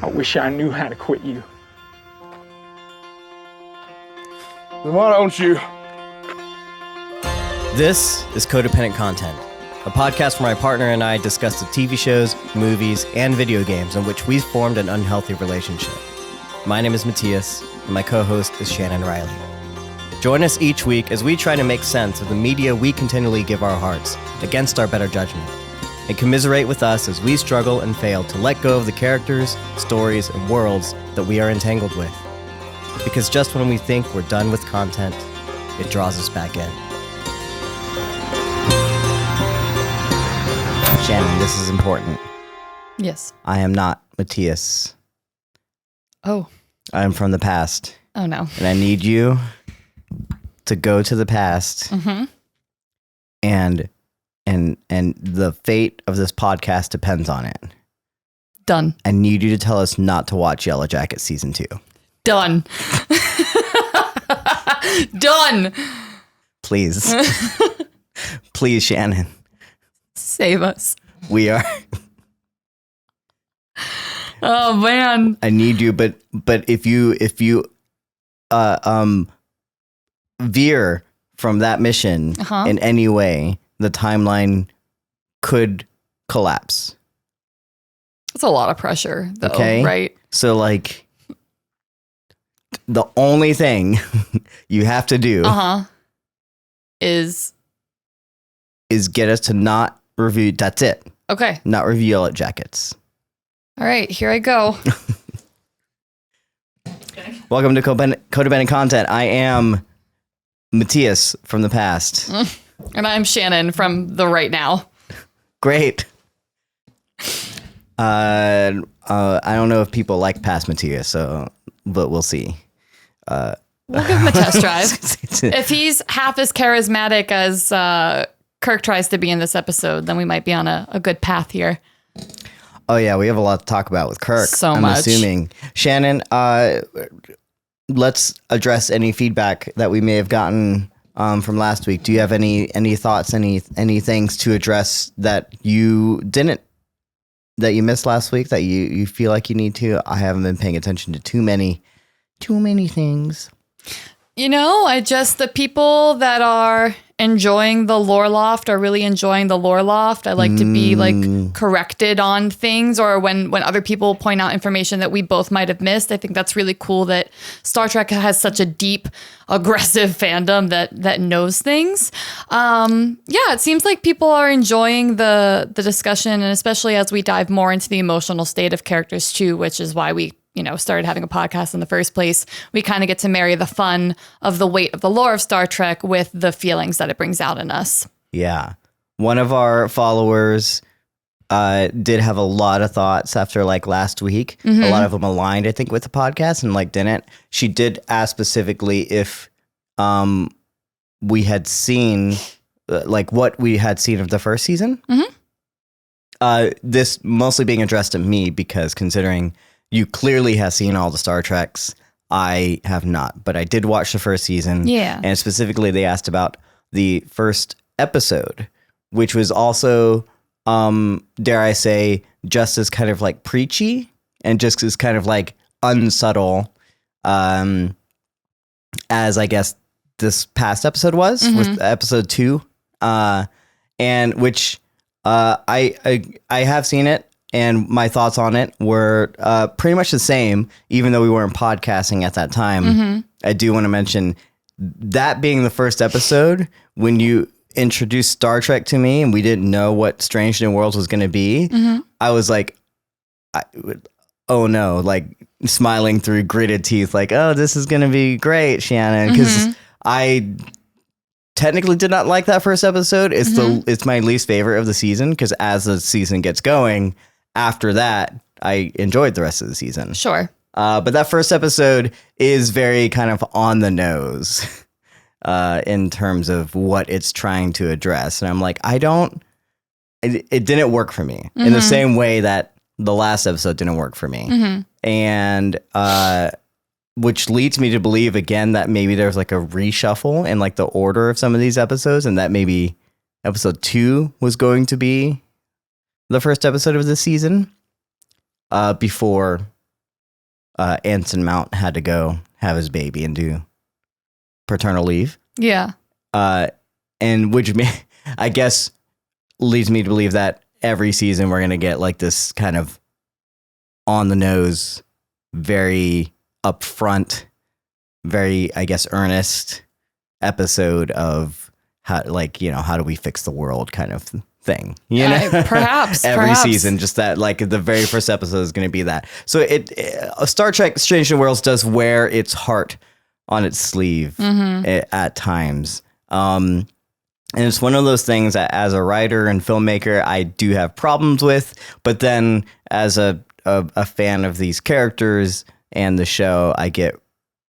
I wish I knew how to quit you. Then why don't you? This is Codependent Content, a podcast where my partner and I discuss the TV shows, movies, and video games in which we've formed an unhealthy relationship. My name is Mattias, and my co-host is Shannon Riley. Join us each week as we try to make sense of the media we continually give our hearts against our better judgment, and commiserate with us as we struggle and fail to let go of the characters, stories, and worlds that we are entangled with. Because just when we think we're done with content, it draws us back in. Shannon, this is important. Yes. I am not Mattias. Oh. I am from the past. Oh, no. And I need you to go to the past and the fate of this podcast depends on it. Done. I need you to tell us not to watch Yellow Jacket Season 2. Done. Done. Please. Please, Shannon. Save us. We are. Oh, man. I need you, but if you veer from that mission in any way, the timeline could collapse. That's a lot of pressure, though, okay? Right? So, like, the only thing you have to do is get us to not review. That's it. Okay. Not review Yellow Jackets. All right, here I go. Welcome to Codependent Content. I am Mattias from the past. And I'm Shannon from the right now. Great. I don't know if people like past Mattias, but we'll see. We'll give him a test drive. If he's half as charismatic as Kirk tries to be in this episode, then we might be on a good path here. Oh, yeah, we have a lot to talk about with Kirk. I'm assuming. Shannon, let's address any feedback that we may have gotten from last week. Do you have any thoughts, any things to address that you missed last week that you feel like you need to? I haven't been paying attention to too many things. You know, the people that are enjoying the lore loft are really enjoying the lore loft. I like to be like corrected on things, or when other people point out information that we both might have missed. I think that's really cool that Star Trek has such a deep, aggressive fandom that knows things. It seems like people are enjoying the discussion, and especially as we dive more into the emotional state of characters too, which is why we started having a podcast in the first place. We kind of get to marry the fun of the weight of the lore of Star Trek with the feelings that it brings out in us. Yeah. One of our followers did have a lot of thoughts after like last week. A lot of them aligned, I think, with the podcast and like didn't. She did ask specifically if we had seen like what we had seen of the first season. This mostly being addressed to me because considering you clearly have seen all the Star Treks. I have not, but I did watch the first season. Yeah. And specifically, they asked about the first episode, which was also, dare I say, just as kind of like preachy and just as kind of like unsubtle as I guess this past episode was with episode 2. And which I have seen it. And my thoughts on it were pretty much the same, even though we weren't podcasting at that time. I do want to mention that being the first episode, when you introduced Star Trek to me and we didn't know what Strange New Worlds was going to be, I was like, oh no, like smiling through gritted teeth, like, oh, this is going to be great, Shannon. Because I technically did not like that first episode. It's my least favorite of the season because as the season gets going, after that, I enjoyed the rest of the season. Sure. But that first episode is very kind of on the nose in terms of what it's trying to address. And I'm like, it didn't work for me in the same way that the last episode didn't work for me. And which leads me to believe again that maybe there's like a reshuffle in like the order of some of these episodes, and that maybe episode 2 was going to be the first episode of this season before Anson Mount had to go have his baby and do paternal leave. Yeah. And which I guess leads me to believe that every season we're going to get like this kind of on the nose, very upfront, very, I guess, earnest episode of how, like, you know, how do we fix the world kind of thing, you know? Perhaps every season, just that, like, the very first episode is going to be that. So Star Trek Strange New Worlds does wear its heart on its sleeve at times. And it's one of those things that as a writer and filmmaker, I do have problems with, but then as a fan of these characters and the show, I get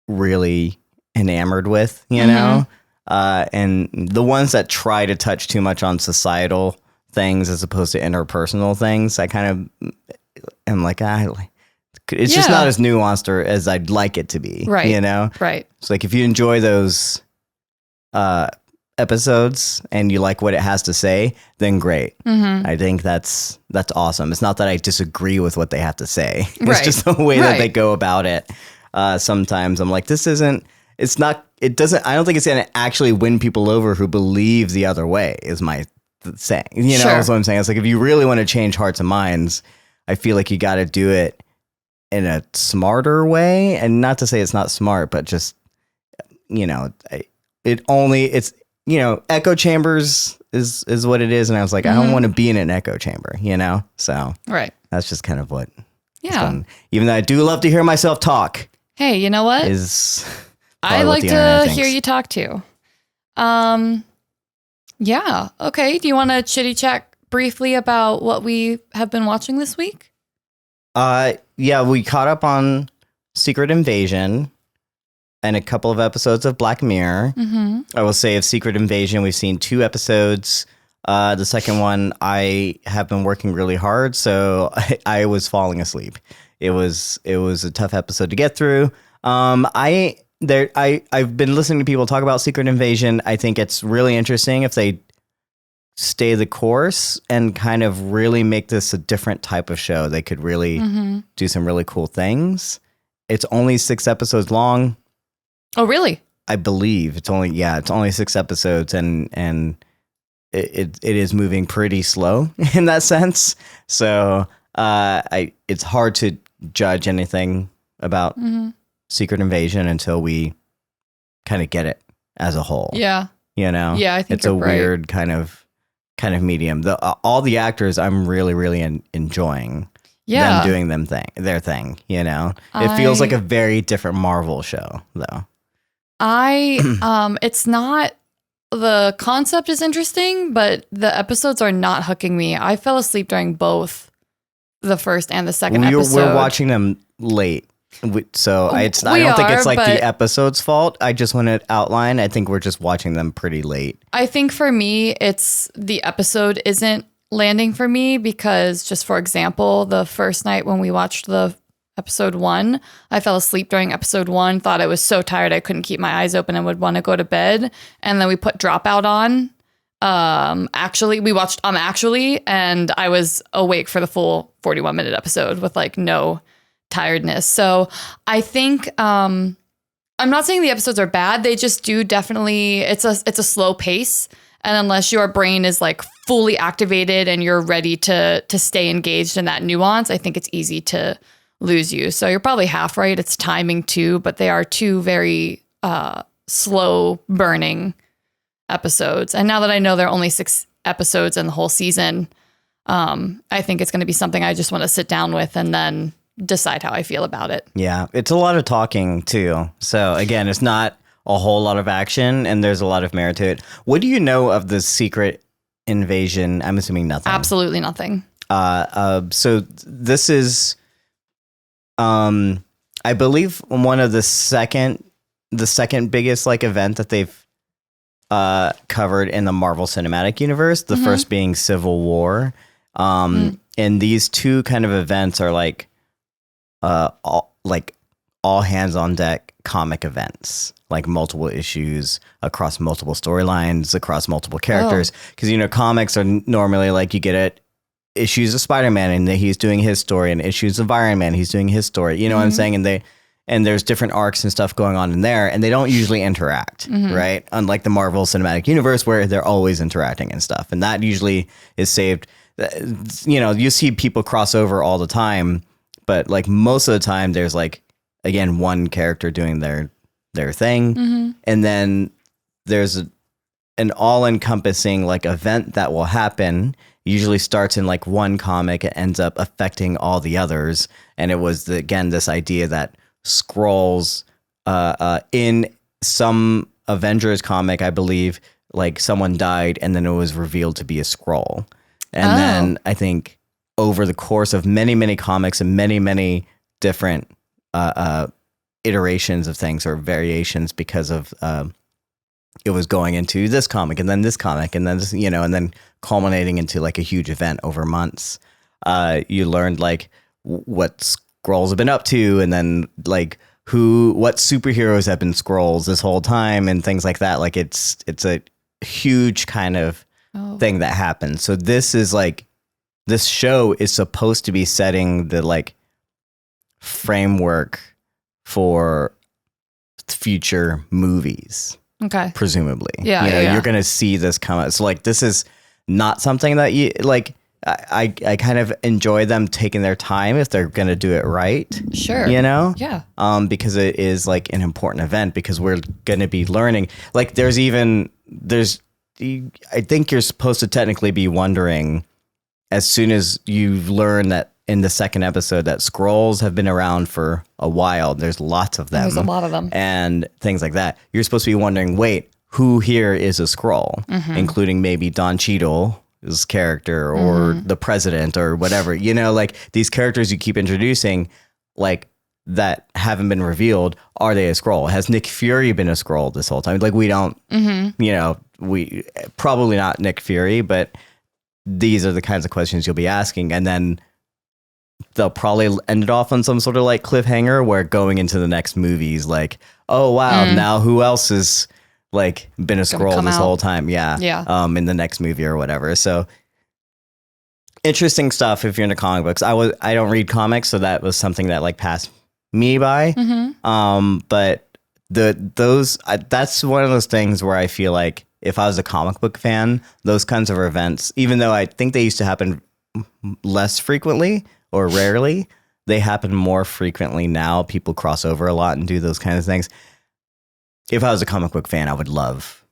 really enamored with, you know? And the ones that try to touch too much on societal things as opposed to interpersonal things, I kind of am like, it's just not as nuanced or as I'd like it to be, right? You know? Right. So like if you enjoy those episodes and you like what it has to say, then great. I think that's awesome. It's not that I disagree with what they have to say. It's just the way that they go about it. Sometimes I'm like, I don't think it's going to actually win people over who believe the other way is my saying. You know, that's what I'm saying. It's like, if you really want to change hearts and minds, I feel like you got to do it in a smarter way. And not to say it's not smart, but just, you know, it's, you know, echo chambers is what it is. And I was like, I don't want to be in an echo chamber, you know? So that's just kind of what. Yeah. Even though I do love to hear myself talk. Hey, you know what? I like to hear you talk too. Yeah. Okay. Do you want to chitty chat briefly about what we have been watching this week? Yeah, we caught up on Secret Invasion and a couple of episodes of Black Mirror. I will say of Secret Invasion, we've seen 2 episodes. The second one, I have been working really hard, so I was falling asleep. It was a tough episode to get through. I've been listening to people talk about Secret Invasion. I think it's really interesting if they stay the course and kind of really make this a different type of show. They could really do some really cool things. It's only 6 episodes long. Oh, really? I believe it's only 6 episodes, and it is moving pretty slow in that sense. So it's hard to judge anything about Secret Invasion until we kind of get it as a whole. Yeah. You know? Yeah, I think it's a weird kind of medium. All the actors I'm really, really enjoying them doing their thing, you know? It feels like a very different Marvel show, though. It's not, the concept is interesting, but the episodes are not hooking me. I fell asleep during both the first and the second episode. We're watching them late. So I don't think it's like the episode's fault. I just want to outline. I think we're just watching them pretty late. I think for me, it's the episode isn't landing for me because, just for example, the first night when we watched the episode 1, I fell asleep during episode 1, thought I was so tired I couldn't keep my eyes open and would want to go to bed. And then we put Dropout on. We watched Actually, and I was awake for the full 41-minute episode with like no tiredness. So I think I'm not saying the episodes are bad. They just do definitely, it's a slow pace. And unless your brain is like fully activated and you're ready to stay engaged in that nuance, I think it's easy to lose you. So you're probably half right. It's timing too, but they are 2 very slow burning episodes. And now that I know there are only 6 episodes in the whole season, I think it's going to be something I just want to sit down with and then decide how I feel about it. Yeah, it's a lot of talking too. So again, it's not a whole lot of action and there's a lot of merit to it. What do you know of the Secret Invasion? I'm assuming nothing. Absolutely nothing. So this is I believe one of the second biggest like event that they've covered in the Marvel Cinematic Universe, the first being Civil War. And these 2 kind of events are like all hands on deck comic events, like multiple issues across multiple storylines, across multiple characters. Because, you know, comics are normally like you get it issues of Spider-Man and that he's doing his story, and issues of Iron Man, he's doing his story. You know what I'm saying? And there's different arcs and stuff going on in there, and they don't usually interact, right? Unlike the Marvel Cinematic Universe, where they're always interacting and stuff, and that usually is saved. You know, you see people cross over all the time, but like most of the time, there's like, again, one character doing their thing, and then there's an all-encompassing like event that will happen. Usually starts in like one comic, it ends up affecting all the others, and it was again this idea that Skrulls in some Avengers comic, I believe, like someone died and then it was revealed to be a Skrull. And then I think over the course of many comics and many different iterations of things or variations, because of it was going into this comic and then this comic and then this, you know, and then culminating into like a huge event over months. You learned like what Skrulls have been up to, and then like what superheroes have been Skrulls this whole time and things like that. Like it's a huge kind of thing that happens. So this show is supposed to be setting the like framework for future movies. Okay. Presumably. Yeah. You're going to see this come out. So like, this is not something that you like, I kind of enjoy them taking their time if they're going to do it right. Sure. You know? Yeah. Because it is like an important event, because we're going to be learning. Like I think you're supposed to technically be wondering, as soon as you learn that in the second episode that Skrulls have been around for a while, there's lots of them. There's a lot of them. And things like that. You're supposed to be wondering, wait, who here is a Skrull? Including maybe Don Cheadle's character or the president or whatever. You know, like these characters you keep introducing, like that haven't been revealed. Are they a Skrull? Has Nick Fury been a Skrull this whole time? Like we don't, you know, we probably not Nick Fury, but these are the kinds of questions you'll be asking. And then they'll probably end it off on some sort of like cliffhanger where going into the next movies, like, oh wow, now who else has like been a Skrull this whole time? Yeah. In the next movie or whatever. So interesting stuff if you're into comic books. I don't read comics, so that was something that like passed me by. But that's one of those things where I feel like if I was a comic book fan, those kinds of events, even though I think they used to happen less frequently or rarely, they happen more frequently now. People cross over a lot and do those kind of things. If I was a comic book fan, I would love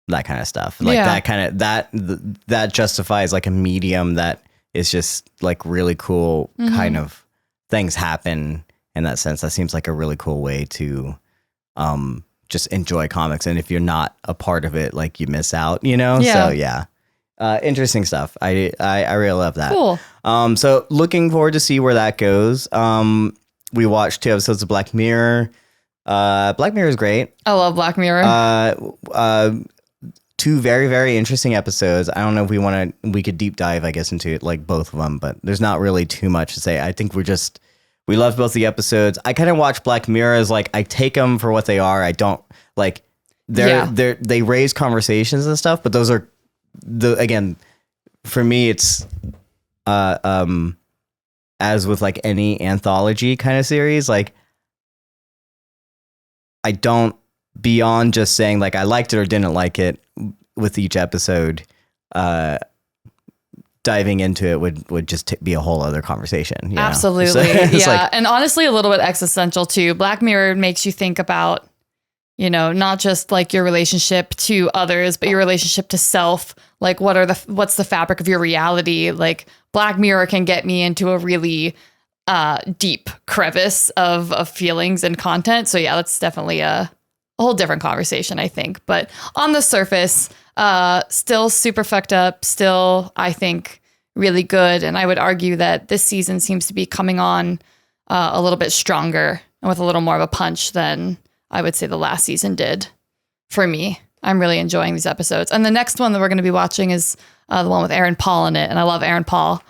that kind of stuff. Like that kind of that justifies like a medium that is just like really cool kind of things happen in that sense. That seems like a really cool way to just enjoy comics. And if you're not a part of it, like you miss out, you know? So yeah. Interesting stuff. I really love that. Cool. So looking forward to see where that goes. We watched 2 episodes of Black Mirror. Black Mirror is great. I love Black Mirror. 2 very, very interesting episodes. I don't know if we could deep dive, I guess, into it, like both of them, but there's not really too much to say. I think we loved both the episodes. I kind of watch Black Mirror as like, I take them for what they are. I don't like, they raise conversations and stuff, but those are again, for me, it's, as with like any anthology kind of series, like I don't, beyond just saying like I liked it or didn't like it with each episode, diving into it would just be a whole other conversation. You know? Absolutely. So, like, and honestly, a little bit existential too. Black Mirror makes you think about, you know, not just like your relationship to others, but your relationship to self. Like what's the fabric of your reality? Like Black Mirror can get me into a really deep crevice of feelings and content. So yeah, that's definitely a whole different conversation, I think. But on the surface, still super fucked up, still, I think, really good. And I would argue that this season seems to be coming on a little bit stronger and with a little more of a punch than I would say the last season did for me. I'm really enjoying these episodes. And the next one that we're going to be watching is the one with Aaron Paul in it. And I love Aaron Paul.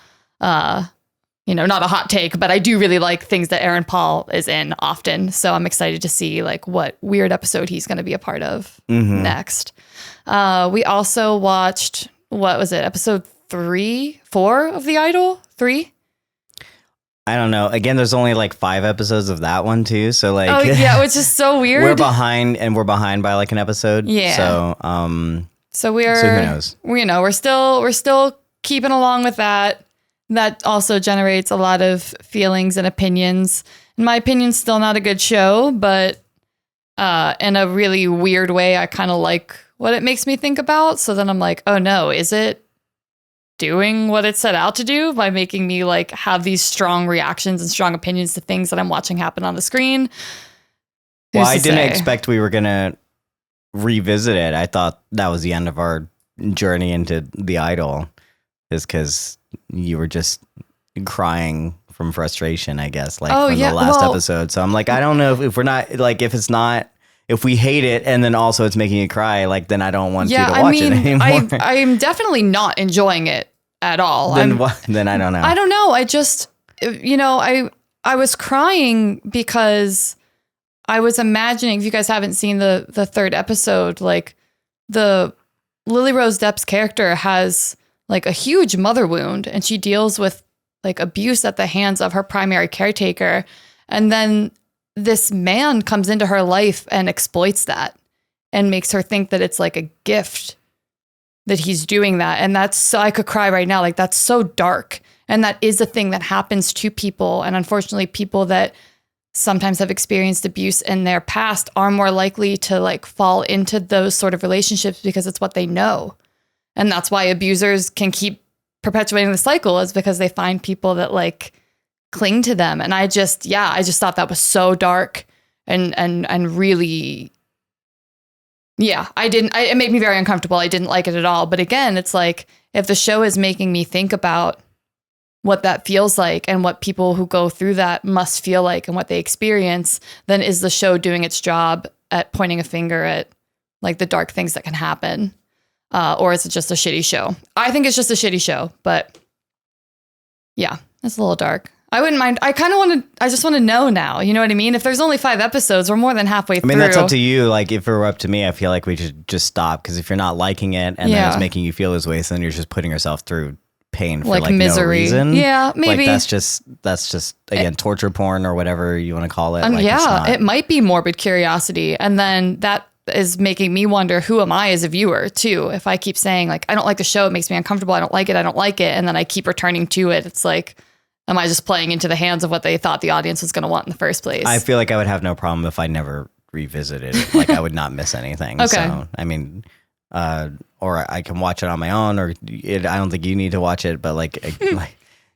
You know, not a hot take, but I do really like things that Aaron Paul is in often. So I'm excited to see like what weird episode he's going to be a part of next. We also watched, what was it? Episode 4 of The Idol? 3? I don't know. Again, there's only like 5 episodes of that one too. So like, Oh yeah, which is so weird. we're behind by like an episode. Yeah. So who knows? We're still keeping along with that. That also generates a lot of feelings and opinions. In my opinion, still not a good show, but in a really weird way, I kind of like what it makes me think about. So then I'm like, oh no, is it doing what it set out to do by making me like have these strong reactions and strong opinions to things that I'm watching happen on the screen? Well, I didn't expect we were going to revisit it. I thought that was the end of our journey into The Idol, is because you were just crying from frustration, I guess, like from the last episode. So I'm like, I don't know if we're not like, if we hate it and then also it's making you cry, like then I don't want you to watch it anymore. I'm definitely not enjoying it at all. Then I don't know. I don't know. I just, I was crying because I was imagining, if you guys haven't seen the 3rd episode, like the Lily Rose Depp's character has like a huge mother wound, and she deals with like abuse at the hands of her primary caretaker. And then this man comes into her life and exploits that and makes her think that it's like a gift that he's doing that. And that's so, I could cry right now. Like, that's so dark. And that is a thing that happens to people. And unfortunately, people that sometimes have experienced abuse in their past are more likely to like fall into those sort of relationships because it's what they know. And that's why abusers can keep perpetuating the cycle, is because they find people that like cling to them. And I just thought that was so dark and really, it made me very uncomfortable. I didn't like it at all. But again, it's like, if the show is making me think about what that feels like and what people who go through that must feel like and what they experience, then is the show doing its job at pointing a finger at like the dark things that can happen? Or is it just a shitty show? I think it's just a shitty show, but yeah, it's a little dark. I wouldn't mind. I just want to know now. You know what I mean? If there's only 5 episodes, we're more than halfway through. I mean, that's up to you. Like, if it were up to me, I feel like we should just stop. Because if you're not liking it and then it's making you feel this way, so then you're just putting yourself through pain for like misery. No reason. Yeah, maybe. Like, that's just again, torture porn or whatever you want to call it. It might be morbid curiosity. And then that is making me wonder, who am I as a viewer too? If I keep saying like, I don't like the show, it makes me uncomfortable, I don't like it. And then I keep returning to it. It's like, am I just playing into the hands of what they thought the audience was going to want in the first place? I feel like I would have no problem if I never revisited it. Like, I would not miss anything. Okay. So, I mean, or I can watch it on my own, or I don't think you need to watch it, but like,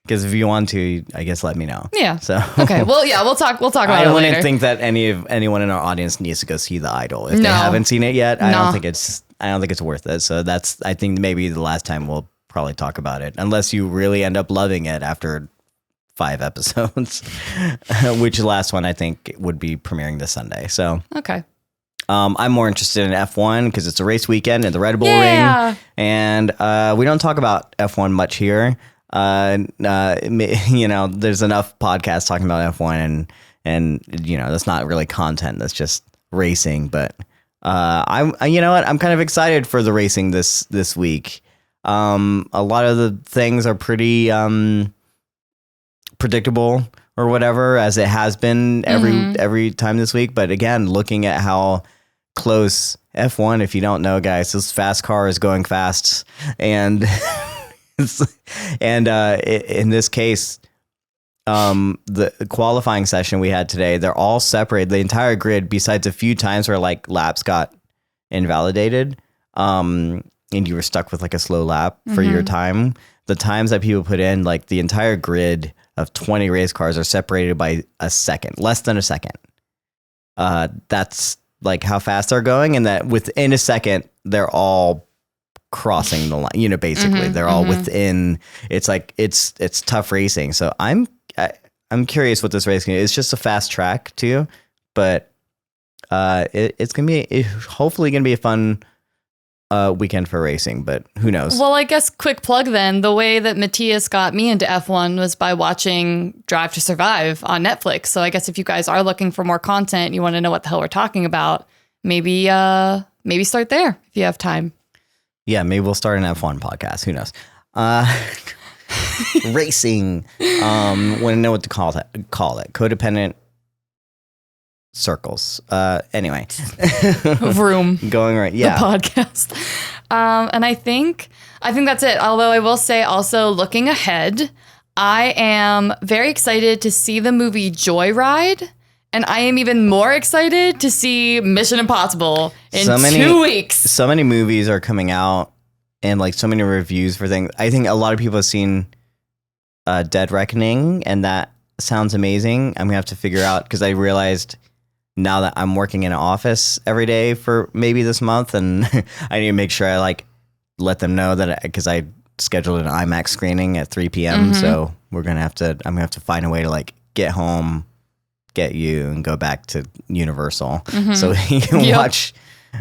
because if you want to, I guess let me know. Yeah. So okay. Well, yeah, we'll talk about it later. I wouldn't think that anyone in our audience needs to go see The Idol if they haven't seen it yet. I don't think it's worth it. So I think maybe the last time we'll probably talk about it, unless you really end up loving it after 5 episodes, which the last one I think would be premiering this Sunday. So okay. I'm more interested in F1 because it's a race weekend at the Red Bull Ring, and we don't talk about F1 much here. There's enough podcasts talking about F1 and that's not really content. That's just racing. But I'm kind of excited for the racing this week. A lot of the things are pretty predictable or whatever, as it has been every time this week. But again, looking at how close F1, if you don't know, guys, this fast car is going fast, and in this case, the qualifying session we had today, they're all separated. The entire grid, besides a few times where like laps got invalidated, and you were stuck with like a slow lap for your time. The times that people put in, like the entire grid of 20 race cars are separated by a second, less than a second. That's like how fast they're going, and that within a second, they're all crossing the line, basically they're all within. It's like, it's tough racing. So I'm curious what this race can do. It's just a fast track too, but it's going to be hopefully going to be a fun weekend for racing, but who knows? Well, I guess quick plug then, the way that Mattias got me into F1 was by watching Drive to Survive on Netflix. So I guess if you guys are looking for more content, you want to know what the hell we're talking about, maybe start there if you have time. Yeah, maybe we'll start an F1 podcast. Who knows? Racing. Want to know what to call it. Codependent circles. Anyway. Vroom. Going right. Yeah. The podcast. And I think that's it. Although I will say also looking ahead, I am very excited to see the movie Joyride. And I am even more excited to see Mission Impossible in 2 weeks. So many movies are coming out and like so many reviews for things. I think a lot of people have seen Dead Reckoning, and that sounds amazing. I'm going to have to figure out, because I realized now that I'm working in an office every day for maybe this month, and I need to make sure I like let them know that, because I scheduled an IMAX screening at 3 p.m. So I'm going to have to find a way to like get home, get you, and go back to Universal so you can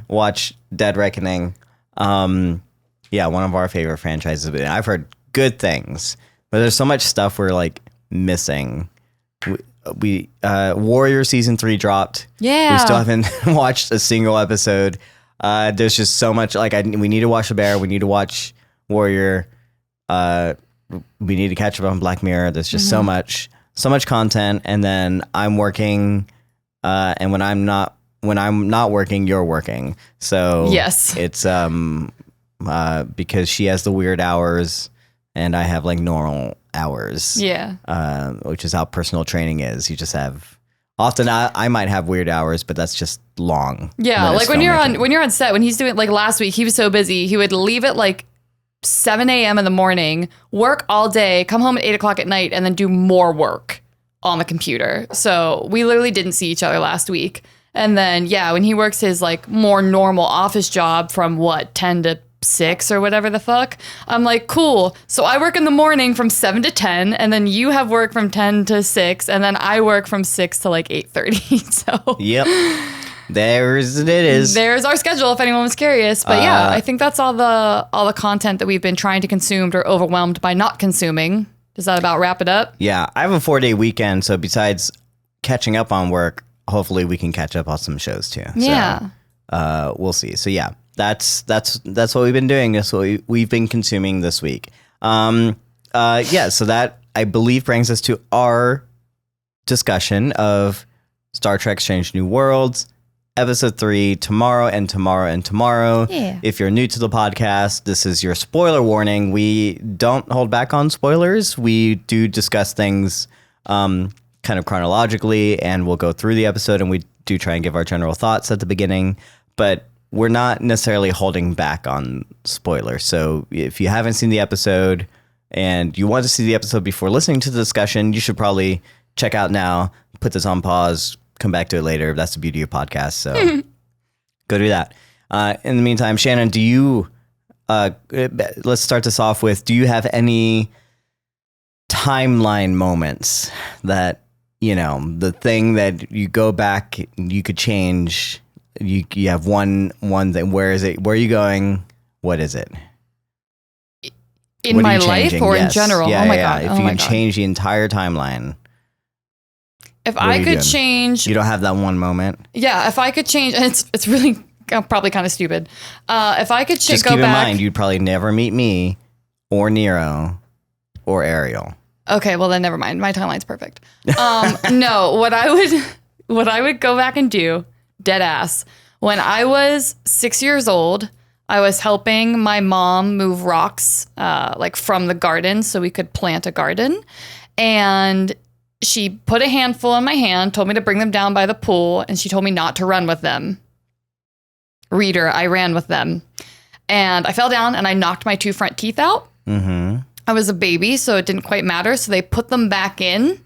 watch Dead Reckoning. Yeah, one of our favorite franchises. I've heard good things, but there's so much stuff we're like missing. We Warrior season 3 dropped. Yeah, we still haven't watched a single episode. There's just so much. Like we need to watch The Bear. We need to watch Warrior. We need to catch up on Black Mirror. There's just so much content. And then I'm working, and when I'm not working, you're working. So yes, it's because she has the weird hours and I have like normal hours. Yeah. Which is how personal training is. You just have often I might have weird hours, but that's just long. Yeah, like when you're on set, when he's doing, like last week, he was so busy, he would leave at like 7 a.m. in the morning, work all day, come home at 8 o'clock at night, and then do more work on the computer. So we literally didn't see each other last week. And then, yeah, when he works his like more normal office job from 10 to 6 or whatever the fuck, I'm like, cool. So I work in the morning from 7 to 10, and then you have work from 10 to 6, and then I work from 6 to like 8:30. So yep. There's our schedule if anyone was curious. But yeah, I think that's all the content that we've been trying to consume or overwhelmed by not consuming. Does that about wrap it up? Yeah, I have a 4-day weekend, so besides catching up on work, hopefully we can catch up on some shows too. Yeah. So, we'll see. So yeah, that's what we've been doing. That's what we've been consuming this week. Yeah, so that I believe brings us to our discussion of Star Trek Strange New Worlds, Episode 3, tomorrow and tomorrow and tomorrow. Yeah. If you're new to the podcast, this is your spoiler warning. We don't hold back on spoilers. We do discuss things kind of chronologically, and we'll go through the episode, and we do try and give our general thoughts at the beginning, but we're not necessarily holding back on spoilers. So if you haven't seen the episode and you want to see the episode before listening to the discussion, you should probably check out now, put this on pause, come back to it later. That's the beauty of podcasts. So go do that. In the meantime, Shannon, do you, let's start this off with, do you have any timeline moments that, you know, the thing that you go back, you could change, you have one thing, where is it? Where are you going? What is it? In my life or in general? Yeah, oh my yeah. God. If you can change the entire timeline. If I could change, you don't have that one moment. Yeah, if I could change, and it's really probably kind of stupid. If I could just go keep back, in mind, you'd probably never meet me, or Nero, or Ariel. Okay, well then never mind. My timeline's perfect. No, what I would go back and do, dead ass. When I was 6 years old, I was helping my mom move rocks, like from the garden, so we could plant a garden, and she put a handful in my hand, told me to bring them down by the pool, and she told me not to run with them. Reader, I ran with them. And I fell down and I knocked my 2 front teeth out. Mm-hmm. I was a baby, so it didn't quite matter. So they put them back in.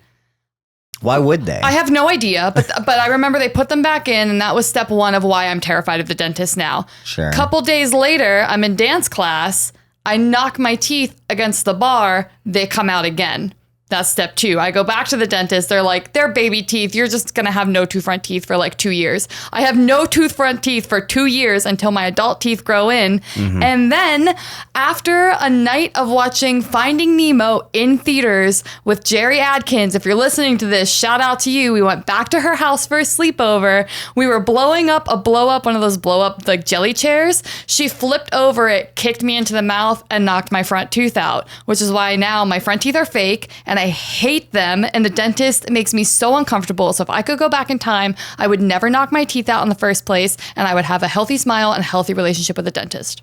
Why would they? I have no idea, but I remember they put them back in, and that was step 1 of why I'm terrified of the dentist now. Sure. Couple days later, I'm in dance class. I knock my teeth against the bar. They come out again. That's step 2. I go back to the dentist. They're like, they're baby teeth. You're just going to have no tooth front teeth for like 2 years. I have no tooth front teeth for 2 years until my adult teeth grow in. And then after a night of watching Finding Nemo in theaters with Jerry Adkins, if you're listening to this, shout out to you. We went back to her house for a sleepover. We were blowing up one of those blow up like jelly chairs. She flipped over it, kicked me into the mouth, and knocked my front tooth out, which is why now my front teeth are fake and I hate them, and the dentist makes me so uncomfortable. So if I could go back in time, I would never knock my teeth out in the first place, and I would have a healthy smile and a healthy relationship with the dentist.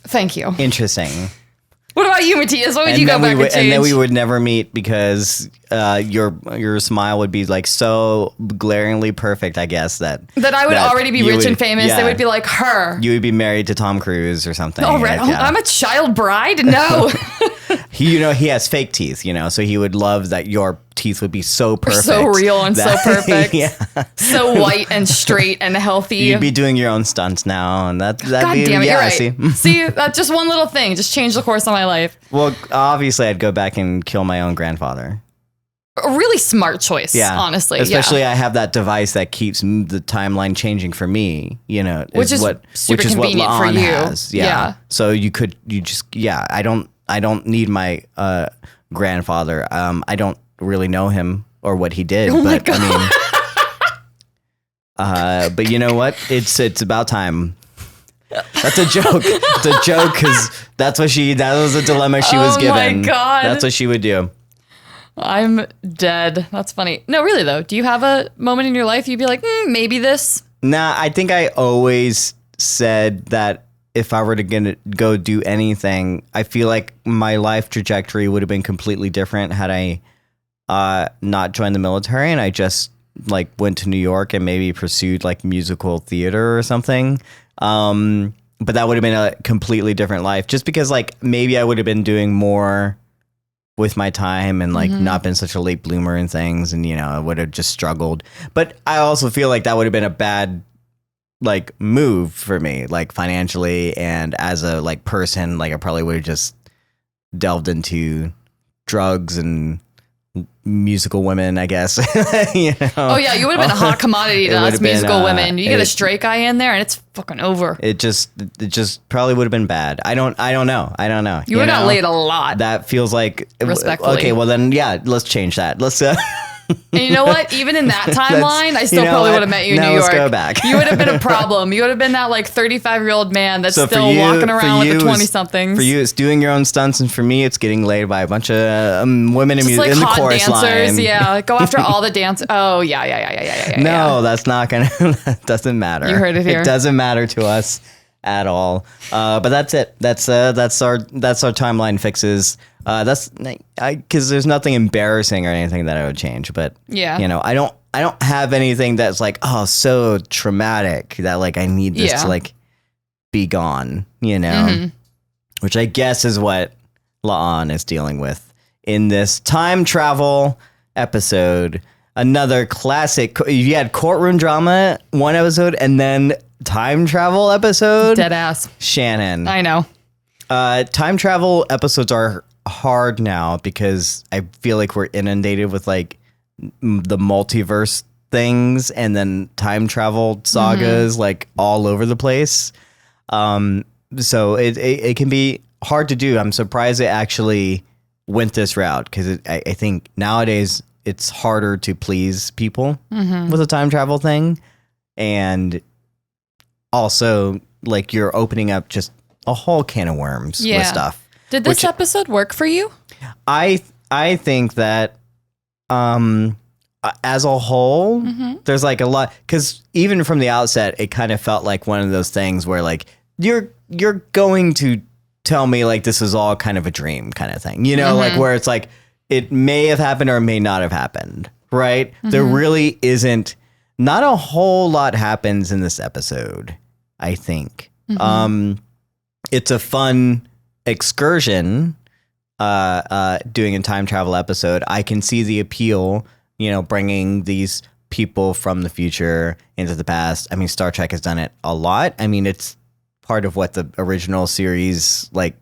Thank you. Interesting. What about you, Mattias? What would you go back and change? And then we would never meet because your smile would be like so glaringly perfect, I guess, that I would already be rich and famous. Yeah. They would be like her. You would be married to Tom Cruise or something. Oh, right. Yeah. I'm a child bride? No. He has fake teeth, so he would love that your teeth would be so perfect. So real and so perfect. Yeah. So white and straight and healthy. You'd be doing your own stunts now, and that'd God be, damn it, yeah, you're right. see? See, that's just one little thing. Just changed the course of my life. Well, obviously, I'd go back and kill my own grandfather. A really smart choice, honestly. Especially I have that device that keeps the timeline changing for me, which is super convenient for you. Has. Yeah. So I don't need my grandfather. I don't really know him or what he did, but I mean, but you know what? It's about time. That's a joke. It's a joke because that was a dilemma she was given. Oh my God. That's what she would do. I'm dead. That's funny. No, really though. Do you have a moment in your life you'd be like, maybe this? Nah, I think I always said that if I were to go do anything, I feel like my life trajectory would have been completely different had I not joined the military and I just like went to New York and maybe pursued like musical theater or something. But that would have been a completely different life just because like maybe I would have been doing more with my time and like not been such a late bloomer and things, and I would have just struggled. But I also feel like that would have been a bad like move for me, like financially and as a like person. Like I probably would have just delved into drugs and musical women, I guess. Oh yeah, you would have been a hot commodity to us musical women. You get a straight guy in there and it's fucking over. It just probably would have been bad. I don't know. You would have got laid a lot. That feels like respectfully. Okay, well then let's change that. Let's and you know what? Even in that timeline, I still probably would have met you in New York. Let's go back. You would have been a problem. You would have been that like 35-year-old man that's still walking around with the 20-somethings. For you, it's doing your own stunts, and for me, it's getting laid by a bunch of women in like the hot chorus dancers, line. Yeah, go after all the dancers. Oh yeah. No, that's not gonna. That doesn't matter. You heard it here. It doesn't matter to us at all. But that's it. That's our timeline fixes. That's because there's nothing embarrassing or anything that I would change. But yeah, I don't have anything that's like so traumatic that like I need this to like be gone. Which I guess is what La'an is dealing with in this time travel episode. Another classic. You had courtroom drama one episode and then time travel episode. Dead ass. Shannon. I know. Time travel episodes are hard now because I feel like we're inundated with like the multiverse things and then time travel sagas like all over the place. So it can be hard to do. I'm surprised it actually went this route because I think nowadays it's harder to please people with a time travel thing. And also like you're opening up just a whole can of worms with stuff. Did this episode work for you? I think that as a whole, there's like a lot, because even from the outset, it kind of felt like one of those things where like you're going to tell me like this is all kind of a dream kind of thing, like where it's like it may have happened or it may not have happened, right? There really isn't, not a whole lot happens in this episode, I think. It's a fun excursion doing a time travel episode. I can see the appeal, bringing these people from the future into the past. I mean, Star Trek has done it a lot. I mean, it's part of what the original series like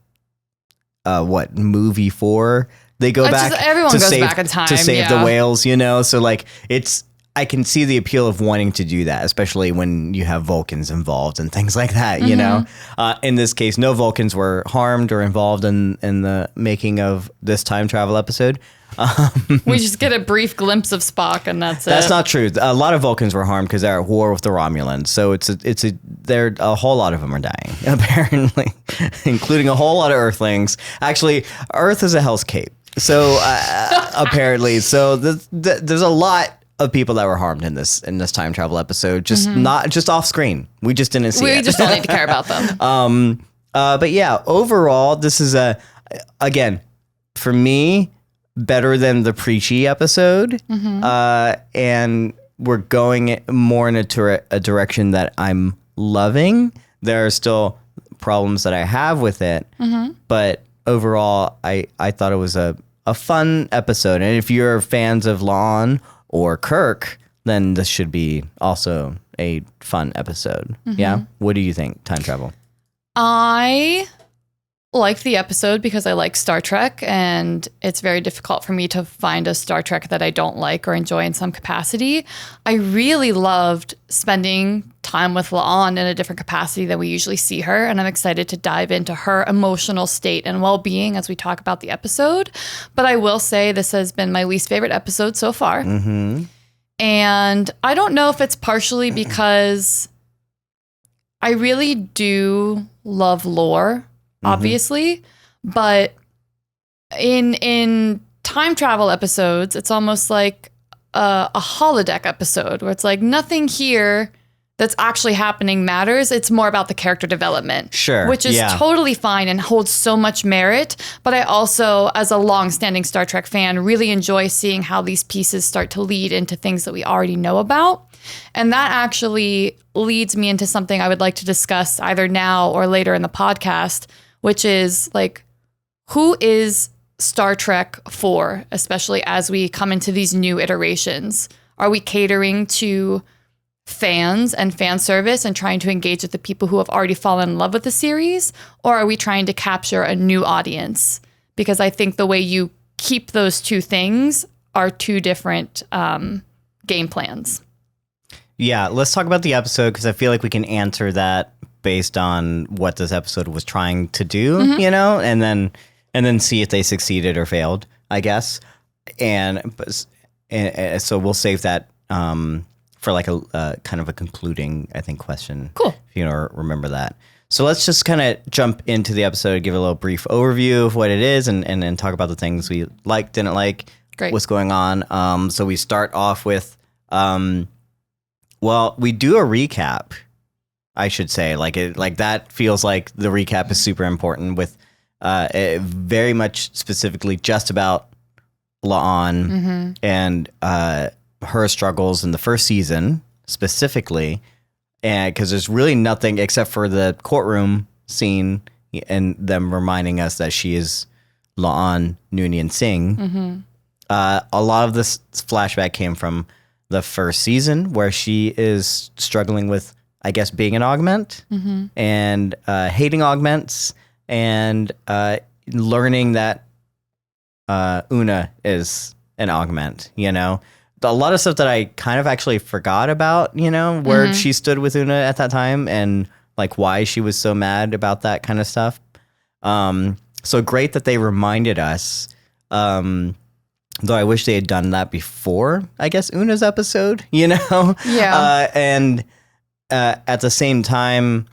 movie 4. They go back. Everyone to goes save, back in time to save yeah. the whales. So like I can see the appeal of wanting to do that, especially when you have Vulcans involved and things like that. In this case, no Vulcans were harmed or involved in the making of this time travel episode. We just get a brief glimpse of Spock, and that's it. That's not true. A lot of Vulcans were harmed because they're at war with the Romulans. So a whole lot of them are dying, apparently, including a whole lot of Earthlings. Actually, Earth is a Hell's Cape. So apparently, so there's a lot of people that were harmed in this time travel episode, not just off screen. We just didn't see it. We just don't need to care about them. But yeah, overall, this is again, for me, better than the preachy episode. And we're going more in a direction that I'm loving. There are still problems that I have with it, but overall, I thought it was a fun episode. And if you're fans of Lon or Kirk, then this should be also a fun episode. Yeah? What do you think, time travel? I like the episode because I like Star Trek, and it's very difficult for me to find a Star Trek that I don't like or enjoy in some capacity. I really loved spending time with La'an in a different capacity than we usually see her, and I'm excited to dive into her emotional state and well-being as we talk about the episode. But I will say this has been my least favorite episode so far. And I don't know if it's partially because I really do love lore, obviously, but in time travel episodes, it's almost like a holodeck episode where it's like nothing here that's actually happening matters. It's more about the character development. Sure. Which is totally fine and holds so much merit. But I also, as a long-standing Star Trek fan, really enjoy seeing how these pieces start to lead into things that we already know about. And that actually leads me into something I would like to discuss either now or later in the podcast, which is like, who is Star Trek for, especially as we come into these new iterations? Are we catering to fans and fan service and trying to engage with the people who have already fallen in love with the series? Or are we trying to capture a new audience? Because I think the way you keep those two things are two different game plans. Yeah, let's talk about the episode because I feel like we can answer that based on what this episode was trying to do, and then see if they succeeded or failed, I guess. And so we'll save that for like a kind of a concluding, I think, question. Cool. If you remember that. So let's just kind of jump into the episode, give a little brief overview of what it is, and then talk about the things we liked, didn't like, what's going on. So we start off with, we do a recap, I should say. Like that feels like the recap is super important with very much specifically just about La'an and her struggles in the first season specifically, and because there's really nothing except for the courtroom scene and them reminding us that she is La'an Noonien Singh. A lot of this flashback came from the first season where she is struggling with, I guess, being an augment and hating augments and learning that Una is an augment, A lot of stuff that I kind of actually forgot about, where she stood with Una at that time and like why she was so mad about that kind of stuff. So great that they reminded us. Though I wish they had done that before, I guess, Una's episode, Yeah. And at the same time,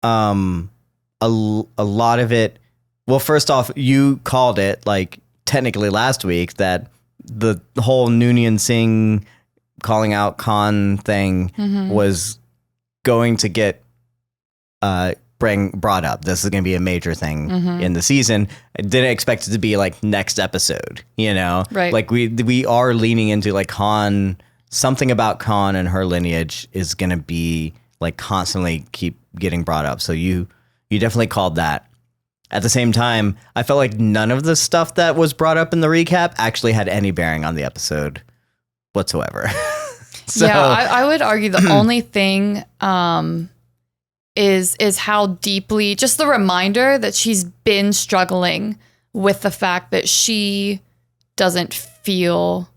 a lot of it, well, first off, you called it, like, technically last week that the whole Noonien Singh calling out Khan thing was going to get brought up. This is going to be a major thing in the season. I didn't expect it to be like next episode, Right. Like we are leaning into like Khan, something about Khan and her lineage is going to be like constantly keep getting brought up. So you definitely called that. At the same time, I felt like none of the stuff that was brought up in the recap actually had any bearing on the episode whatsoever. So, yeah, I would argue the only thing is how deeply, just the reminder that she's been struggling with the fact that she doesn't feel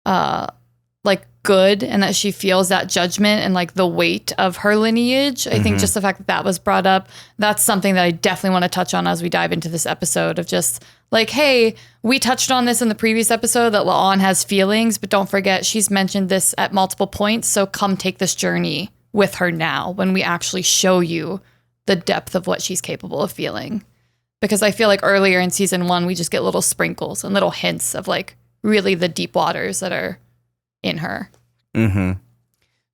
like good, and that she feels that judgment and like the weight of her lineage. I think just the fact that that was brought up, that's something that I definitely want to touch on as we dive into this episode of just like, hey, we touched on this in the previous episode that La'an has feelings, but don't forget she's mentioned this at multiple points. So come take this journey with her now when we actually show you the depth of what she's capable of feeling. Because I feel like earlier in season 1, we just get little sprinkles and little hints of like really the deep waters that are in her.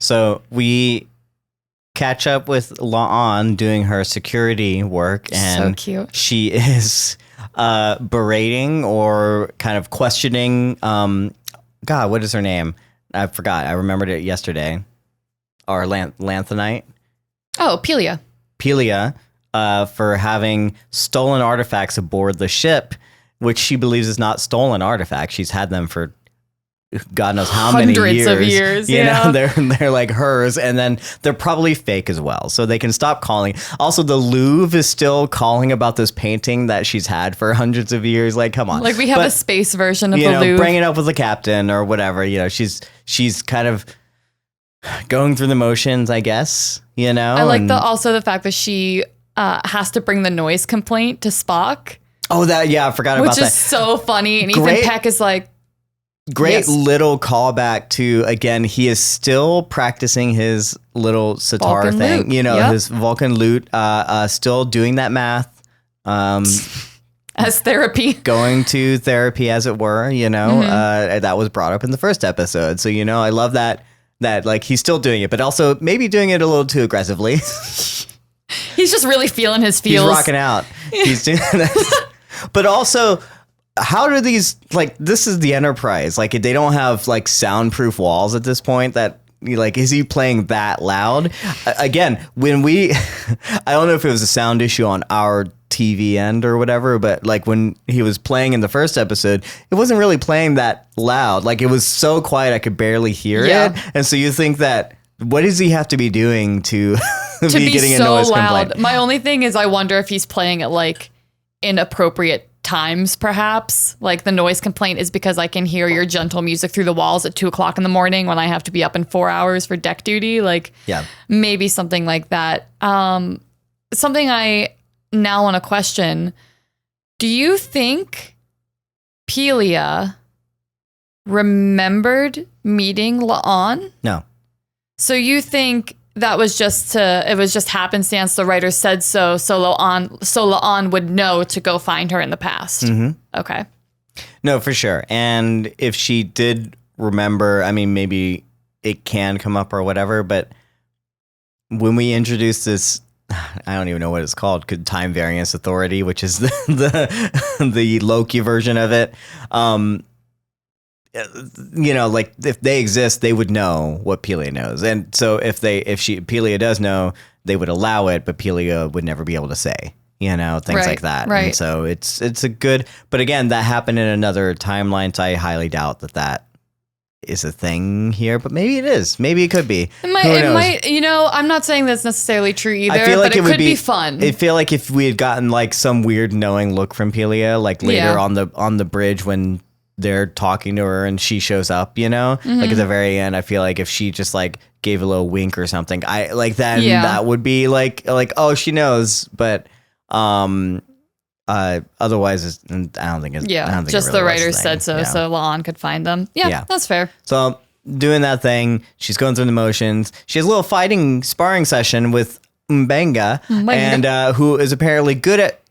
So we catch up with La'an doing her security work, and so cute. She is berating or kind of questioning. God, what is her name? I forgot. I remembered it yesterday. Or Lanthanite. Oh, Pelia. Pelia, for having stolen artifacts aboard the ship, which she believes is not stolen artifacts. She's had them for God knows how many years. Hundreds of years, you yeah. know, they're like hers, and then they're probably fake as well. So they can stop calling. Also, the Louvre is still calling about this painting that she's had for hundreds of years. Like, come on. Like we have a space version of you the know, Louvre. bring it up with the captain or whatever. You know, she's kind of going through the motions, I guess. You know, I like also the fact that she has to bring the noise complaint to Spock. Oh, that I forgot about that. Which is so funny. And Great. Ethan Peck is like, great yes. little callback to, again, he is still practicing his little sitar Vulcan thing, lute. you know, Yep. his Vulcan lute, still doing that math, as therapy. going to therapy, as it were, you know, that was brought up in the first episode. So, you know, I love that like he's still doing it, but also maybe doing it a little too aggressively. He's just really feeling his feels. He's rocking out. He's doing that. But also, how do these, like, this is the Enterprise. Like, they don't have, like, soundproof walls at this point that, like, is he playing that loud? Again, when we, I don't know if it was a sound issue on our TV end or whatever, but, like, when he was playing in the first episode, it wasn't really playing that loud. Like, it was so quiet I could barely hear it. And so you think that, what does he have to be doing to be getting a noise complaint? My only thing is I wonder if he's playing it, like, inappropriate times, perhaps. Like the noise complaint is because I can hear your gentle music through the walls at 2:00 in the morning when I have to be up in 4 hours for deck duty. Like, maybe something like that. Something I now want to question. Do you think Pelia remembered meeting La'an? No. So you think that was it was just happenstance, the writer said so La'an would know to go find her in the past. Okay. No, for sure. And if she did remember, I mean, maybe it can come up or whatever, but when we introduced this, I don't even know what it's called, time variance authority, which is the Loki version of it. You know, like if they exist, they would know what Pelia knows. And so if Pelia does know, they would allow it, but Pelia would never be able to say, you know, things like that. Right. And so it's a good, but again, that happened in another timeline. So I highly doubt that is a thing here, but maybe it is. Maybe it could be. It might, you know, I'm not saying that's necessarily true either, I feel like but it could be fun. I feel like if we had gotten like some weird knowing look from Pelia, like later on the bridge when they're talking to her and she shows up, you know, like at the very end, I feel like if she just like gave a little wink or something, I like that, that would be like, oh, she knows. But, otherwise I don't think it's, just the writer said so. So La'an could find them. Yeah, that's fair. So doing that thing, she's going through the motions. She has a little sparring session with Mbenga, and who is apparently good at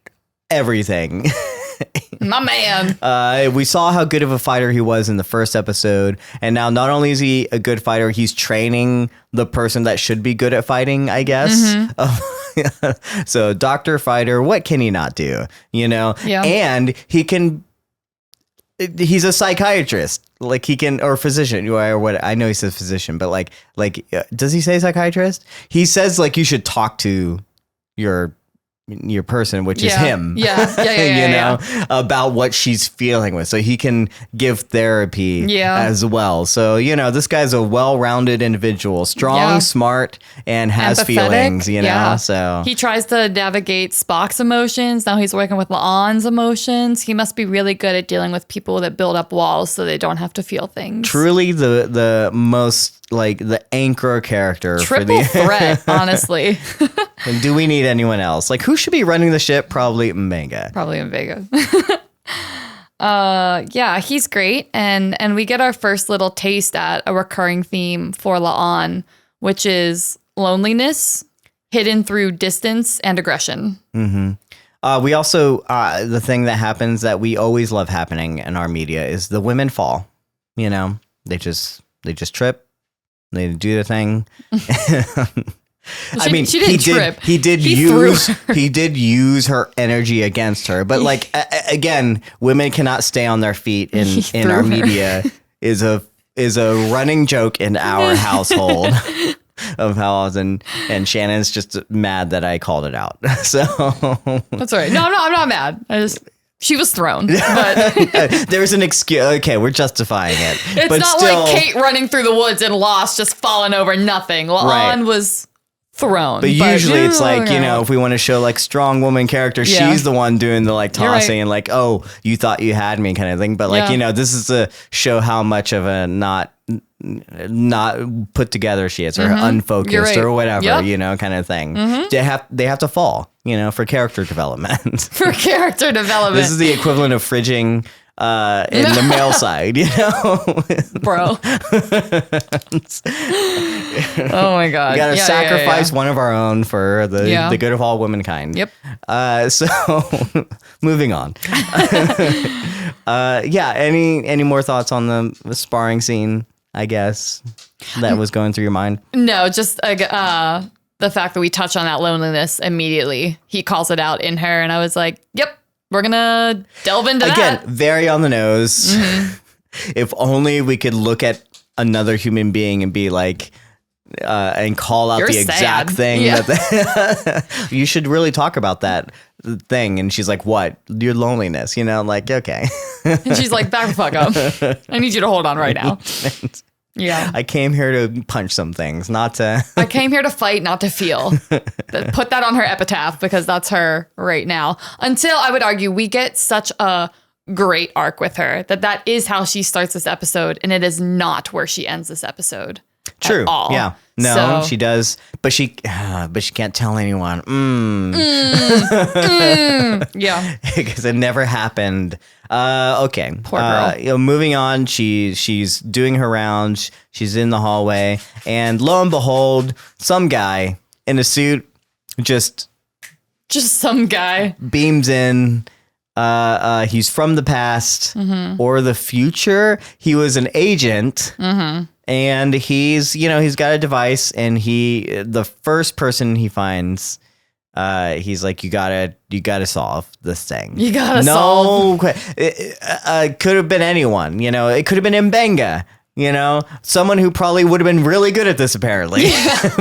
everything. My man. We saw how good of a fighter he was in the first episode, and now not only is he a good fighter, he's training the person that should be good at fighting, I guess. So Dr. Fighter, what can he not do? You know? Yeah. And he's a psychiatrist. Like he can, or physician, or what, I know he says physician, but like, does he say psychiatrist? He says like you should talk to your your person, which is him. Yeah. About what she's feeling with, so he can give therapy as well. So this guy's a well-rounded individual, strong, smart, and has Empathetic, feelings. So he tries to navigate Spock's emotions. Now he's working with La'an's emotions. He must be really good at dealing with people that build up walls so they don't have to feel things. Truly the most like the anchor character triple for the threat, honestly. And do we need anyone else? Like, who should be running the ship? Probably M'Benga. Probably M'Benga. He's great. And we get our first little taste at a recurring theme for La'an, which is loneliness hidden through distance and aggression. Mm-hmm. We also, the thing that happens that we always love happening in our media is the women fall. They just trip. They do their thing. She didn't trip. He did use her energy against her, but like again, women cannot stay on their feet in our media is a running joke in our household of how often, and Shannon's just mad that I called it out. So that's all right. No, I'm not mad. She was thrown, but there's an excuse. Okay, we're justifying it. It's but not still, like Kate running through the woods and Lost just falling over nothing. La'an was thrown. But usually it's like, if we want to show like strong woman character, she's the one doing the like tossing and like, oh, you thought you had me kind of thing. But like, this is to show how much of a not put together she is, or unfocused or whatever, kind of thing. They have to fall, for character development. For character development. This is the equivalent of fridging in the male side, bro. Oh my god, we gotta sacrifice one of our own for the good of all womankind. Yep. So moving on. Any more thoughts on the sparring scene, I guess, that was going through your mind? No, just the fact that we touch on that loneliness immediately. He calls it out in her, and I was like, yep, we're gonna delve into that. Again, very on the nose. If only we could look at another human being and be like, and call out the exact thing that you should really talk about that thing. And she's like, what? Your loneliness, like, okay. And she's like, back the fuck up. I need you to hold on right now. Yeah. I came here to punch some things, not to. I came here to fight, not to feel. Put that on her epitaph, because that's her right now. Until, I would argue, we get such a great arc with her that is how she starts this episode, and it is not where she ends this episode. True. At all. Yeah. No, she does, but she can't tell anyone. Yeah. Because it never happened. Okay. Poor girl. Moving on, she's doing her rounds. She's in the hallway, and lo and behold, some guy in a suit just some guy beams in. He's from the past or the future. He was an agent. And he's got a device, and the first person he finds, he's like, you gotta solve this thing. You gotta solve. It could have been anyone, it could have been M'Benga, someone who probably would have been really good at this apparently,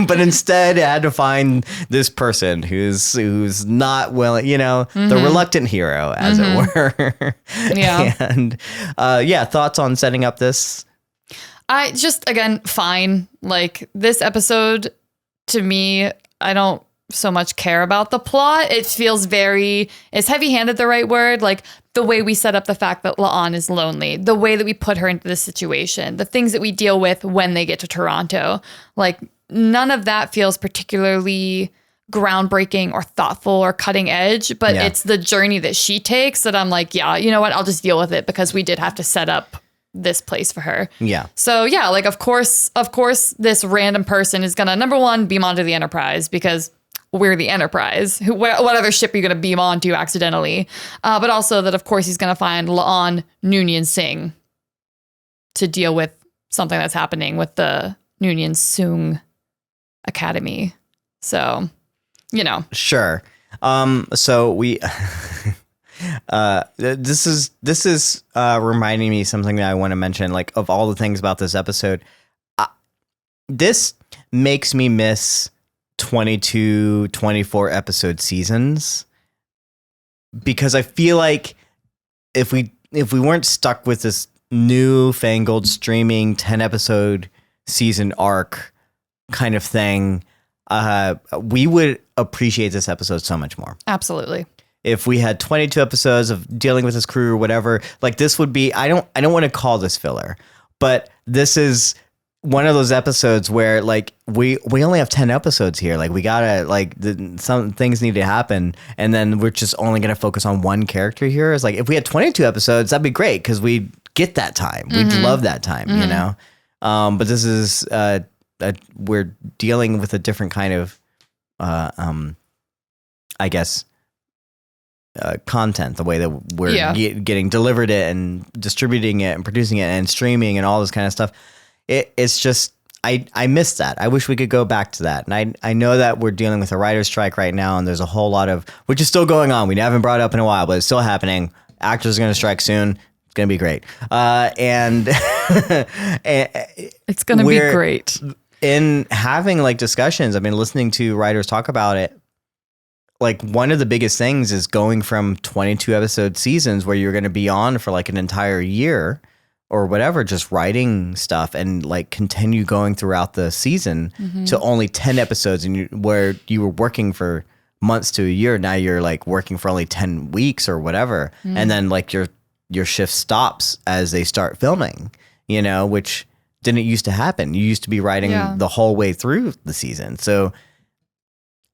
but instead had to find this person who's not willing, the reluctant hero, as it were. Yeah. And thoughts on setting up this? I just, again, fine. Like, this episode, to me, I don't so much care about the plot. It feels is heavy-handed the right word? Like, the way we set up the fact that La'an is lonely, the way that we put her into this situation, the things that we deal with when they get to Toronto. Like, none of that feels particularly groundbreaking or thoughtful or cutting edge, but it's the journey that she takes that I'm like, yeah, you know what? I'll just deal with it, because we did have to set up this place for her. Yeah. So yeah, like of course this random person is gonna, number one, beam onto the Enterprise, because we're the Enterprise. What other ship are you gonna beam onto accidentally? But also that of course he's gonna find La'an Noonien Singh to deal with something that's happening with the Noonien Sung Academy. So, Sure. So we this is reminding me something that I want to mention, like, of all the things about this episode. This makes me miss 22, 24 episode seasons, because I feel like if we weren't stuck with this newfangled streaming 10 episode season arc kind of thing, we would appreciate this episode so much more. Absolutely. If we had 22 episodes of dealing with this crew or whatever, like this would be, I don't want to call this filler, but this is one of those episodes where like we only have 10 episodes here. Like we gotta like some things need to happen, and then we're just only gonna focus on one character here. It's like if we had 22 episodes, that'd be great because we'd get that time. We'd love that time, you know. But this is we're dealing with a different kind of I guess content, the way that we're getting delivered it and distributing it and producing it and streaming and all this kind of stuff. It's just, I miss that. I wish we could go back to that. And I know that we're dealing with a writer's strike right now, and there's a whole lot of, which is still going on. We haven't brought it up in a while, but it's still happening. Actors are going to strike soon. It's going to be great. And it's going to be great. In having like discussions, I've been listening to writers talk about it. Like one of the biggest things is going from 22 episode seasons where you're going to be on for like an entire year or whatever, just writing stuff and like continue going throughout the season to only 10 episodes, and where you were working for months to a year. Now you're like working for only 10 weeks or whatever. And then like your shift stops as they start filming, you know, which didn't used to happen. You used to be writing the whole way through the season. So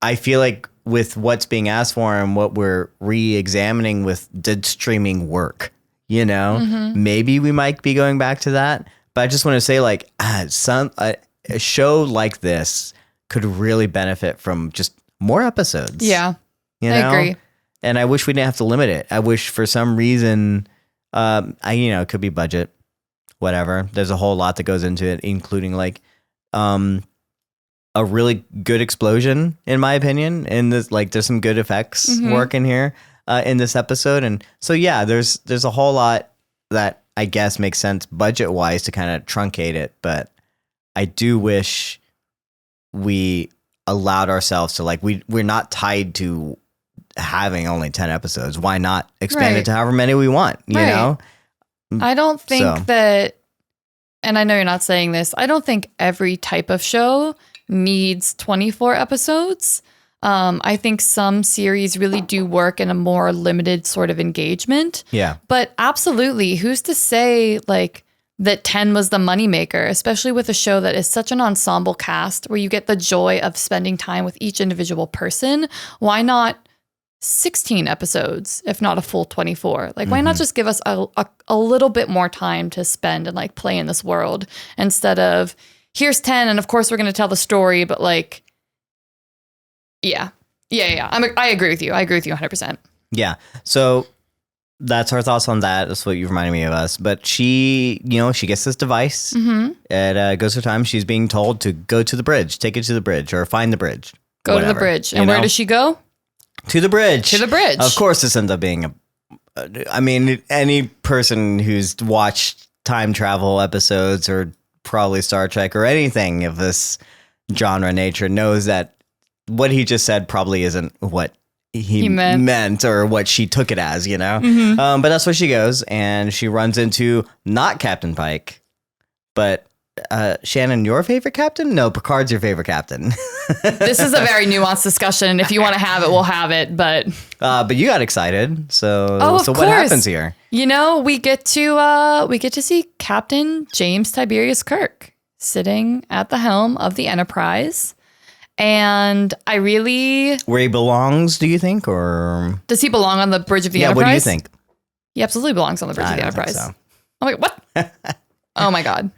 I feel like with what's being asked for and what we're re-examining with, did streaming work? You know, maybe we might be going back to that. But I just want to say, like, a show like this could really benefit from just more episodes. Yeah, you know? I agree. And I wish we didn't have to limit it. I wish for some reason, it could be budget, whatever. There's a whole lot that goes into it, including like a really good explosion, in my opinion. In this, like, there's some good effects work in here. In this episode. And so, yeah, there's a whole lot that I guess makes sense budget wise to kind of truncate it. But I do wish we allowed ourselves to, like, we're not tied to having only 10 episodes. Why not expand it to however many we want, you know? I don't think that, and I know you're not saying this, I don't think every type of show needs 24 episodes. I think some series really do work in a more limited sort of engagement. Yeah. But absolutely, who's to say like that 10 was the moneymaker, especially with a show that is such an ensemble cast where you get the joy of spending time with each individual person. Why not 16 episodes, if not a full 24? Like, why not just give us a little bit more time to spend and like play in this world instead of here's 10 and of course we're going to tell the story, but like, Yeah. I agree with you. I agree with you 100%. Yeah. So that's her thoughts on that. That's what you reminded me of us. But she, she gets this device. It goes through time. She's being told to go to the bridge, take it to the bridge, or find the bridge. Go to the bridge. And where does she go? To the bridge. To the bridge. Of course, this ends up being any person who's watched time travel episodes or probably Star Trek or anything of this genre nature knows that what he just said probably isn't what he meant or what she took it as, you know? But that's where she goes, and she runs into not Captain Pike, but Shannon, your favorite captain? No, Picard's your favorite captain. This is a very nuanced discussion. If you want to have it, we'll have it. But you got excited. So what happens here? You know, we get to see Captain James Tiberius Kirk sitting at the helm of the Enterprise. And I really... Where he belongs, do you think? Or does he belong on the bridge of the Enterprise? Yeah, what do you think? He absolutely belongs on the bridge of the Enterprise. So. Oh, wait, what? Oh, my God.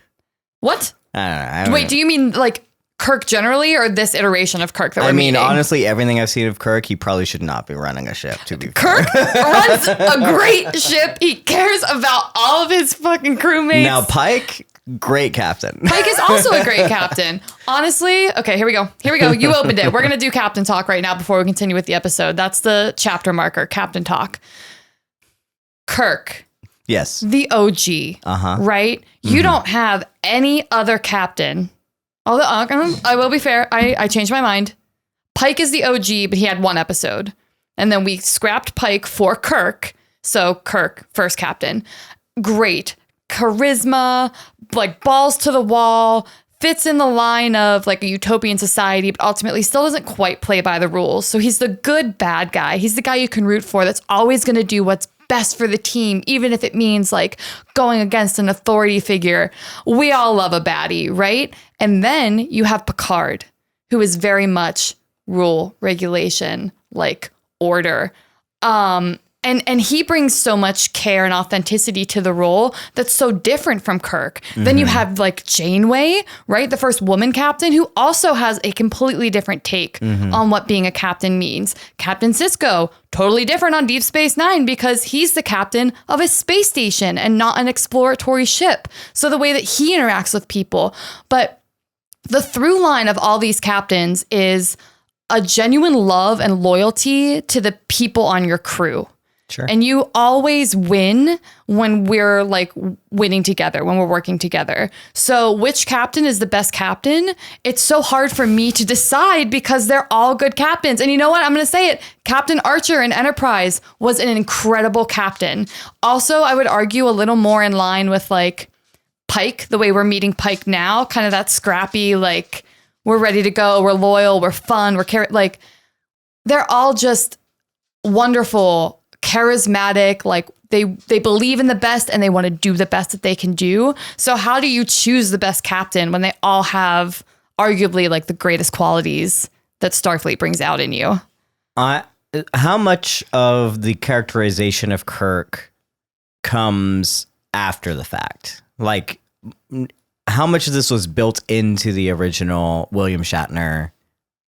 What? I don't know. Do you mean like Kirk generally or this iteration of Kirk that we're meeting? Honestly, everything I've seen of Kirk, he probably should not be running a ship, to be fair. Kirk runs a great ship. He cares about all of his fucking crewmates. Now, Pike... Great captain. Pike is also a great captain. Honestly, okay, here we go. You opened it. We're going to do captain talk right now before we continue with the episode. That's the chapter marker, captain talk. Kirk. Yes. The OG. Right? You don't have any other captain. Although, I will be fair. I changed my mind. Pike is the OG, but he had one episode. And then we scrapped Pike for Kirk. So Kirk, first captain. Great. Charisma, like balls to the wall, fits in the line of like a utopian society, but ultimately still doesn't quite play by the rules. So he's the good bad guy. He's the guy you can root for that's always going to do what's best for the team, even if it means like going against an authority figure. We all love a baddie, right? And then you have Picard, who is very much rule, regulation, like order. And he brings so much care and authenticity to the role that's so different from Kirk. Then you have like Janeway, right? The first woman captain, who also has a completely different take on what being a captain means. Captain Sisko, totally different on Deep Space Nine because he's the captain of a space station and not an exploratory ship. So the way that he interacts with people. But the through line of all these captains is a genuine love and loyalty to the people on your crew. Sure. And you always win when we're like winning together, when we're working together. So which captain is the best captain? It's so hard for me to decide because they're all good captains. And you know what? I'm going to say it. Captain Archer in Enterprise was an incredible captain. Also, I would argue a little more in line with like Pike, the way we're meeting Pike now, kind of that scrappy, like we're ready to go, we're loyal, we're fun, like they're all just wonderful, charismatic, like they believe in the best and they want to do the best that they can do. So how do you choose the best captain when they all have arguably like the greatest qualities that Starfleet brings out in you? How much of the characterization of Kirk comes after the fact? Like, how much of this was built into the original William Shatner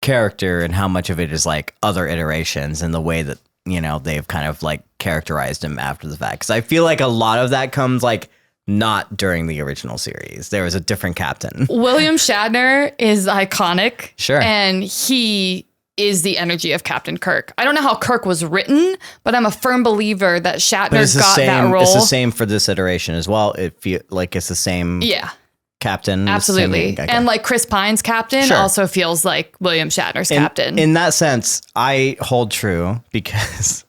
character and how much of it is like other iterations and the way that, you know, they've kind of like characterized him after the fact? Because I feel like a lot of that comes like not during the original series. There was a different captain. William Shatner is iconic. Sure. And he is the energy of Captain Kirk. I don't know how Kirk was written, but I'm a firm believer that Shatner got that role. It's the same for this iteration as well. It feel like it's the same. Yeah. Captain. Absolutely. Okay. And like Chris Pine's captain also feels like William Shatner's captain. In that sense, I hold true because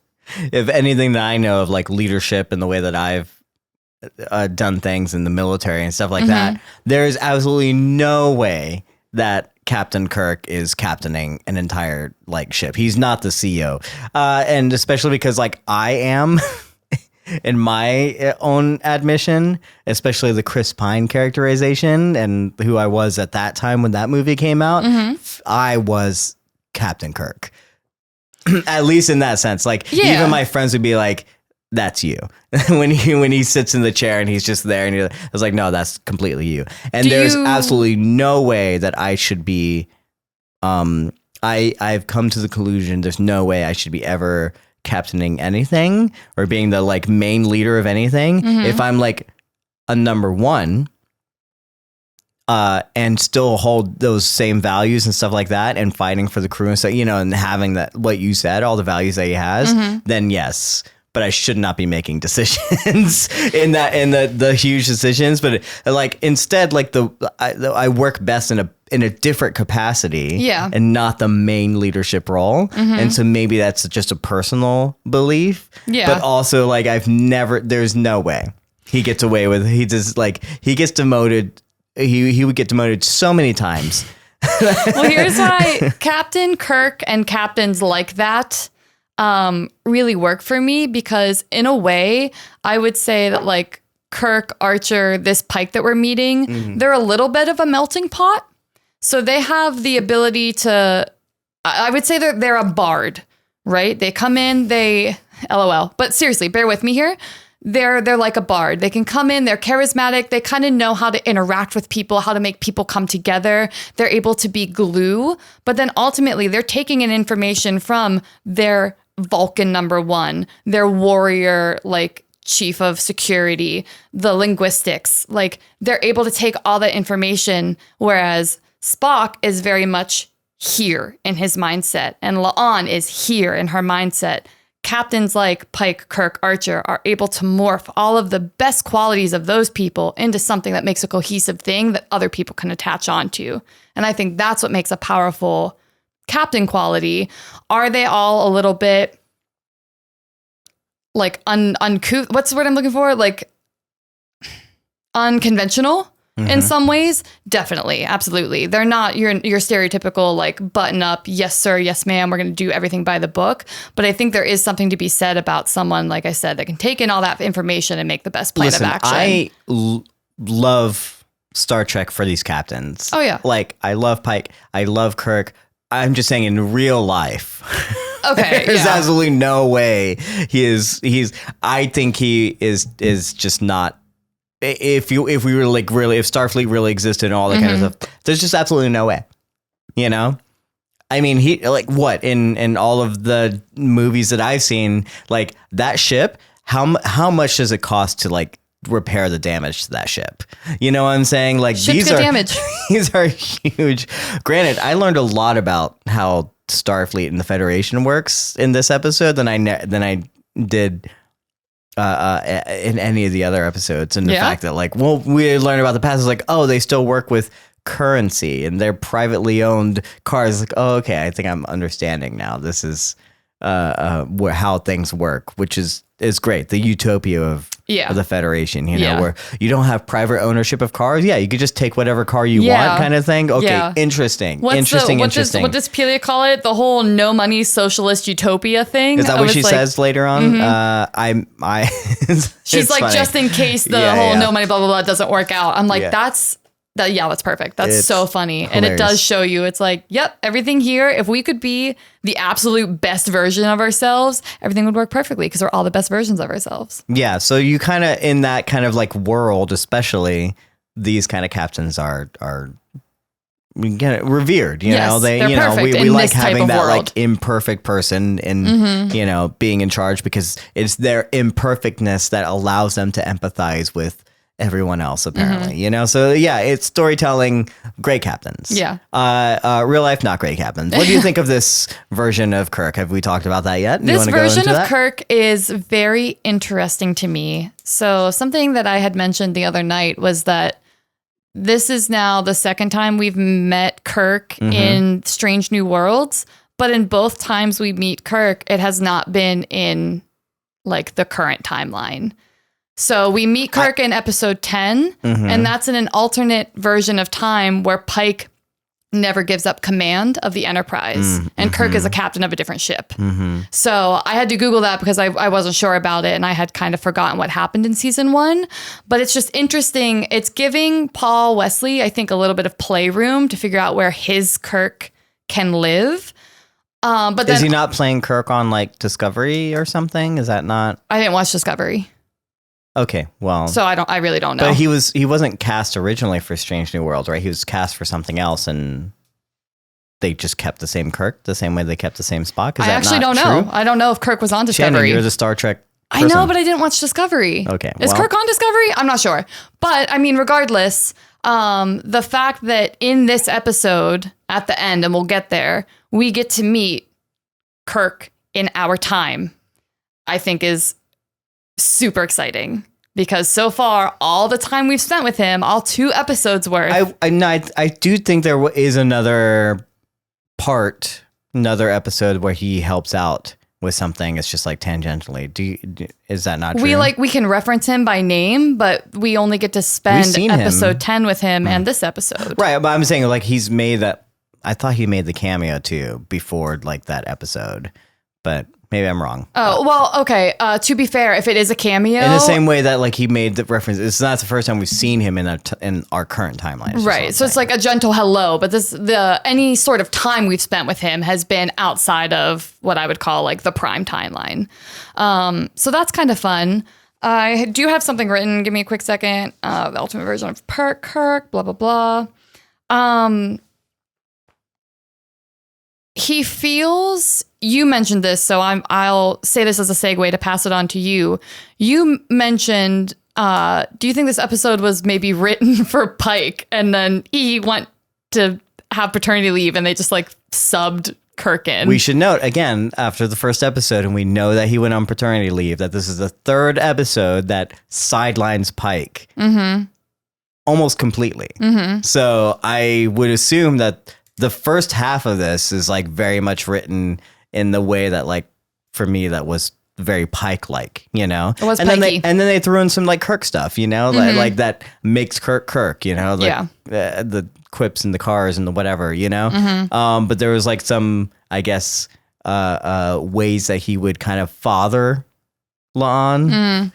if anything that I know of like leadership and the way that I've done things in the military and stuff like that, there's absolutely no way that Captain Kirk is captaining an entire like ship. He's not the CEO. And especially because like I am in my own admission, especially the Chris Pine characterization and who I was at that time when that movie came out, I was Captain Kirk. At least in that sense. Like even my friends would be like, that's you. when he sits in the chair and he's just there and I was like, no, that's completely you. And there's absolutely no way that I should be I've come to the conclusion there's no way I should be ever captaining anything or being the like main leader of anything if I'm like a number one and still hold those same values and stuff like that and fighting for the crew and stuff, you know, and having that what you said, all the values that he has, then yes. But I should not be making decisions in the huge decisions. But like instead, like I work best in a different capacity, and not the main leadership role. And so maybe that's just a personal belief. But also like there's no way he gets away with. He just like he gets demoted. He would get demoted so many times. Well, here's why Captain Kirk and captains like that really work for me, because in a way I would say that like Kirk, Archer, this Pike that we're meeting, they're a little bit of a melting pot. So they have the ability to, I would say they're a bard, right? They come in, they LOL, but seriously, bear with me here. They're like a bard. They can come in, they're charismatic. They kind of know how to interact with people, how to make people come together. They're able to be glue, but then ultimately they're taking in information from their Vulcan number one, their warrior, like chief of security, the linguistics, like they're able to take all that information. Whereas Spock is very much here in his mindset and La'an is here in her mindset. Captains like Pike, Kirk, Archer are able to morph all of the best qualities of those people into something that makes a cohesive thing that other people can attach onto. And I think that's what makes a powerful captain quality, are they all a little bit like uncouth? What's the word I'm looking for? Like unconventional in some ways? Definitely. Absolutely. They're not your stereotypical like button up. Yes, sir. Yes, ma'am. We're going to do everything by the book. But I think there is something to be said about someone, like I said, that can take in all that information and make the best plan of action. I love Star Trek for these captains. Oh, yeah. Like, I love Pike. I love Kirk. I'm just saying in real life. Okay. There's absolutely no way he's I think he is just not. If we were like really, if Starfleet really existed and all that kind of stuff, there's just absolutely no way, you know? I mean, he like what in all of the movies that I've seen, like that ship, how much does it cost to like repair the damage to that ship? You know what I'm saying? Like Ships get damage. These are huge. Granted, I learned a lot about how Starfleet and the Federation works in this episode than I did in any of the other episodes, and the fact that like, well, we learned about the past is like, oh, they still work with currency and they're privately owned cars. Like, oh, okay, I think I'm understanding now. This is how things work, which is great. The utopia of the Federation, you know, where you don't have private ownership of cars. Yeah, you could just take whatever car you want, kind of thing. Okay, interesting. What does Pelia call it? The whole no money socialist utopia thing. Is that what she says later on? She's like, funny. Just in case the whole no money blah blah blah doesn't work out. I'm like, that's perfect. That's so funny. Hilarious. And it does show you, it's like, yep, everything here, if we could be the absolute best version of ourselves, everything would work perfectly because we're all the best versions of ourselves. Yeah. So you kind of, in that kind of like world, especially, these kind of captains are we get revered, you know, we like having that world. Like imperfect person in, you know, being in charge, because it's their imperfectness that allows them to empathize with everyone else, apparently, you know? So yeah, it's storytelling, great captains. Yeah. Real life, not great captains. What do you think of this version of Kirk? Have we talked about that yet? This version of Kirk is very interesting to me. So something that I had mentioned the other night was that this is now the second time we've met Kirk in Strange New Worlds, but in both times we meet Kirk, it has not been in like the current timeline. So we meet Kirk in episode 10, and that's in an alternate version of time where Pike never gives up command of the Enterprise, and Kirk is a captain of a different ship. So I had to Google that because I wasn't sure about it, and I had kind of forgotten what happened in season 1. But it's just interesting. It's giving Paul Wesley, I think, a little bit of playroom to figure out where his Kirk can live. But then, is he not playing Kirk on like Discovery or something? Is that not? I didn't watch Discovery. Okay, well, so I really don't know. But he wasn't cast originally for Strange New Worlds, right? He was cast for something else, and they just kept the same Kirk, the same way they kept the same Spock. Is that actually don't know. I don't know if Kirk was on Discovery. Shannon, you're the Star Trek person. I know, but I didn't watch Discovery. Okay, is Kirk on Discovery? I'm not sure, but I mean, regardless, the fact that in this episode at the end, and we'll get there, we get to meet Kirk in our time, I think is super exciting, because so far all the time we've spent with him, all 2 episodes worth. I do think there is another episode where he helps out with something. It's just like tangentially. Is that not true? We can reference him by name, but we only get to spend episode 10 with him and this episode. Right, but I'm saying like he's made that. I thought he made the cameo too before like that episode, but maybe I'm wrong. Oh, well, okay. To be fair, if it is a cameo, in the same way that like he made the reference, it's not the first time we've seen him in our current timeline. Right. So it's like a gentle hello, but any sort of time we've spent with him has been outside of what I would call like the prime timeline. So that's kind of fun. I do have something written. Give me a quick second. The ultimate version of Kirk, blah, blah, blah. He feels, you mentioned this, so I'll say this as a segue to pass it on to you. You mentioned, do you think this episode was maybe written for Pike and then he went to have paternity leave and they just like subbed Kirk in? We should note, again, after the first episode, and we know that he went on paternity leave, that this is the 3rd episode that sidelines Pike almost completely. So I would assume that the first half of this is like very much written in the way that like for me that was very Pike-like, you know. It was and pikey. then they threw in some like Kirk stuff, you know, like that makes Kirk, you know, like the quips and the cars and the whatever, you know. But there was like some, I guess, ways that he would kind of father Lon.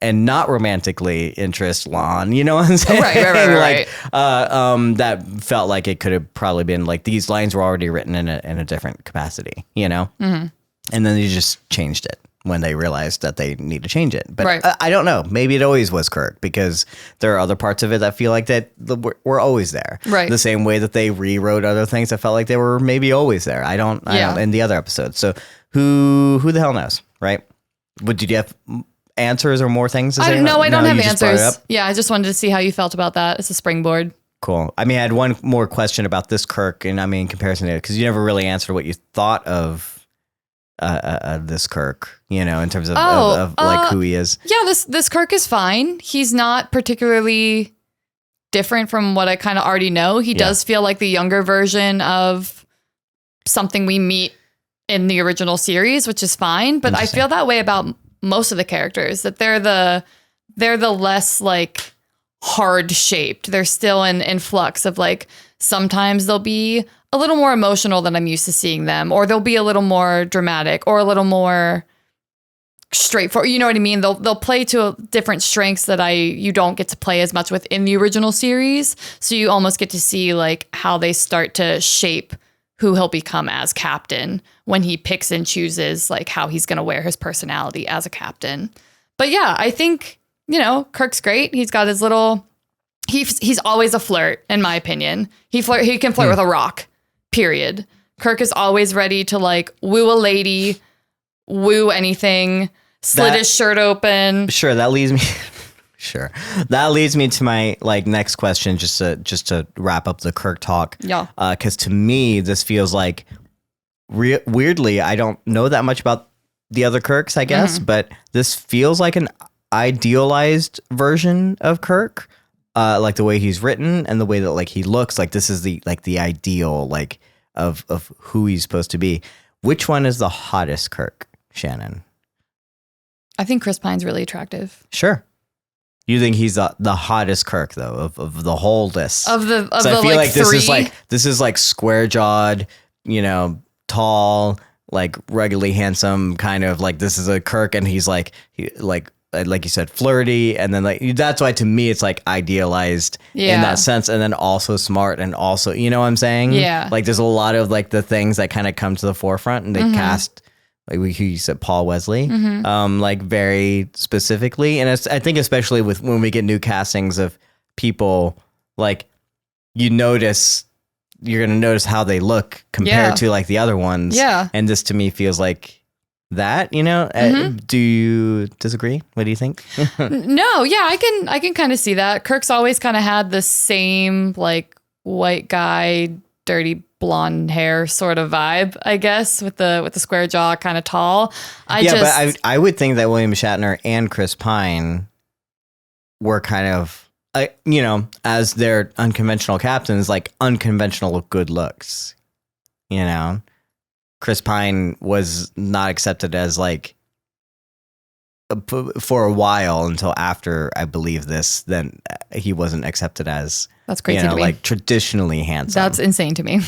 And not romantically interest Lon, you know what I'm saying? Right. That felt like it could have probably been like these lines were already written in a different capacity, you know? And then they just changed it when they realized that they need to change it. But I don't know. Maybe it always was Kirk because there are other parts of it that feel like that were always there. Right. The same way that they rewrote other things that felt like they were maybe always there. I don't in the other episodes. So who the hell knows, right? Did you have answers or more things to say? No, I don't have you just brought it answers. up? Yeah, I just wanted to see how you felt about that. It's a springboard. Cool. I mean, I had one more question about this Kirk, and I mean, in comparison to it, because you never really answered what you thought of this Kirk, you know, in terms of like who he is. Yeah, this Kirk is fine. He's not particularly different from what I kind of already know. He does feel like the younger version of something we meet in the original series, which is fine. But I feel that way about most of the characters, that they're the less like hard shaped. They're still in flux of like, sometimes they'll be a little more emotional than I'm used to seeing them, or they'll be a little more dramatic or a little more straightforward. You know what I mean? They'll play to different strengths that you don't get to play as much with in the original series. So you almost get to see like how they start to shape who he'll become as captain when he picks and chooses like how he's going to wear his personality as a captain. But yeah, I think, you know, Kirk's great. He's got his little, he's always a flirt, in my opinion. He can flirt with a rock, period. Kirk is always ready to like woo a lady, woo anything, slit his shirt open. Sure, that leads me... Sure. That leads me to my like next question, just to wrap up the Kirk talk. Yeah. Because to me, this feels like weirdly, I don't know that much about the other Kirks, I guess, but this feels like an idealized version of Kirk. Like the way he's written and the way that like he looks, like this is the ideal like of who he's supposed to be. Which one is the hottest Kirk, Shannon? I think Chris Pine's really attractive. Sure. You think he's the hottest Kirk though of the whole list? So I feel like three. this is like square jawed, you know, tall, like ruggedly handsome, kind of like this is a Kirk, and he's like you said, flirty, and then like that's why to me it's like idealized in that sense, and then also smart, and also, you know what I'm saying? Yeah. Like there's a lot of like the things that kind of come to the forefront, and they cast. Like you said, Paul Wesley, like very specifically. And I think especially with when we get new castings of people, like you're going to notice how they look compared to like the other ones. Yeah. And this to me feels like that, you know, do you disagree? What do you think? No. Yeah, I can kind of see that. Kirk's always kind of had the same like white guy, dirty blonde hair sort of vibe, I guess, with the square jaw, kind of tall. But I would think that William Shatner and Chris Pine were kind of, you know, as their unconventional captains, like unconventional good looks. You know, Chris Pine was not accepted as like for a while until after I believe this. Then he wasn't accepted as that's crazy to me. Like traditionally handsome. That's insane to me.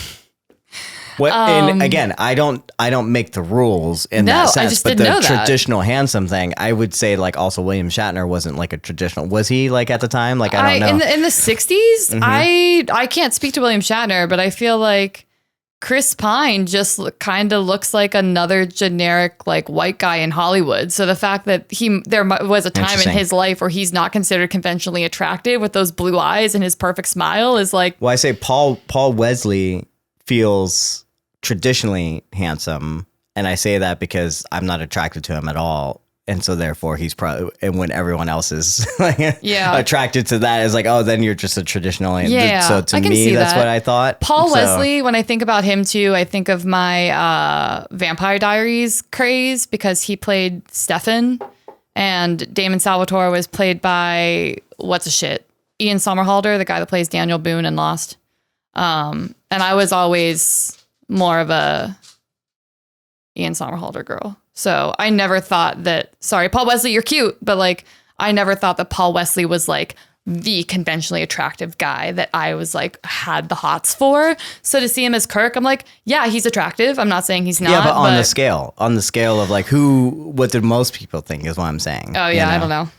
And again, I don't make the rules in that sense, I just but didn't know the that. traditional handsome thing, I would say like also William Shatner wasn't like a traditional. Was he like at the time? Like I don't know. In the 60s, I can't speak to William Shatner, but I feel like Chris Pine just kind of looks like another generic like white guy in Hollywood. So the fact that there was a time in his life where he's not considered conventionally attractive with those blue eyes and his perfect smile is like. Well, I say Paul Wesley feels traditionally handsome, and I say that because I'm not attracted to him at all, and so therefore he's probably, and when everyone else is like attracted to that, is like, oh, then you're just a traditional. So to me, that's what I thought. Paul Wesley, when I think about him too, I think of my Vampire Diaries craze, because he played Stefan, and Damon Salvatore was played by Ian Somerhalder, the guy that plays Daniel Boone in Lost. And I was always more of a Ian Somerhalder girl. So I never thought that, sorry, Paul Wesley, you're cute, but like, I never thought that Paul Wesley was like the conventionally attractive guy that I was like, had the hots for. So to see him as Kirk, I'm like, yeah, he's attractive. I'm not saying he's not. Yeah, but on the scale of like what did most people think is what I'm saying. Oh yeah, you know?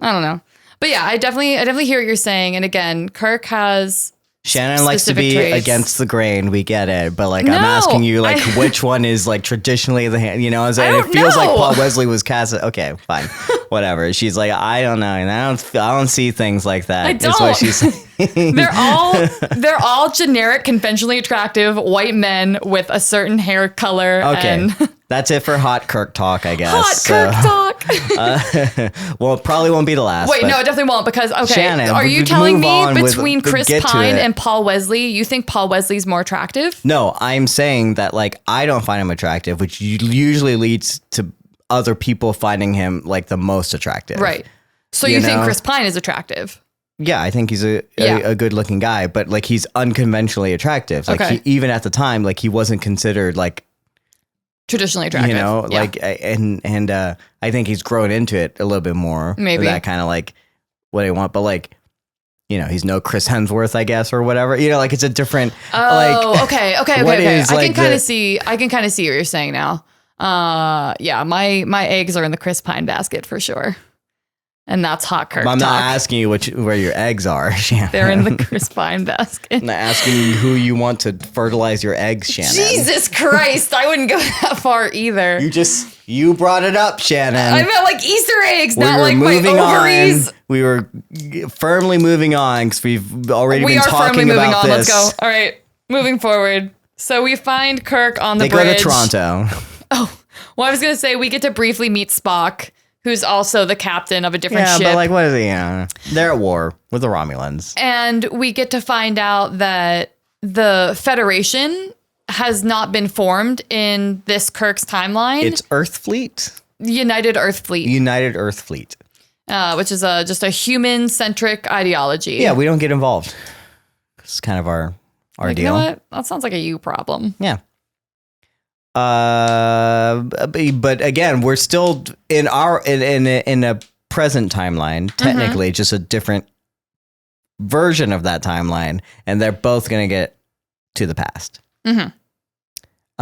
I don't know. But yeah, I definitely hear what you're saying. And again, Kirk has Shannon likes to be traits against the grain. We get it. But like, I'm asking you like which one is like traditionally it feels like Paul Wesley was cast. Okay, fine. Whatever. She's like, I don't know. And I don't see things like that. I don't. Is what she's saying. They're all generic, conventionally attractive white men with a certain hair color. Okay. And that's it for hot Kirk talk, I guess. Hot Kirk talk. Well, it probably won't be the last. Wait, no, it definitely won't, because, okay, Shannon, are you telling me between Chris get to Pine it. and Paul Wesley, you think Paul Wesley's more attractive? No, I'm saying that like I don't find him attractive, which usually leads to other people finding him like the most attractive. Right. So you think Chris Pine is attractive? Yeah, I think he's a good looking guy, but like he's unconventionally attractive. Like Okay. even at the time, like he wasn't considered like Traditionally attractive. Yeah. like and I think he's grown into it a little bit more. Maybe. That kind of like what I want, but like he's no Chris Hemsworth, I guess, or whatever. Like it's a different. Oh, okay. what is, I like, can kind of see. I can kind of see what you're saying now. Yeah, my eggs are in the Chris Pine basket for sure, and that's hot Kirk. I'm talk. not asking you where your eggs are, Shannon. They're in the Chris Pine basket. I'm not asking you who you want to fertilize your eggs, Shannon. Jesus Christ, I wouldn't go that far either. You brought it up, Shannon. I meant like Easter eggs, not were like my moving ovaries. on. We were firmly moving on because we've already been talking about this. Let's go. All right, moving forward. So we find Kirk on the They bridge. go to Toronto. Oh, well, I was gonna say we get to briefly meet Spock, who's also the captain of a different ship. Yeah, but like, what is he? They're at war with the Romulans. And we get to find out that the Federation has not been formed in this Kirk's timeline. It's Earth Fleet. United Earth Fleet. United Earth Fleet. Which is just a human-centric ideology. Yeah, we don't get involved. It's kind of our like, deal. You know what? That sounds like a you problem. Yeah. But again, we're still in a present timeline, technically just a different version of that timeline, and they're both going to get to the past. Mm-hmm.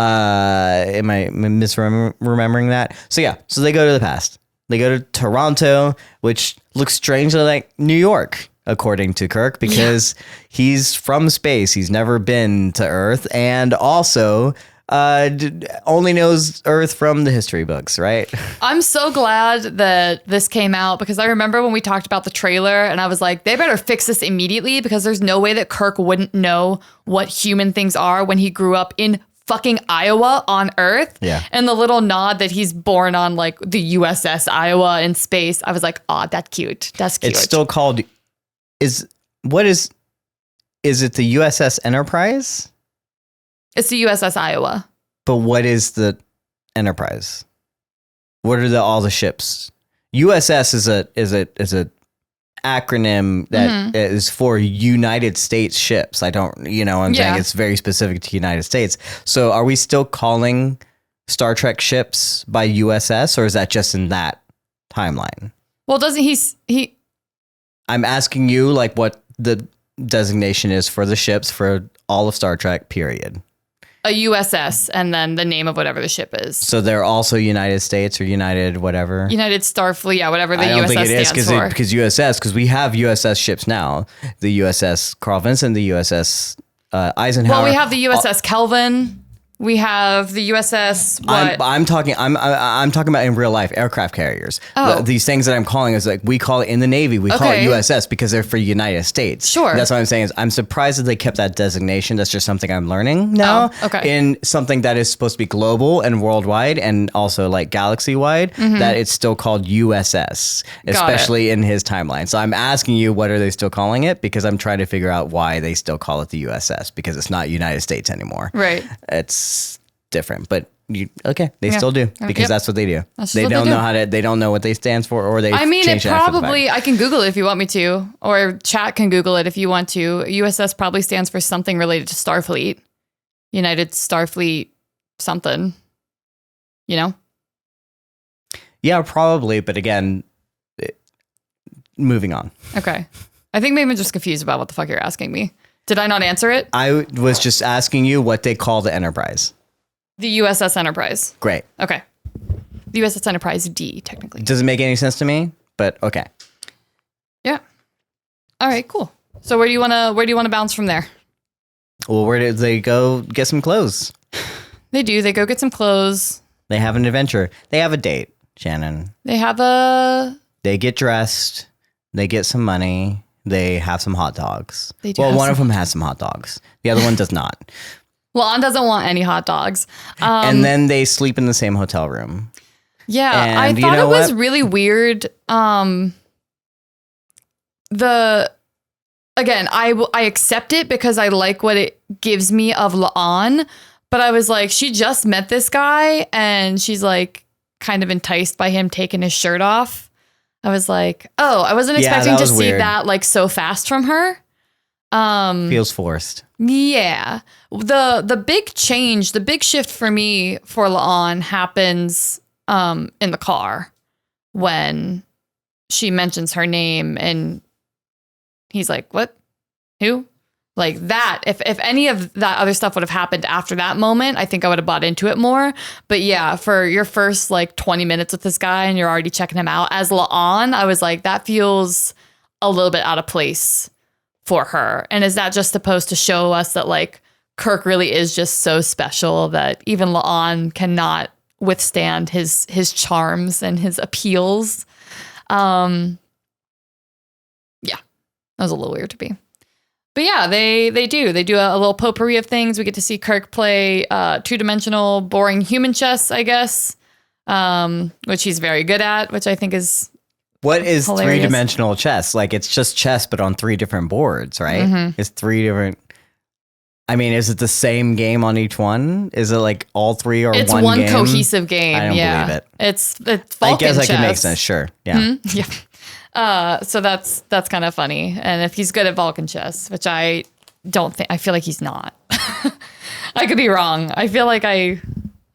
Am I misremembering that? So they go to the past. They go to Toronto, which looks strangely like New York, according to Kirk, because he's from space. He's never been to Earth, and also only knows Earth from the history books, right? I'm so glad that this came out, because I remember when we talked about the trailer and I was like, they better fix this immediately, because there's no way that Kirk wouldn't know what human things are when he grew up in fucking Iowa on Earth. Yeah. And the little nod that he's born on like the USS Iowa in space. I was like, oh, that's cute. That's cute. It's still called is it the USS Enterprise? It's the USS Iowa. But what is the Enterprise? What are all the ships? USS is a acronym that is for United States ships. I don't, I'm saying it's very specific to United States. So are we still calling Star Trek ships by USS, or is that just in that timeline? Well, doesn't he? I'm asking you like what the designation is for the ships for all of Star Trek, period. A USS and then the name of whatever the ship is. So they're also United States or United whatever? United Starfleet, yeah, whatever the I don't USS think it is stands for. because we have USS ships now. The USS Carl Vinson, the USS Eisenhower. Well, we have the USS Kelvin. We have the USS. What? I'm talking about in real life aircraft carriers. Oh. These things that I'm calling is like we call it in the Navy. We call it USS because they're for United States. Sure. And that's what I'm saying is I'm surprised that they kept that designation. That's just something I'm learning now. Oh, okay. In something that is supposed to be global and worldwide and also like galaxy wide, that it's still called USS, especially in his timeline. So I'm asking you, what are they still calling it? Because I'm trying to figure out why they still call it the USS, because it's not United States anymore. Right. It's different, but they still do because Yep. that's what they do. That's They what they don't do. know how to. They don't know what they stands for, or they. I mean, it change after the probably, fact. I can Google it if you want me to, or chat can Google it if you want to. USS probably stands for something related to Starfleet. United Starfleet something, you know? Yeah, probably. But again, moving on. Okay. I think maybe I'm just confused about what the fuck you're asking me. Did I not answer it? I was just asking you what they call the Enterprise. The USS Enterprise. Great. Okay. The USS Enterprise D, technically. Doesn't make any sense to me, but okay. Yeah. All right, cool. So where do you wanna bounce from there? Well, where did they go get some clothes? They do. They go get some clothes. They have an adventure. They have a date, Shannon. They have a They get dressed. They get some money. They have some hot dogs. They do Well, have one of some- them has some hot dogs. The other one does not. Lon doesn't want any hot dogs. And then they sleep in the same hotel room. Yeah, I And you thought know it was what? really weird. Again, I accept it because I like what it gives me of La'an, but I was like, she just met this guy and she's like kind of enticed by him taking his shirt off. I was like, oh, I wasn't Yeah, expecting that to was see weird. that like so fast from her. Feels forced. Yeah. The big change, the big shift for me for La'an happens in the car when she mentions her name and he's like, "What? Who?" Like that. If any of that other stuff would have happened after that moment, I think I would have bought into it more. But yeah, for your first like 20 minutes with this guy and you're already checking him out as La'an, I was like, that feels a little bit out of place for her. And is that just supposed to show us that like Kirk really is just so special that even La'an cannot withstand his charms and his appeals? Yeah, that was a little weird to me. But yeah, they do a little potpourri of things. We get to see Kirk play two-dimensional, boring human chess, I guess, which he's very good at, which I think is What is hilarious. three-dimensional chess? Like, it's just chess, but on 3 different boards, right? Mhm. It's 3 different... I mean, is it the same game on each one? Is it like all 3 or it's one one game? cohesive game. I don't yeah. believe it. It's Vulcan I guess chess. I can make sense, sure. Yeah. Yeah. So that's kind of funny. And if he's good at Vulcan chess, which I don't think, I feel like he's not. I could be wrong. I feel like I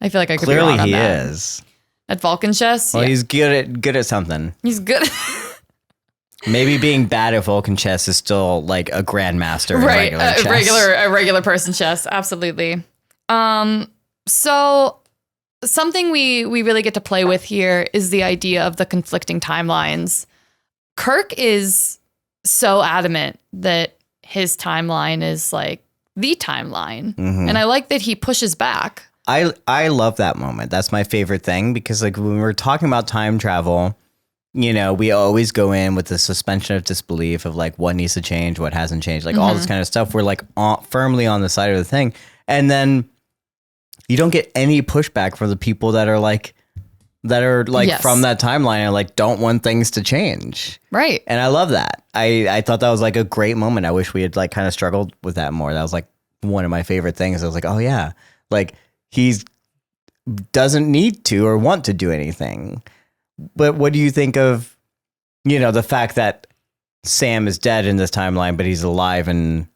could be Clearly wrong on he that. is. At Vulcan chess. Well, Yeah. he's good at something. He's good. Maybe being bad at Vulcan chess is still like a grandmaster in Right. regular chess. A regular person chess. Absolutely. So something we really get to play with here is the idea of the conflicting timelines. Kirk is so adamant that his timeline is like the timeline. Mhm. And I like that he pushes back. I love that moment. That's my favorite thing because like when we're talking about time travel, you know, we always go in with the suspension of disbelief of like what needs to change, what hasn't changed, like all this kind of stuff. We're like firmly on the side of the thing. And then you don't get any pushback from the people that are like Yes. from that timeline and like don't want things to change. Right. And I love that. I thought that was like a great moment. I wish we had like kind of struggled with that more. That was like one of my favorite things. I was like, oh yeah, like he's doesn't need to or want to do anything. But what do you think of, you know, the fact that Sam is dead in this timeline, but he's alive in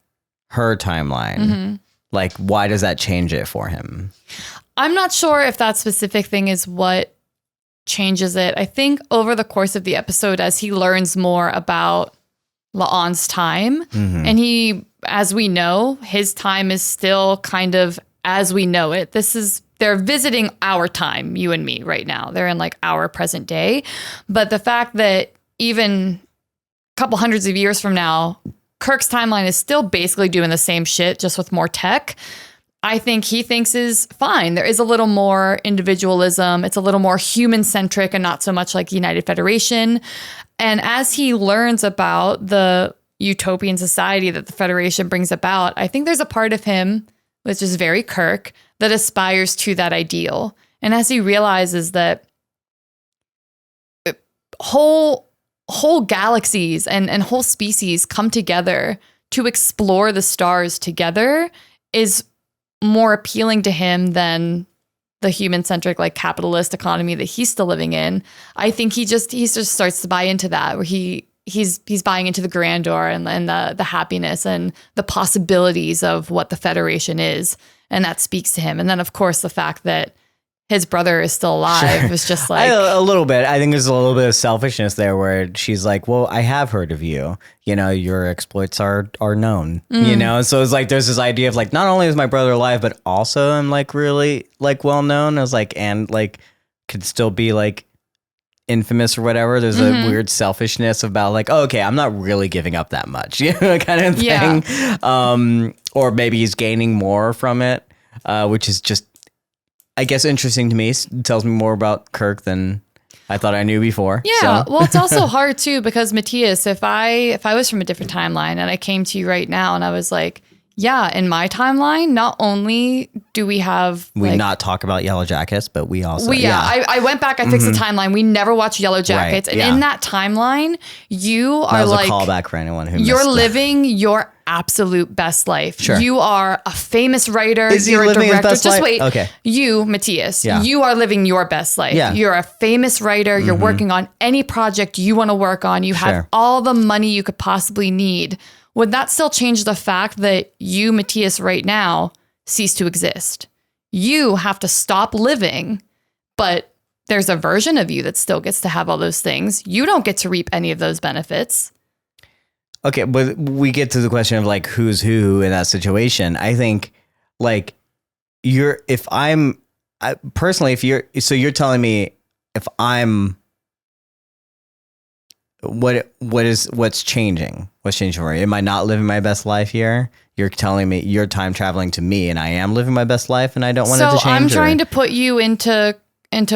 her timeline? Mm-hmm. Like, why does that change it for him? I'm not sure if that specific thing is what changes it. I think over the course of the episode, as he learns more about La'an's time, and he, as we know, his time is still kind of as we know it. They're visiting our time, you and me right now. They're in like our present day. But the fact that even a couple hundreds of years from now, Kirk's timeline is still basically doing the same shit, just with more tech, I think he thinks is fine. There is a little more individualism. It's a little more human-centric and not so much like United Federation. And as he learns about the utopian society that the Federation brings about, I think there's a part of him, which is very Kirk, that aspires to that ideal. And as he realizes that whole galaxies and whole species come together to explore the stars together is more appealing to him than the human-centric like capitalist economy that he's still living in. I think he just starts to buy into that, where he's buying into the grandeur and the happiness and the possibilities of what the Federation is, and that speaks to him. And then of course the fact that his brother is still alive is just like a little bit. I think there's a little bit of selfishness there where she's like, well, I have heard of you. You know, your exploits are known, you know? So it's like, there's this idea of like, not only is my brother alive, but also I'm like really like well known. I was like, and like could still be like infamous or whatever. There's a weird selfishness about like, oh, okay, I'm not really giving up that much, you know, kind of thing. Yeah. Or maybe he's gaining more from it, which is just, I guess, interesting to me. It tells me more about Kirk than I thought I knew before. Yeah. So. Well, it's also hard too, because Mattias, if I was from a different timeline and I came to you right now and I was like, yeah, in my timeline, not only do we have not talk about Yellow Jackets, but we also I went back, I fixed the timeline. We never watched Yellow Jackets. Right, and in that timeline, you are like like a callback for anyone who you're missed living your absolute best life. Sure. You are a famous writer. Is he you're living a his director. best Just life? wait. Okay. You, Mattias, Yeah. you are living your best life. Yeah. You're a famous writer. You're working on any project you want to work on. You have Sure. all the money you could possibly need. Would that still change the fact that you, Mattias, right now cease to exist? You have to stop living, but there's a version of you that still gets to have all those things. You don't get to reap any of those benefits. Okay, but we get to the question of like who's who in that situation. I think like you're telling me if I'm what's changing? What's changing for you? Am I not living my best life here? You're telling me you're time traveling to me and I am living my best life and I don't want it to change? So I'm trying to put you into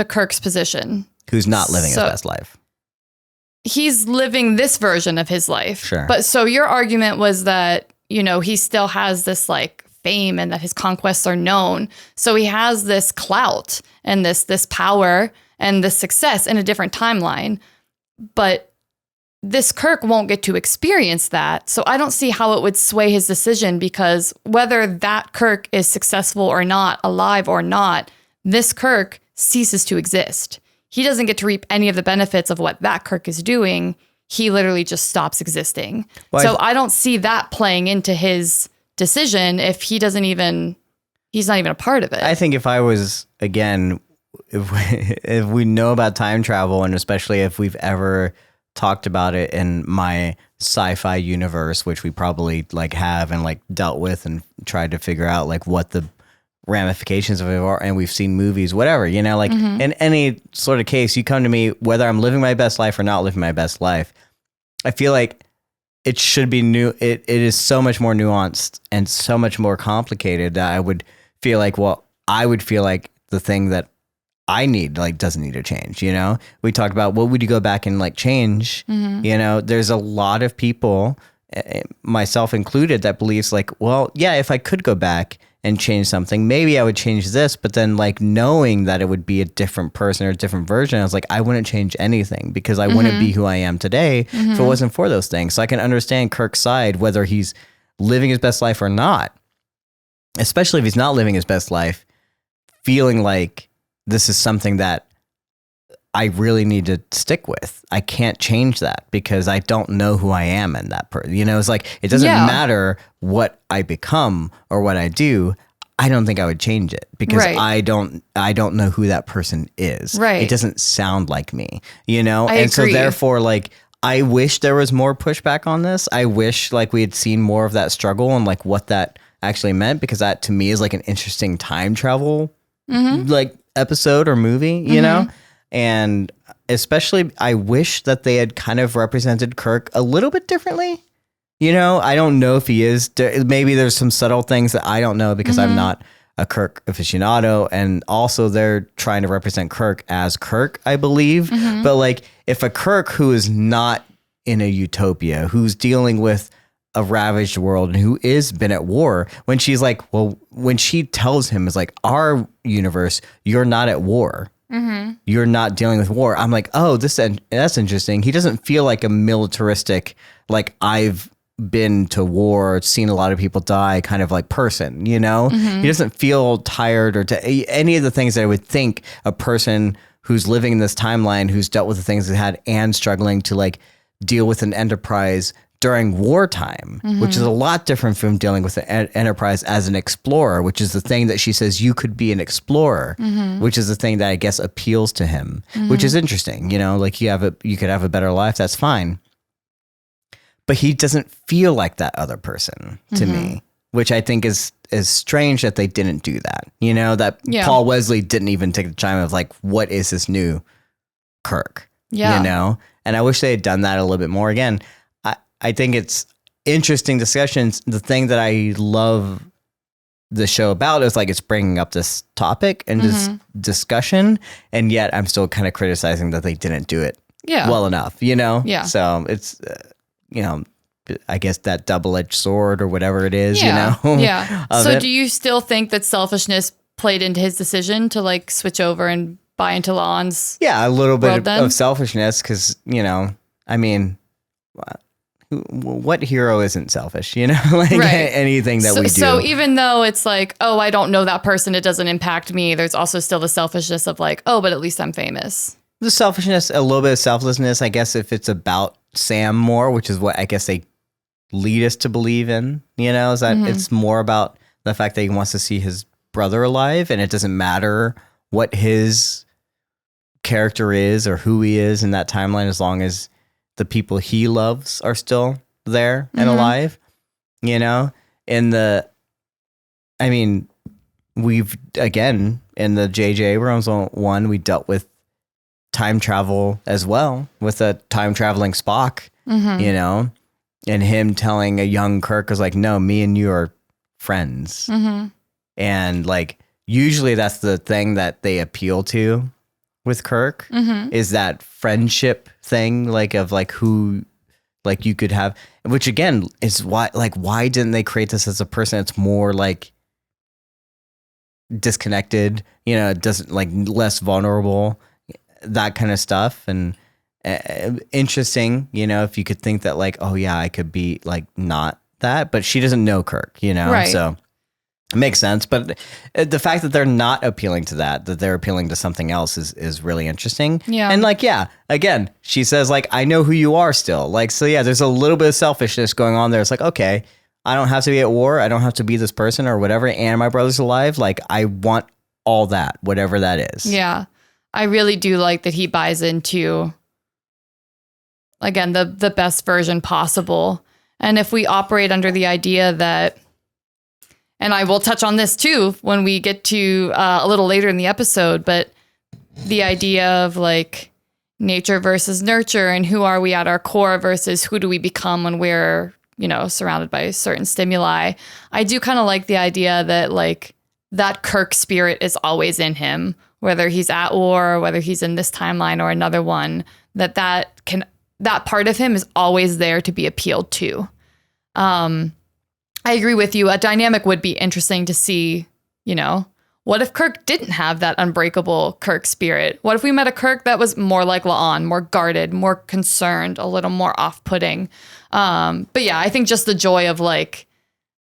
Kirk's position. Who's not living his best life? He's living this version of his life. Sure. But so your argument was that, you know, he still has this like fame and that his conquests are known. So he has this clout and this power and this success in a different timeline. But this Kirk won't get to experience that. So I don't see how it would sway his decision, because whether that Kirk is successful or not, alive or not, this Kirk ceases to exist. He doesn't get to reap any of the benefits of what that Kirk is doing. He literally just stops existing. Well, so I don't see that playing into his decision if he's not even a part of it. I think if I was, again, if we know about time travel, and especially if we've ever talked about it in my sci-fi universe, which we probably like have and like dealt with and tried to figure out like what the ramifications of it are, and we've seen movies, whatever, you know, like in any sort of case, you come to me, whether I'm living my best life or not living my best life, I feel like it should be new. It is so much more nuanced and so much more complicated that I would feel like, the thing that I need like doesn't need to change. You know, we talked about what would you go back and like change. You know, there's a lot of people, myself included, that believes like, well, yeah, if I could go back and change something, maybe I would change this. But then like knowing that it would be a different person or a different version, I was like, I wouldn't change anything because I wouldn't be who I am today if it wasn't for those things. So I can understand Kirk's side, whether he's living his best life or not, especially if he's not living his best life, feeling like this is something that I really need to stick with. I can't change that because I don't know who I am in that person. You know, it's like, it doesn't matter what I become or what I do. I don't think I would change it because I don't know who that person is. Right. It doesn't sound like me, you know? I and agree. So therefore, like, I wish there was more pushback on this. I wish like we had seen more of that struggle and like what that actually meant, because that to me is like an interesting time travel like episode or movie, you know? And especially I wish that they had kind of represented Kirk a little bit differently. You know, I don't know if he is. Maybe there's some subtle things that I don't know because I'm not a Kirk aficionado. And also they're trying to represent Kirk as Kirk, I believe. But like if a Kirk who is not in a utopia, who's dealing with a ravaged world and who is been at war, when she's like, well, when she tells him is like, our universe, you're not at war. You're not dealing with war. I'm like, oh, that's interesting. He doesn't feel like a militaristic, like I've been to war, seen a lot of people die kind of like person, you know? He doesn't feel tired or any of the things that I would think a person who's living in this timeline, who's dealt with the things they had and struggling to like deal with an enterprise during wartime, which is a lot different from dealing with an enterprise as an explorer, which is the thing that she says you could be an explorer, which is the thing that I guess appeals to him, which is interesting. You know, like you could have a better life. That's fine. But he doesn't feel like that other person to me, which I think is strange that they didn't do that. You know, that Paul Wesley didn't even take the time of like, what is this new Kirk? Yeah. You know, and I wish they had done that a little bit more. Again, I think it's interesting discussions. The thing that I love the show about is like it's bringing up this topic and this discussion, and yet I'm still kind of criticizing that they didn't do it well enough, you know? Yeah. So it's, you know, I guess that double-edged sword or whatever it is, you know? Yeah. So do you still think that selfishness played into his decision to like switch over and buy into Lon's a little bit of selfishness because, you know, I mean, what hero isn't selfish, you know, like anything that we do. So even though it's like, oh, I don't know that person, it doesn't impact me. There's also still the selfishness of like, oh, but at least I'm famous. The selfishness, a little bit of selflessness, I guess, if it's about Sam more, which is what I guess they lead us to believe in, you know, is that it's more about the fact that he wants to see his brother alive and it doesn't matter what his character is or who he is in that timeline as long as the people he loves are still there and alive, you know? I mean, we've, again, in the J.J. Abrams one, we dealt with time travel as well with a time traveling Spock, you know, and him telling a young Kirk was like, no, me and you are friends. And like, usually that's the thing that they appeal to with Kirk is that friendship thing, like of like who, like you could have, which again is why didn't they create this as a person that's more like disconnected, you know, it doesn't like less vulnerable, that kind of stuff. And interesting, you know, if you could think that like, oh yeah, I could be like not that, but she doesn't know Kirk, you know, so it makes sense. But the fact that they're not appealing to that they're appealing to something else is really interesting. Yeah. And like, yeah, again, she says like, I know who you are still. Like, so yeah, there's a little bit of selfishness going on there. It's like, okay, I don't have to be at war. I don't have to be this person or whatever. And my brother's alive. Like, I want all that, whatever that is. Yeah. I really do like that he buys into, again, the best version possible. And if we operate under the idea that, and I will touch on this too when we get to a little later in the episode, but the idea of like nature versus nurture and who are we at our core versus who do we become when we're, you know, surrounded by certain stimuli. I do kind of like the idea that like that Kirk spirit is always in him, whether he's at war, or whether he's in this timeline or another one, that part of him is always there to be appealed to. I agree with you. A dynamic would be interesting to see, you know, what if Kirk didn't have that unbreakable Kirk spirit? What if we met a Kirk that was more like La'an, more guarded, more concerned, a little more off-putting? But yeah, I think just the joy of like,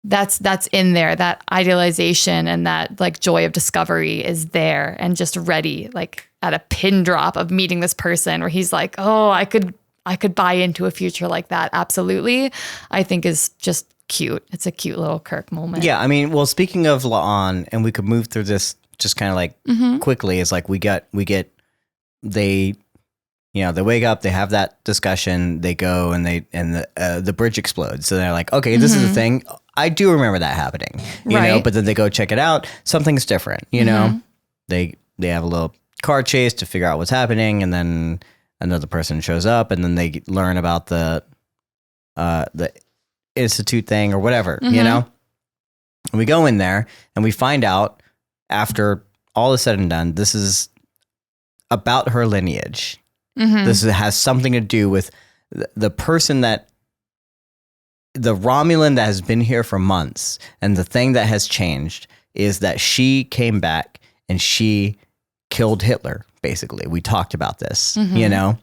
that's in there, that idealization and that like joy of discovery is there and just ready, like at a pin drop of meeting this person where he's like, oh, I could buy into a future like that. Absolutely. I think is just cute. It's a cute little Kirk moment. Yeah. I mean, well, speaking of La'an, and we could move through this just kind of like quickly, is like we get, they, you know, they wake up, they have that discussion, they go and the bridge explodes. So they're like, okay, this is the thing. I do remember that happening, you know, but then they go check it out. Something's different, you know, they have a little car chase to figure out what's happening. And then another person shows up and then they learn about the institute thing or whatever, you know, and we go in there and we find out after all is said and done, this is about her lineage. This has something to do with the person that the Romulan that has been here for months. And the thing that has changed is that she came back and she killed Hitler. Basically, we talked about this, you know,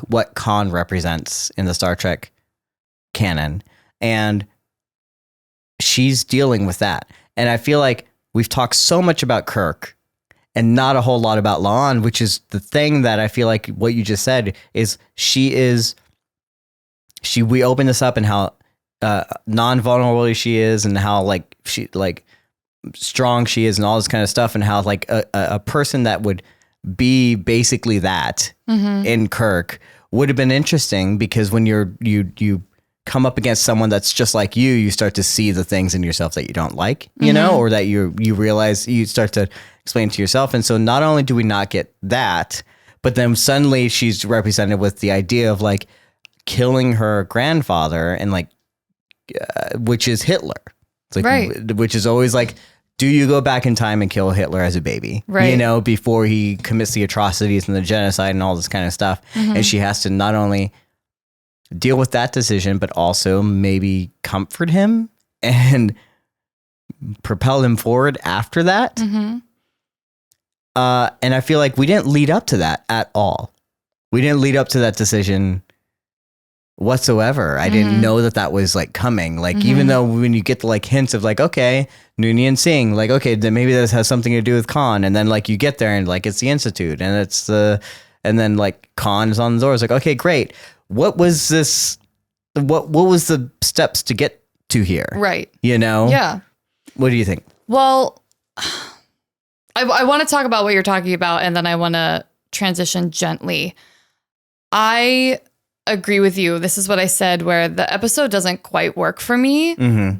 what Khan represents in the Star Trek canon. And she's dealing with that. And I feel like we've talked so much about Kirk and not a whole lot about La'an, which is the thing that I feel like what you just said is we open this up and how non-vulnerable she is and how like she like strong she is and all this kind of stuff, and how like a person that would be basically that in Kirk would have been interesting, because when you come up against someone that's just like you start to see the things in yourself that you don't like, you know, or that you realize, you start to explain to yourself. And so not only do we not get that, but then suddenly she's represented with the idea of like killing her grandfather and like, which is Hitler. It's like, right. Which is always like, do you go back in time and kill Hitler as a baby? Right. You know, before he commits the atrocities and the genocide and all this kind of stuff. And she has to not only deal with that decision, but also maybe comfort him and propel him forward after that. And I feel like we didn't lead up to that at all. We didn't lead up to that decision whatsoever. I didn't know that was like coming. Like, even though when you get the like hints of like, okay, Noonien Singh, like, okay, then maybe this has something to do with Khan. And then like you get there and like, it's the Institute and it's and then like Khan is on the door. It's like, okay, great. What was this? What was the steps to get to here? Right. You know? Yeah. What do you think? Well, I want to talk about what you're talking about, and then I want to transition gently. I agree with you. This is what I said, where the episode doesn't quite work for me,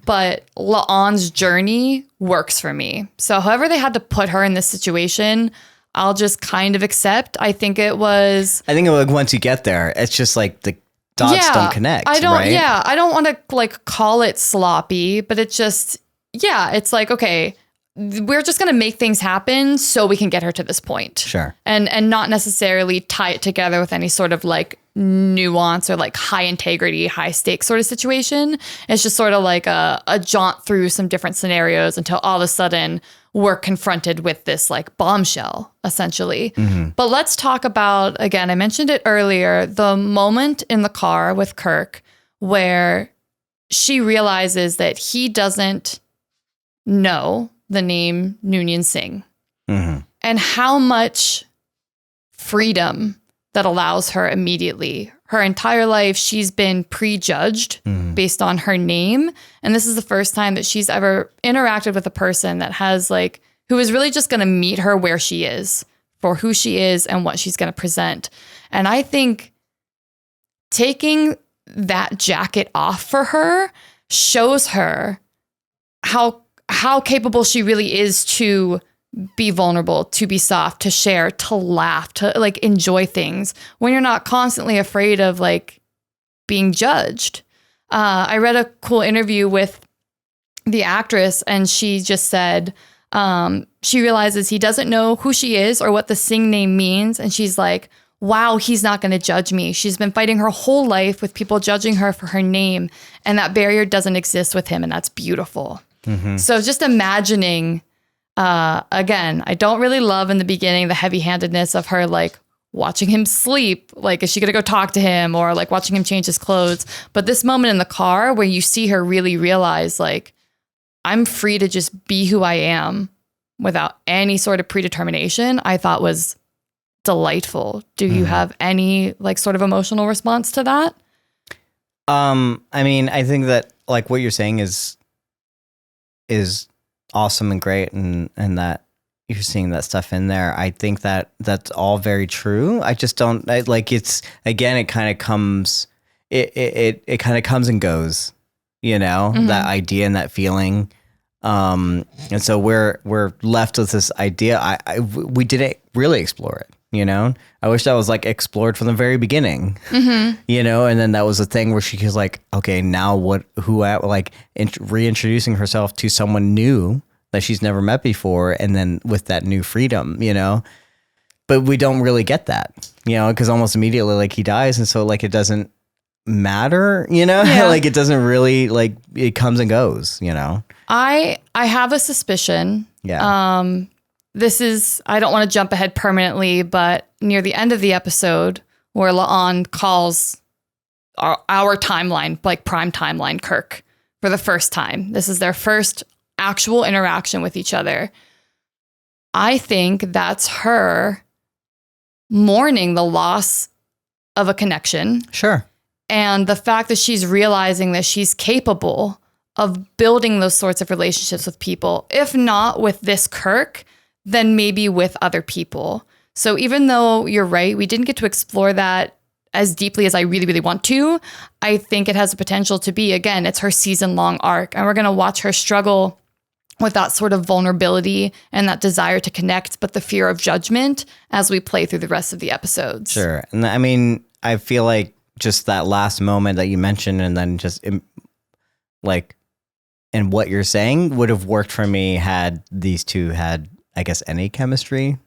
but La'an's journey works for me. So however they had to put her in this situation, I'll just kind of accept. I think like once you get there, it's just like the dots don't connect. Right? I don't want to like call it sloppy, but it's just, it's like, okay, we're just going to make things happen so we can get her to this point. Sure. And not necessarily tie it together with any sort of like nuance or like high integrity, high stakes sort of situation. It's just sort of like a jaunt through some different scenarios until all of a sudden we're confronted with this like bombshell, essentially. But let's talk about, again, I mentioned it earlier, the moment in the car with Kirk where she realizes that he doesn't know the name Noonien Singh, and how much freedom that allows her immediately. Her entire life, she's been prejudged based on her name. And this is the first time that she's ever interacted with a person that has like, who is really just going to meet her where she is, for who she is and what she's going to present. And I think taking that jacket off for her shows her how capable she really is to be vulnerable, to be soft, to share, to laugh, to like enjoy things when you're not constantly afraid of like being judged. I read a cool interview with the actress, and she just said she realizes he doesn't know who she is or what the Singh name means. And she's like, wow, he's not going to judge me. She's been fighting her whole life with people judging her for her name, and that barrier doesn't exist with him. And that's beautiful. So just imagining, again, I don't really love in the beginning the heavy-handedness of her like watching him sleep. Like, is she going to go talk to him, or like watching him change his clothes? But this moment in the car where you see her really realize like, I'm free to just be who I am without any sort of predetermination, I thought was delightful. Do you have any like sort of emotional response to that? I mean, I think that like what you're saying is awesome and great, and that you're seeing that stuff in there. I think that that's all very true. I just don't like, it's, again, it kind of comes, it kind of comes and goes, you know, that idea and that feeling. And so we're left with this idea. We didn't really explore it, you know. I wish that was like explored from the very beginning, you know. And then that was the thing where she was like, okay, now reintroducing herself to someone new that she's never met before, and then with that new freedom, you know. But we don't really get that, you know, because almost immediately like he dies, and so like it doesn't matter, you know. Like it doesn't really, like, it comes and goes, you know. I have a suspicion. This is, I don't want to jump ahead permanently, but near the end of the episode where La'an calls our timeline, like prime timeline Kirk for the first time. This is their first actual interaction with each other. I think that's her mourning the loss of a connection. Sure. And the fact that she's realizing that she's capable of building those sorts of relationships with people, if not with this Kirk, then maybe with other people. So even though you're right, we didn't get to explore that as deeply as I really, really want to, I think it has the potential to be, again, it's her season-long arc. And we're going to watch her struggle with that sort of vulnerability and that desire to connect, but the fear of judgment as we play through the rest of the episodes. Sure. And I mean, I feel like just that last moment that you mentioned and then just like, and what you're saying would have worked for me had these two had, I guess, any chemistry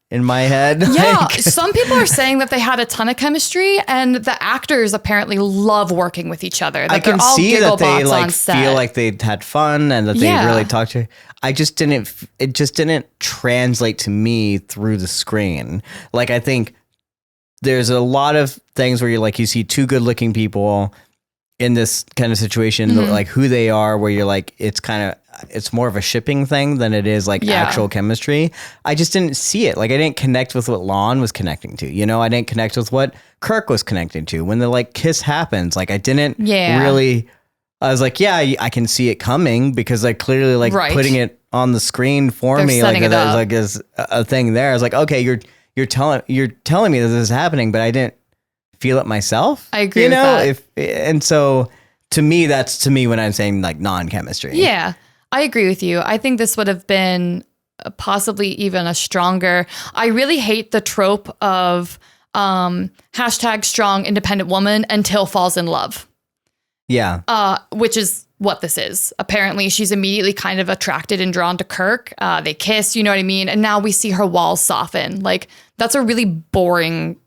in my head. Yeah, Like, some people are saying that they had a ton of chemistry, and the actors apparently love working with each other. That I can they're all see that they gigglebots on like set. feel like they had fun and that they Yeah. really talked to. I just didn't. It just didn't translate to me through the screen. Like I think there's a lot of things where you see two good-looking people in this kind of situation, like who they are, where you're like, it's more of a shipping thing than it is like actual chemistry. I just didn't see it. Like I didn't connect with what Lon was connecting to, I didn't connect with what Kirk was connecting to when the like kiss happens. Like I didn't really, I was like, yeah, I can see it coming because like clearly like putting it on the screen for me, like there's like is a thing there. I was like, okay, you're telling me that this is happening, but I didn't feel it myself. I agree with that. And so to me when I'm saying like non-chemistry. Yeah, I agree with you. I think this would have been possibly even a stronger. I really hate the trope of hashtag strong independent woman until falls in love. Yeah. Which is what this is. Apparently she's immediately kind of attracted and drawn to Kirk. They kiss, you know what I mean? And now we see her walls soften. Like that's a really boring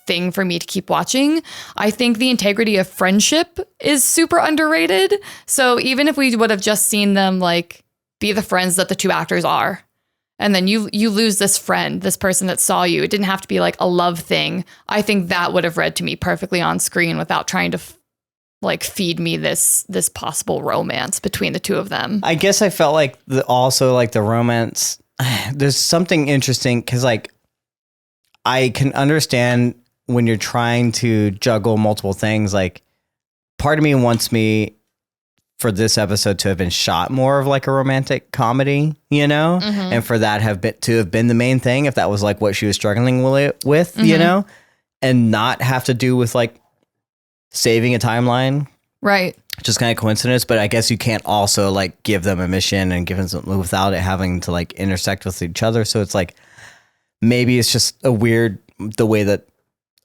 thing for me to keep watching. I think the integrity of friendship is super underrated. So even if we would have just seen them like be the friends that the two actors are, and then you lose this friend, this person that saw you, it didn't have to be like a love thing. I think that would have read to me perfectly on screen without trying to like feed me this possible romance between the two of them. I guess I felt like also like the romance, there's something interesting because like I can understand when you're trying to juggle multiple things, like part of me wants me for this episode to have been shot more of like a romantic comedy, and for that have been the main thing. If that was like what she was struggling with, and not have to do with like saving a timeline. Right. Just kind of coincidence. But I guess you can't also like give them a mission and give them something without it having to like intersect with each other. So it's like, maybe it's just the way that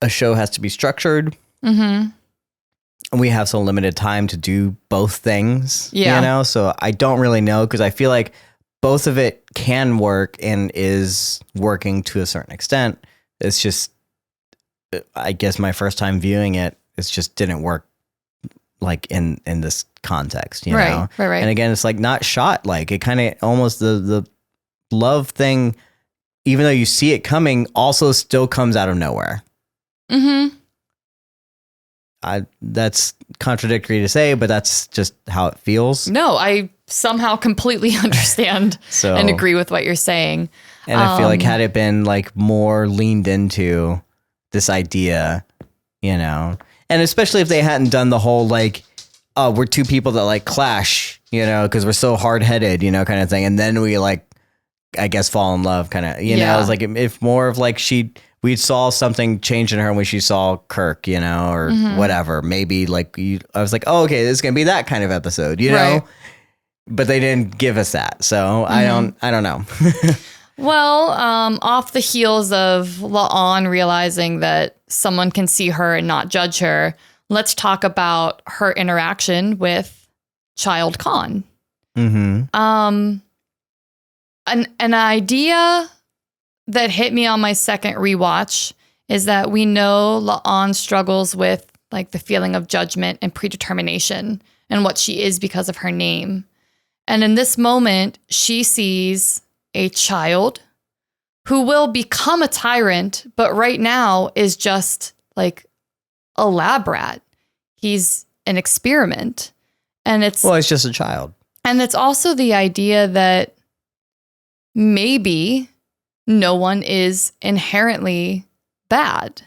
a show has to be structured. And we have so limited time to do both things, so I don't really know because I feel like both of it can work and is working to a certain extent. It's just, I guess my first time viewing it just didn't work like in this context, you know? Right. And again, it's like not shot like it kind of almost the love thing, even though you see it coming, also still comes out of nowhere. That's contradictory to say, but that's just how it feels. No, I somehow completely understand and agree with what you're saying. And I feel like had it been like more leaned into this idea, and especially if they hadn't done the whole like, oh, we're two people that like clash, because we're so hard-headed, kind of thing. And then we like, I guess, fall in love kind of, it was like, if more of like we saw something change in her when she saw Kirk, or whatever. Maybe like I was like, oh, okay, this is gonna be that kind of episode, know. But they didn't give us that, so I don't know. Well, off the heels of La'an realizing that someone can see her and not judge her, let's talk about her interaction with Child Khan. An idea that hit me on my second rewatch is that we know La'an struggles with like the feeling of judgment and predetermination and what she is because of her name. And in this moment, she sees a child who will become a tyrant, but right now is just like a lab rat. He's an experiment. And it's just a child. And it's also the idea that maybe no one is inherently bad,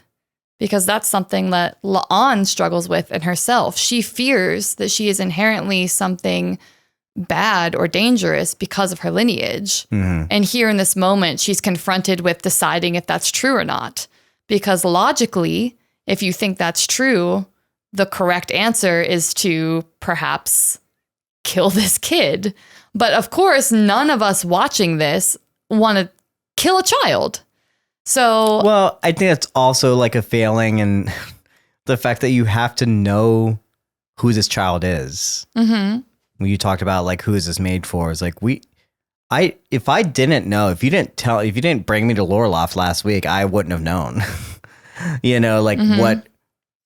because that's something that La'an struggles with in herself. She fears that she is inherently something bad or dangerous because of her lineage. Mm-hmm. And here in this moment, she's confronted with deciding if that's true or not. Because logically, if you think that's true, the correct answer is to perhaps kill this kid. But of course, none of us watching this want to kill a child. So, well, I think that's also like a failing, and the fact that you have to know who this child is. mm-hmm. When you talked about like who is this made for, it's like if I didn't know, if you didn't bring me to Loft last week, I wouldn't have known. You know, like Mm-hmm.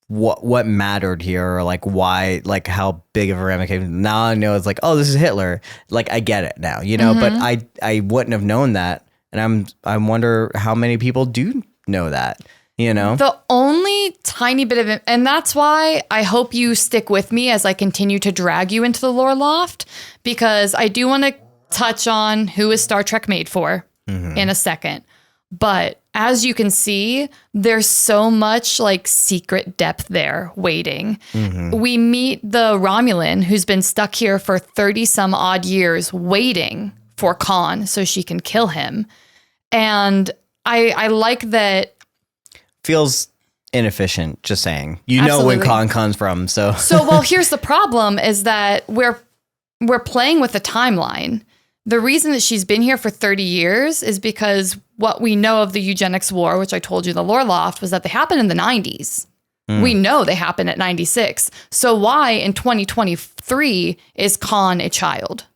what mattered here, or like why, like how big of a ramification. Now I know it's like, oh, this is Hitler. Like I get it now, you know. Mm-hmm. But I wouldn't have known that. And I wonder how many people do know that, you know? The only tiny bit of it, and that's why I hope you stick with me as I continue to drag you into the lore loft, because I do want to touch on who is Star Trek made for in a second. But as you can see, there's so much like secret depth there waiting. We meet the Romulan who's been stuck here for 30 some odd years waiting for Khan so she can kill him. And I like that. Feels inefficient, just saying. You know Absolutely. when Khan comes from, so. Well, here's the problem is that we're playing with the timeline. The reason that she's been here for 30 years is because what we know of the eugenics war, which I told you in the lore loft, was that they happened in the 90s. We know they happened at 96. So why in 2023 is Khan a child?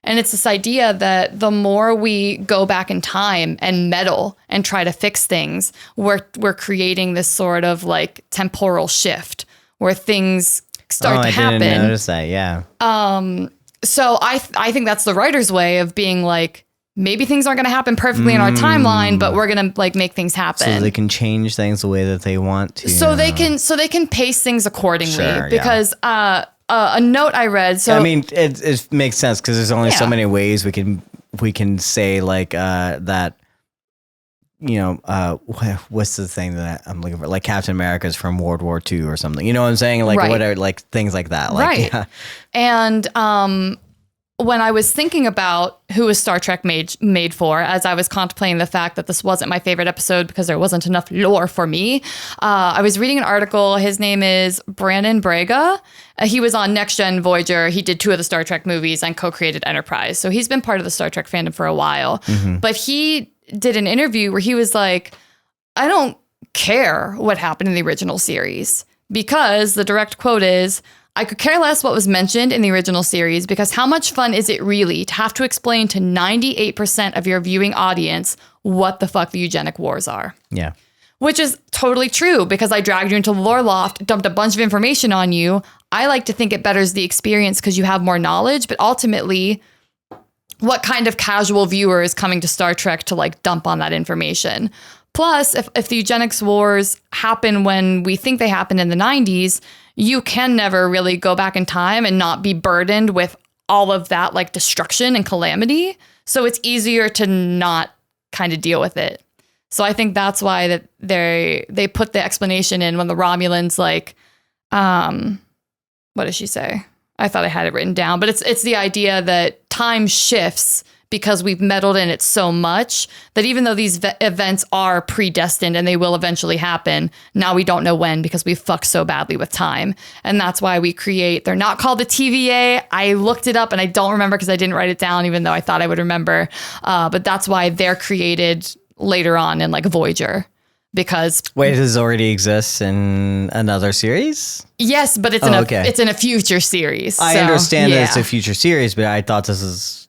And it's this idea that the more we go back in time and meddle and try to fix things, we're creating this sort of like temporal shift where things start to happen. I didn't notice that, yeah. So I think that's the writer's way of being like, maybe things aren't going to happen perfectly in our timeline, but we're going to like make things happen. So they can change things the way that they want to. So they can pace things accordingly. Sure, because a note I read. So I mean, it makes sense because there's only so Yeah. many ways we can say like that. You know, what's the thing that I'm looking for? Like Captain America's from World War II or something. You know what I'm saying? Like Right. whatever, like things like that. Like, Right. yeah. And when I was thinking about who is Star Trek made for, as I was contemplating the fact that this wasn't my favorite episode because there wasn't enough lore for me, I was reading an article. His name is Brandon Braga. He was on Next Gen Voyager. He did 2 of the Star Trek movies and co-created Enterprise. So he's been part of the Star Trek fandom for a while. But he did an interview where he was like, I don't care what happened in the original series, because the direct quote is, I could care less what was mentioned in the original series, because how much fun is it really to have to explain to 98% of your viewing audience what the fuck the eugenic wars are? Yeah. Which is totally true, because I dragged you into the lore loft, dumped a bunch of information on you. I like to think it betters the experience because you have more knowledge, but ultimately, what kind of casual viewer is coming to Star Trek to like dump on that information? Plus, if the eugenics wars happen when we think they happened in the 90s, you can never really go back in time and not be burdened with all of that like destruction and calamity. So it's easier to not kind of deal with it. So I think that's why that they put the explanation in when the Romulans like, what does she say? I thought I had it written down, but it's the idea that time shifts because we've meddled in it so much that even though these events are predestined and they will eventually happen, now we don't know when because we fucked so badly with time. And that's why we create, they're not called the TVA. I looked it up and I don't remember because I didn't write it down, even though I thought I would remember. But that's why they're created later on in like Voyager. Because Wait, does this already exist in another series? yes, but it's it's in a future series. I So, understand that yeah. it's a future series, but I thought this is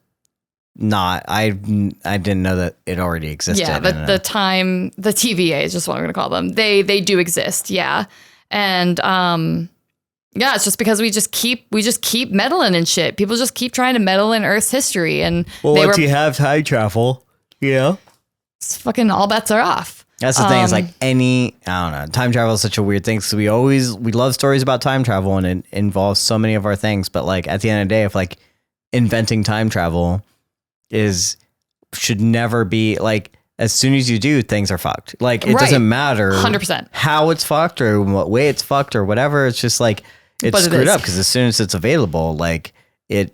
not. I didn't know that it already existed. Yeah, but the TVA is just what I'm going to call them. They do exist, yeah. And yeah, it's just because we just keep meddling in shit. People just keep trying to meddle in Earth's history, and well, once you have time travel, you know, it's fucking all bets are off. That's the thing. Is like I don't know. Time travel is such a weird thing. So we love stories about time travel, and it involves so many of our things. But like at the end of the day, if like inventing time travel should never be like, as soon as you do, things are fucked. Like it doesn't matter 100% how it's fucked or what way it's fucked or whatever. It's just like it's screwed up because as soon as it's available, like it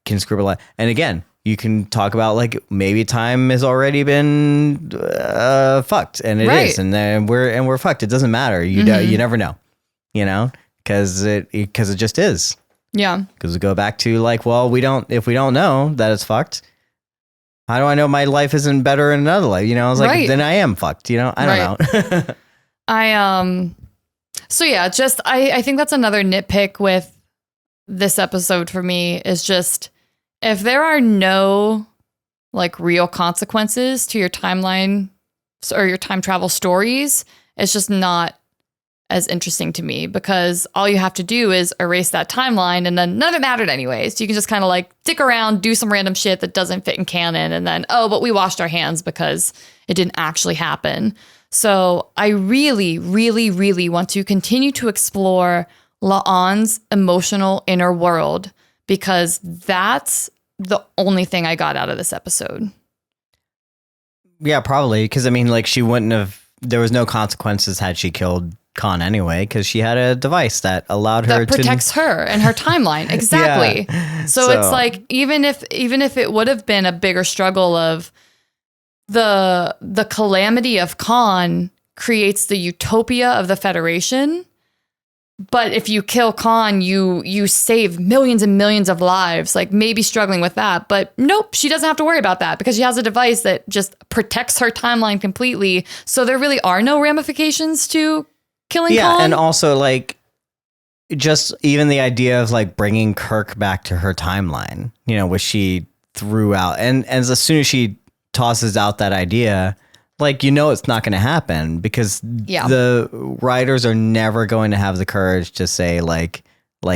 can screw up a lot. And again, you can talk about like maybe time has already been fucked, and it is, and then we're fucked. It doesn't matter. You never know, because it just is. Yeah. Because we go back to like, well, if we don't know that it's fucked, how do I know my life isn't better in another life? I was like, then I am fucked. I don't know. So yeah, I think that's another nitpick with this episode for me is just, if there are no like real consequences to your timeline or your time travel stories, it's just not as interesting to me, because all you have to do is erase that timeline and then none of it mattered anyways. You can just kind of like dick around, do some random shit that doesn't fit in canon, and then, but we washed our hands because it didn't actually happen. So I really, really, really want to continue to explore La'an's emotional inner world, because that's the only thing I got out of this episode. Yeah, probably. Because I mean, like, there was no consequences had she killed Khan anyway, because she had a device that allowed her that protects her and her timeline. Exactly. Yeah. So it's like, even if it would have been a bigger struggle of the calamity of Khan creates the utopia of the Federation. But if you kill Khan, you save millions and millions of lives, like maybe struggling with that. But nope, she doesn't have to worry about that because she has a device that just protects her timeline completely. So there really are no ramifications to killing Khan. Yeah, and also like just even the idea of like bringing Kirk back to her timeline, which she threw out. And as soon as she tosses out that idea, like, it's not going to happen, because the writers are never going to have the courage to say like,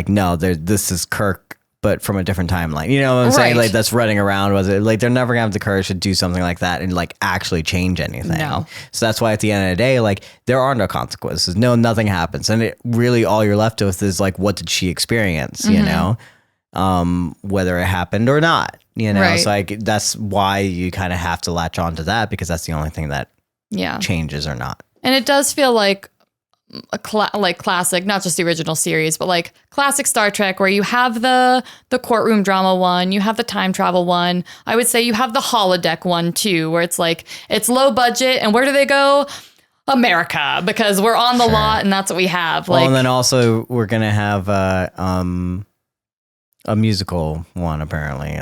no, this is Kirk, but from a different timeline. You know what I'm saying? Like, that's running around with it. Like, they're never going to have the courage to do something like that and like actually change anything. No. So that's why at the end of the day, like, there are no consequences. No, nothing happens. And it really, all you're left with is like, what did she experience? Whether it happened or not. So like that's why you kind of have to latch on to that, because that's the only thing that changes or not. And it does feel like like classic, not just the original series, but like classic Star Trek, where you have the courtroom drama one, you have the time travel one. I would say you have the holodeck one too, where it's like it's low budget, and where do they go? America, because we're on the lot and that's what we have. Well, and then also we're gonna have a musical one, apparently.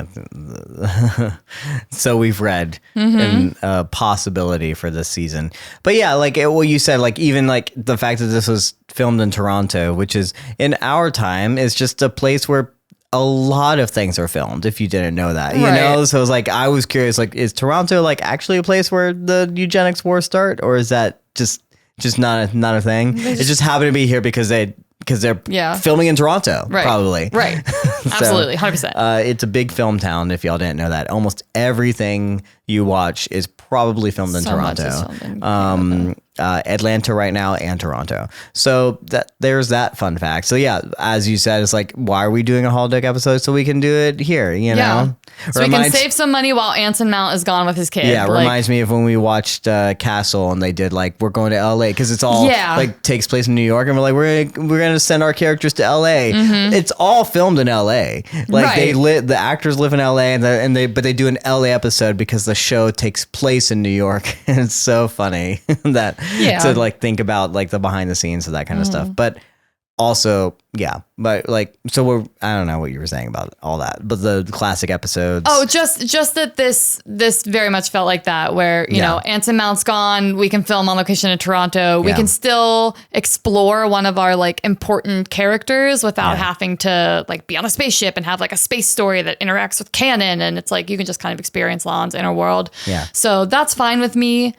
So we've read and a possibility for this season. But yeah, like what you said, like even like the fact that this was filmed in Toronto, which is in our time, is just a place where a lot of things are filmed, if you didn't know that, So it was like, I was curious, like, is Toronto like actually a place where the eugenics wars start, or is that just not a thing? It just happened to be here because they're filming in Toronto, probably. Right. Absolutely. 100%. It's a big film town, if y'all didn't know that. Almost everything you watch is probably filmed in Toronto. Atlanta right now and Toronto. So there's that fun fact. So yeah, as you said, it's like, why are we doing a holodeck episode? So we can do it here, know? So we can save some money while Anson Mount is gone with his kid. Yeah, reminds me of when we watched Castle, and they did like, we're going to LA, because it's all like takes place in New York, and we're like, we're gonna send our characters to LA. It's all filmed in LA. Like the actors live in LA, but they do an LA episode because the show takes place in New York. And it's so funny that to like think about like the behind the scenes of that kind of stuff. But also, but like, so I don't know what you were saying about all that, but the classic episodes. Oh, just that this very much felt like that, where, you know, Anson Mount's gone. We can film on location in Toronto. We can still explore one of our like important characters without having to like be on a spaceship and have like a space story that interacts with canon. And it's like, you can just kind of experience La'an's inner world. Yeah. So that's fine with me.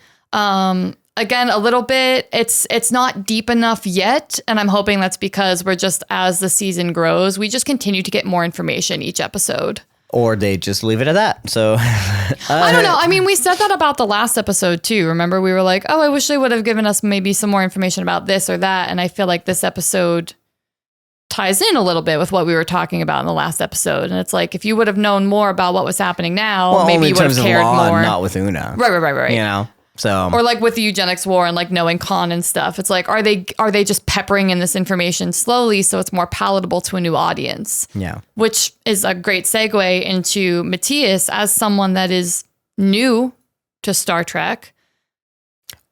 Again, a little bit, it's not deep enough yet. And I'm hoping that's because we're just, as the season grows, we just continue to get more information each episode. Or they just leave it at that. So I don't know. I mean, we said that about the last episode too. Remember, we were like, oh, I wish they would have given us maybe some more information about this or that. And I feel like this episode ties in a little bit with what we were talking about in the last episode. And it's like, if you would have known more about what was happening now, maybe you would have cared more. Not with Una. Right. You know? So, or like with the eugenics war and like knowing Khan and stuff. It's like, are they just peppering in this information slowly so it's more palatable to a new audience? Yeah. Which is a great segue into Mattias as someone that is new to Star Trek.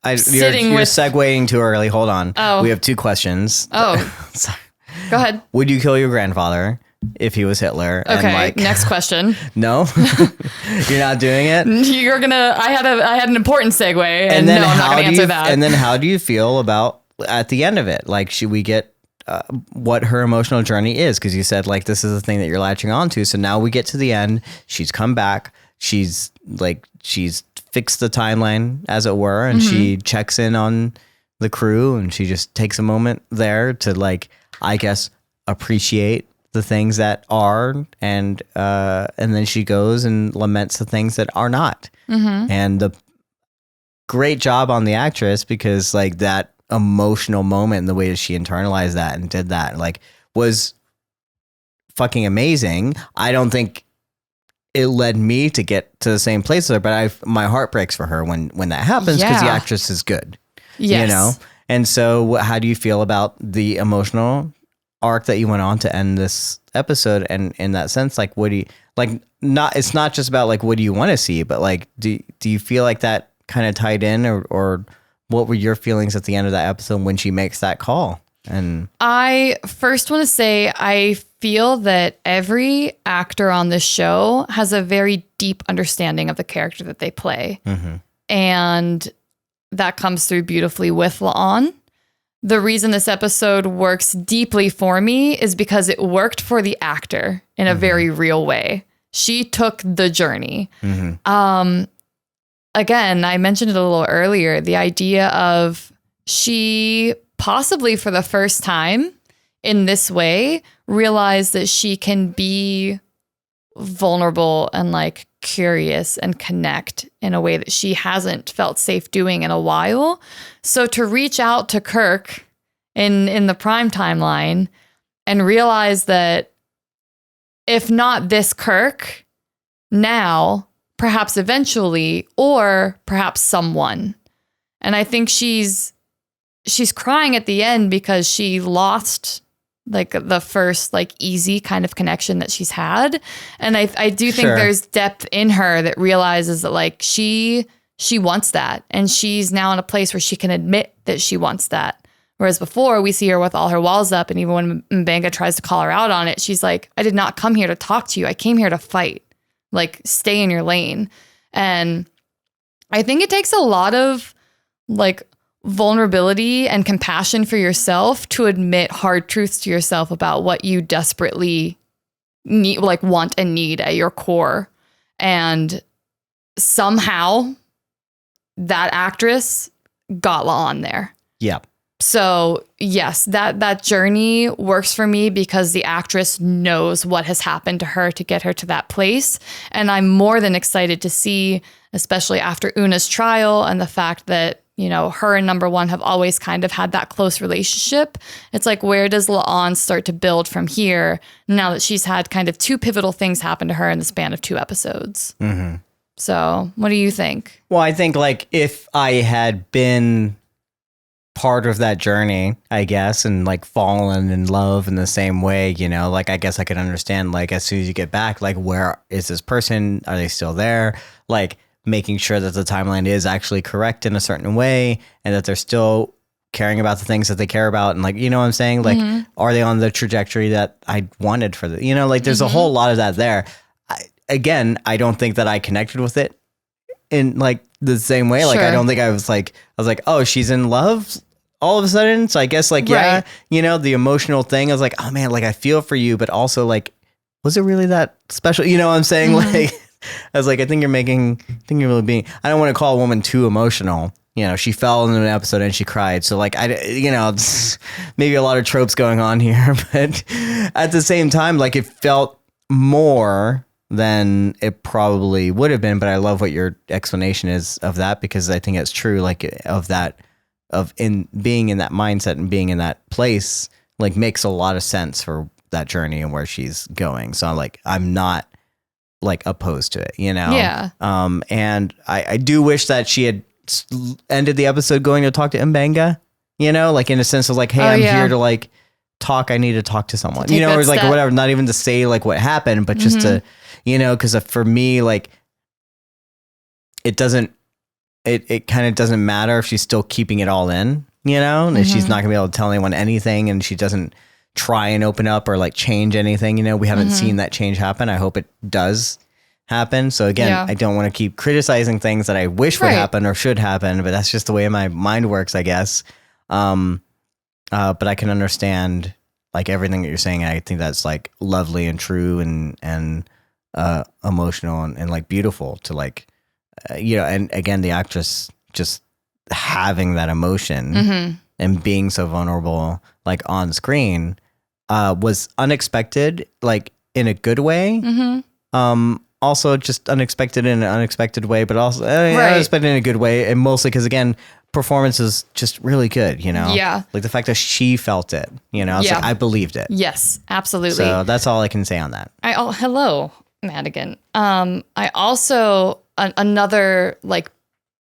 You're segueing too early. Hold on. Oh. We have 2 questions. Oh. Sorry. Go ahead. Would you kill your grandfather if he was Hitler? Okay. And next question. No, you're not doing it. I had an important segue, and no, I'm not gonna answer that. And then how do you feel about at the end of it? Like, should we get what her emotional journey is? Because you said like this is the thing that you're latching onto. So now we get to the end. She's come back. She's fixed the timeline, as it were, and she checks in on the crew, and she just takes a moment there to like, I guess, appreciate the things that are, and then she goes and laments the things that are not. And the great job on the actress, because like that emotional moment and the way that she internalized that and did that like was fucking amazing. I don't think it led me to get to the same place with her, but my heart breaks for her when that happens, because the actress is good. Yes. You know? And so how do you feel about the emotional arc that you went on to end this episode? And in that sense, like, what do you like? It's not just about like, what do you want to see, but like, do you feel like that kind of tied in, or what were your feelings at the end of that episode when she makes that call? And I first want to say, I feel that every actor on this show has a very deep understanding of the character that they play. And that comes through beautifully with La'an. The reason this episode works deeply for me is because it worked for the actor in a very real way. She took the journey. Again, I mentioned it a little earlier, the idea of she possibly for the first time in this way realized that she can be vulnerable and like curious and connect in a way that she hasn't felt safe doing in a while. So to reach out to Kirk in the Prime timeline and realize that if not this Kirk, now perhaps eventually, or perhaps someone. And I think she's crying at the end because she lost like the first like easy kind of connection that she's had. And I do think there's depth in her that realizes that like she wants that. And she's now in a place where she can admit that she wants that. Whereas before we see her with all her walls up. And even when M'Benga tries to call her out on it, she's like, I did not come here to talk to you. I came here to fight. Like, stay in your lane. And I think it takes a lot of like vulnerability and compassion for yourself to admit hard truths to yourself about what you desperately need, like want and need at your core. And somehow that actress got La'an there. Yeah. So yes, that journey works for me because the actress knows what has happened to her to get her to that place. And I'm more than excited to see, especially after Una's trial and the fact that, you know, her and number one have always kind of had that close relationship. It's like, where does La'an start to build from here now that she's had kind of 2 pivotal things happen to her in the span of 2 episodes? So what do you think? Well, I think like if I had been part of that journey, I guess, and like fallen in love in the same way, you know, like I guess I could understand like as soon as you get back, like where is this person? Are they still there? Like making sure that the timeline is actually correct in a certain way and that they're still caring about the things that they care about. And like, you know what I'm saying? Like, are they on the trajectory that I wanted for the, you know, like there's a whole lot of that there. I don't think that I connected with it in like the same way. Like, I don't think I was like, oh, she's in love all of a sudden. So I guess like, yeah, you know, the emotional thing, I was like, oh man, like I feel for you, but also like, was it really that special? You know what I'm saying? Like, I was like, I think you're really being, I don't want to call a woman too emotional. You know, she fell into an episode and she cried. So like, you know, it's maybe a lot of tropes going on here, but at the same time, like it felt more than it probably would have been. But I love what your explanation is of that, because I think it's true. Like in being in that mindset and being in that place, like makes a lot of sense for that journey and where she's going. So I'm not like opposed to it, Yeah. And I do wish that she had ended the episode going to talk to M'Benga, like in a sense of like, hey, I'm here to like talk. I need to talk to someone, or it's like whatever, not even to say like what happened, but just to, because for me, like it kind of doesn't matter if she's still keeping it all in, and she's not gonna be able to tell anyone anything, and she doesn't try and open up or like change anything. We haven't seen that change happen. I hope it does happen. So again, I don't want to keep criticizing things that I wish would happen or should happen, but that's just the way my mind works, I guess. But I can understand like everything that you're saying. I think that's like lovely and true and emotional and like beautiful to like, and again, the actress just having that emotion and being so vulnerable, like on screen, was unexpected, like in a good way. Also just unexpected in an unexpected way, but also unexpected in a good way. And mostly because again, performance is just really good, Yeah. like the fact that she felt it, it's like, I believed it. Yes, absolutely. So that's all I can say on that. Hello, Madigan. I also, another like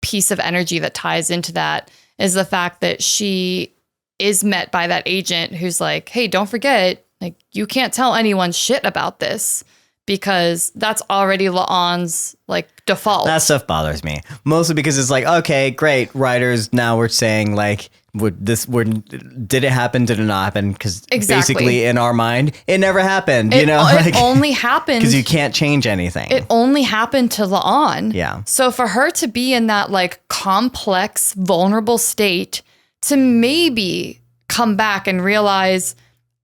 piece of energy that ties into that is the fact that she is met by that agent who's like, hey, don't forget, like you can't tell anyone shit about this, because that's already La'an's like default. That stuff bothers me mostly because it's like, okay, great writers. Now we're saying like, did it happen? Did it not happen? Because basically in our mind, it never happened. It only happened because you can't change anything. It only happened to La'an. Yeah. So for her to be in that like complex, vulnerable state, to maybe come back and realize,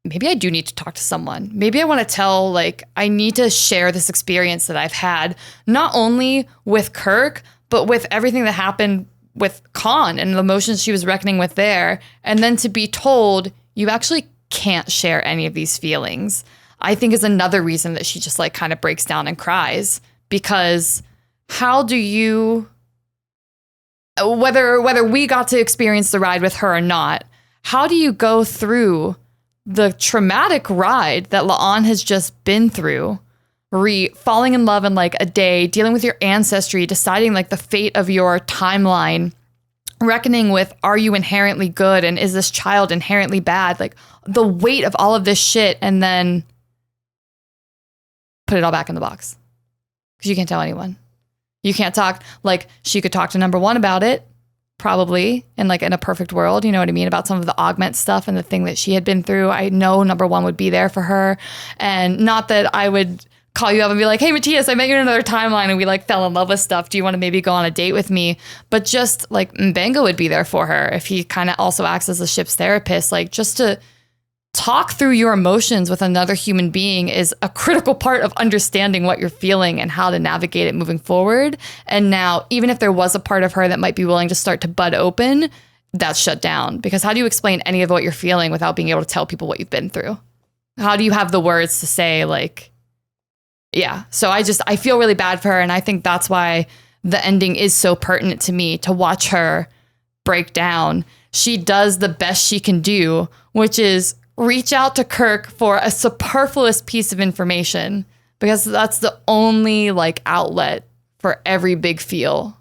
maybe I do need to talk to someone. Maybe I want to tell, like, I need to share this experience that I've had, not only with Kirk, but with everything that happened with Khan and the emotions she was reckoning with there. And then to be told, you actually can't share any of these feelings, I think is another reason that she just like kind of breaks down and cries. Because how do you, whether we got to experience the ride with her or not, how do you go through the traumatic ride that La'an has just been through, falling in love in like a day, dealing with your ancestry, deciding like the fate of your timeline, reckoning with, are you inherently good? And is this child inherently bad? Like the weight of all of this shit, and then put it all back in the box. Because you can't tell anyone. You can't talk, like she could talk to number one about it, probably in a perfect world, you know what I mean, about some of the augment stuff and the thing that she had been through. I know number one would be there for her. And not that I would call you up and be like, hey, Mattias, I met you in another timeline and we like fell in love with stuff. Do you want to maybe go on a date with me? But just like M'Benga would be there for her if he kind of also acts as the ship's therapist. Like just to talk through your emotions with another human being is a critical part of understanding what you're feeling and how to navigate it moving forward. And now, even if there was a part of her that might be willing to start to bud open, that's shut down. Because how do you explain any of what you're feeling without being able to tell people what you've been through? How do you have the words to say like, yeah. So I feel really bad for her. And I think that's why the ending is so pertinent to me, to watch her break down. She does the best she can do, which is reach out to Kirk for a superfluous piece of information, because that's the only like outlet for every big feel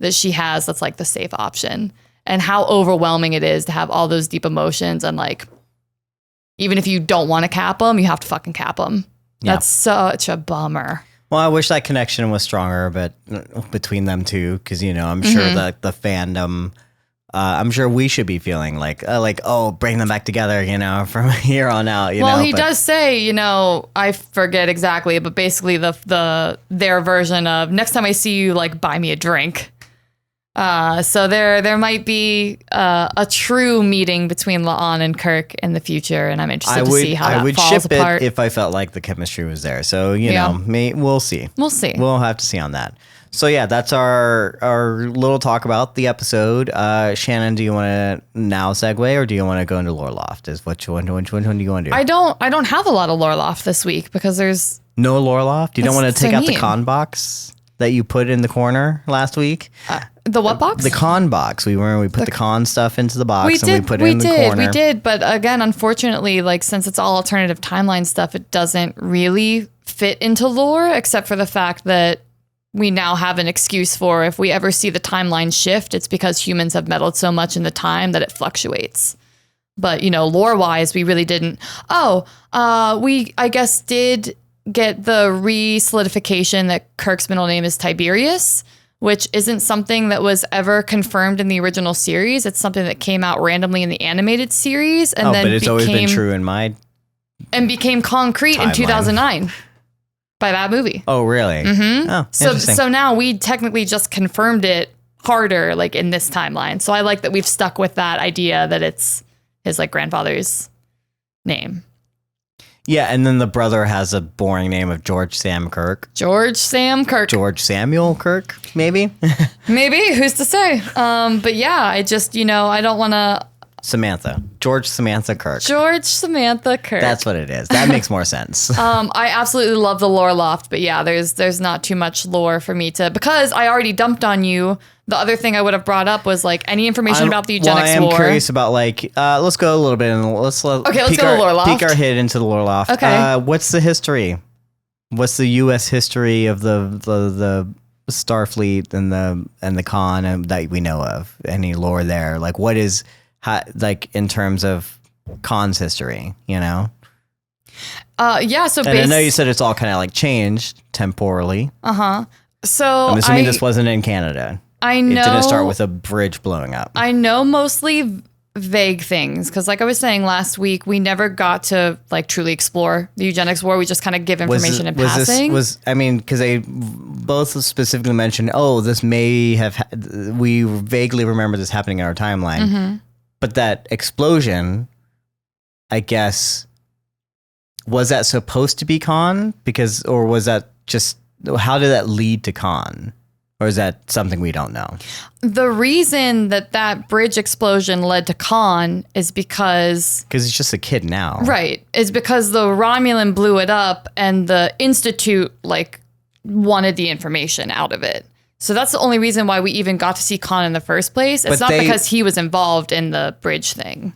that she has. That's like the safe option. And how overwhelming it is to have all those deep emotions. And like, even if you don't want to cap them, you have to fucking cap them. Yeah. That's such a bummer. Well, I wish that connection was stronger, but between them two, because, I'm sure that the fandom, I'm sure we should be feeling like, oh, bring them back together, from here on out. Well, he does say, I forget exactly, but basically their version of next time I see you, like, buy me a drink. So there might be a true meeting between La'an and Kirk in the future, and I'm interested to see how that falls apart. I would ship it if I felt like the chemistry was there. So, we'll see. We'll see. We'll have to see on that. So yeah, that's our little talk about the episode. Shannon, do you want to now segue, or do you want to go into Lore Loft? Which one do you want to do? I don't have a lot of Lore Loft this week because there's No lore loft? You don't want to That's take so out the mean. con box that you put in the corner last week? The what box? The con box. We put the con stuff into the box and we put it in the corner. We did. But again, unfortunately, like since it's all alternative timeline stuff, it doesn't really fit into lore, except for the fact that we now have an excuse for if we ever see the timeline shift, it's because humans have meddled so much in the time that it fluctuates. But, you know, lore-wise, we really didn't. We, I guess, did get the re-solidification that Kirk's middle name is Tiberius, which isn't something that was ever confirmed in the original series. It's something that came out randomly in the animated series. And then but it's always been true in my and became concrete in timeline. 2009 by that movie. Oh, really? Mm-hmm. Oh, interesting. So now we technically just confirmed it harder, like in this timeline. So I like that we've stuck with that idea that it's his like grandfather's name. Yeah, and then the brother has a boring name of George Sam Kirk. George Sam Kirk. George Samuel Kirk, maybe? Maybe, who's to say? But yeah, I just, you know, I don't want to... Samantha. George Samantha Kirk. George Samantha Kirk. That's what it is. That makes more sense. I absolutely love the lore loft, but yeah, there's not too much lore for me to... Because I already dumped on you. The other thing I would have brought up was like any information about the eugenics war. I am curious about like, let's go a little bit and let's go to the lore loft. Peek our head into the lore loft. Okay. What's the history? What's the U.S. history of the Starfleet and the con that we know of? Any lore there? Like what is like in terms of con's history? You know. Yeah. So and I know you said it's all kind of like changed temporally. So I'm assuming this wasn't in Canada. I know it didn't start with a bridge blowing up. I know mostly vague things because, like I was saying last week, we never got to like truly explore the eugenics war. We just kind of give information in passing. Because they both specifically mentioned, this may have. We vaguely remember this happening in our timeline, but that explosion, I guess, was that supposed to be con? Or was that just? How did that lead to con? Or is that something we don't know? The reason that bridge explosion led to Khan is because he's just a kid now. Right. Is because the Romulan blew it up and the Institute like wanted the information out of it. So that's the only reason why we even got to see Khan in the first place. It's not because he was involved in the bridge thing.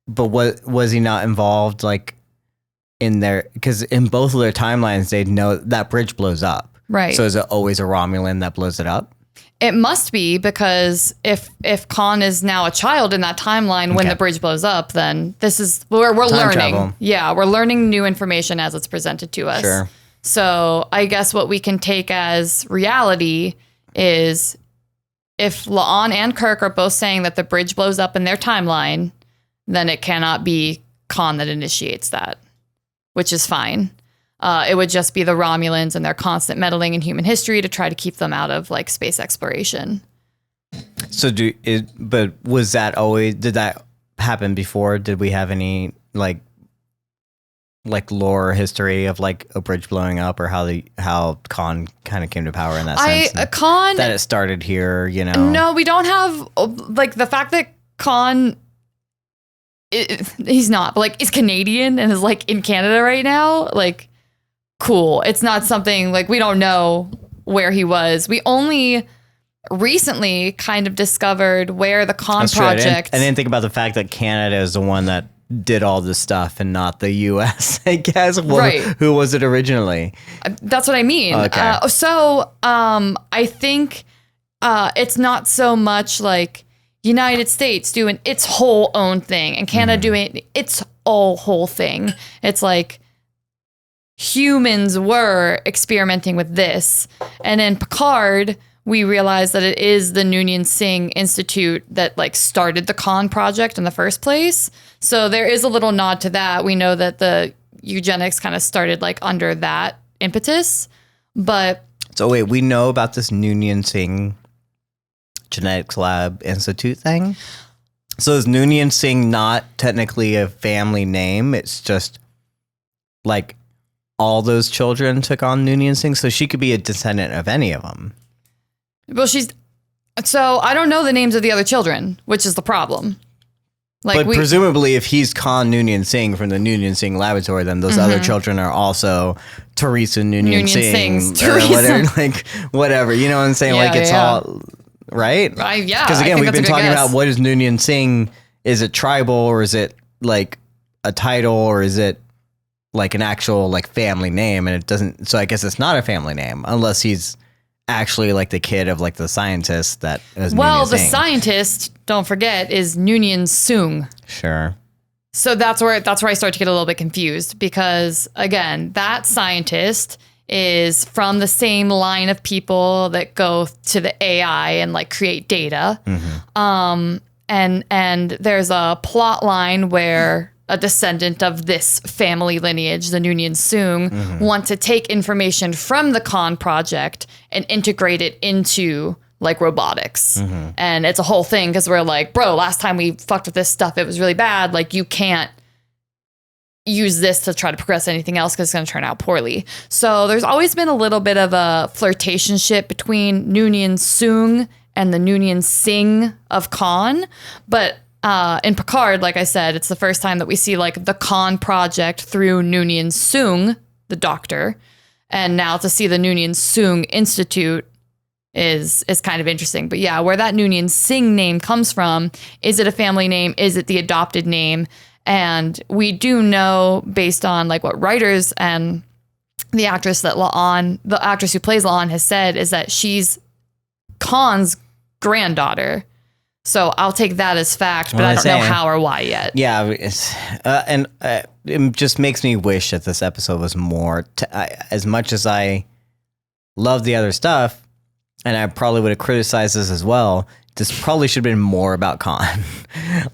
But was he not involved like in there? Because in both of their timelines, they know that bridge blows up. Right. So is it always a Romulan that blows it up? It must be because if Khan is now a child in that timeline when the bridge blows up, then this is we're learning. Travel. Yeah, we're learning new information as it's presented to us. Sure. So I guess what we can take as reality is if La'an and Kirk are both saying that the bridge blows up in their timeline, then it cannot be Khan that initiates that, which is fine. It would just be the Romulans and their constant meddling in human history to try to keep them out of like space exploration. So but was that always, did that happen before? Did we have any like lore history of like a bridge blowing up or how Khan kind of came to power in that sense? That it started here, you know? No, we don't have like the fact that Khan, he's not, but like is Canadian and is like in Canada right now. Like, cool. It's not something like we don't know where he was. We only recently kind of discovered where the Con project. I didn't think about the fact that Canada is the one that did all this stuff and not the U.S. I guess. Right. Who was it originally? That's what I mean. Okay. I think it's not so much like United States doing its whole own thing and Canada doing its whole thing. It's like humans were experimenting with this. And in Picard, we realized that it is the Noonien Singh Institute that like started the Con project in the first place. So there is a little nod to that. We know that the eugenics kind of started like under that impetus. But so wait, we know about this Noonien Singh Genetics Lab Institute thing? So is Noonien Singh not technically a family name? It's just like all those children took on Noonien Singh, so she could be a descendant of any of them. Well, so I don't know the names of the other children, which is the problem. But presumably, if he's Khan Noonien Singh from the Noonien Singh laboratory, then those other children are also Teresa Noonien Singh. Whatever. You know what I'm saying? It's all... Right? Yeah. Because again, we've been talking about what is Noonien Singh. Is it tribal, or is it like a title, or is it like an actual like family name? And it doesn't... So I guess it's not a family name, unless he's actually like the kid of like the scientist that is Noonien Singh. Scientist, don't forget, is Noonien Sung. Sure. So that's where I start to get a little bit confused, because again, that scientist is from the same line of people that go to the AI and like create data. And there's a plot line where a descendant of this family lineage, the Noonien Sung, want to take information from the Khan project and integrate it into like robotics. And it's a whole thing, because we're like, bro, last time we fucked with this stuff, it was really bad. Like, you can't use this to try to progress anything else, because it's going to turn out poorly. So there's always been a little bit of a flirtationship between Noonien Sung and the Noonien Singh of Khan. But in Picard, like I said, it's the first time that we see like the Khan project through Noonien Sung, the doctor. And now to see the Noonien Sung Institute is kind of interesting. But yeah, where that Noonien Singh name comes from, is it a family name? Is it the adopted name? And we do know, based on like what writers and the actress the actress who plays La'an has said, is that she's Khan's granddaughter. So I'll take that as fact, but I don't know how or why yet. Yeah, it just makes me wish that this episode was more, as much as I love the other stuff, and I probably would have criticized this as well, this probably should have been more about Khan.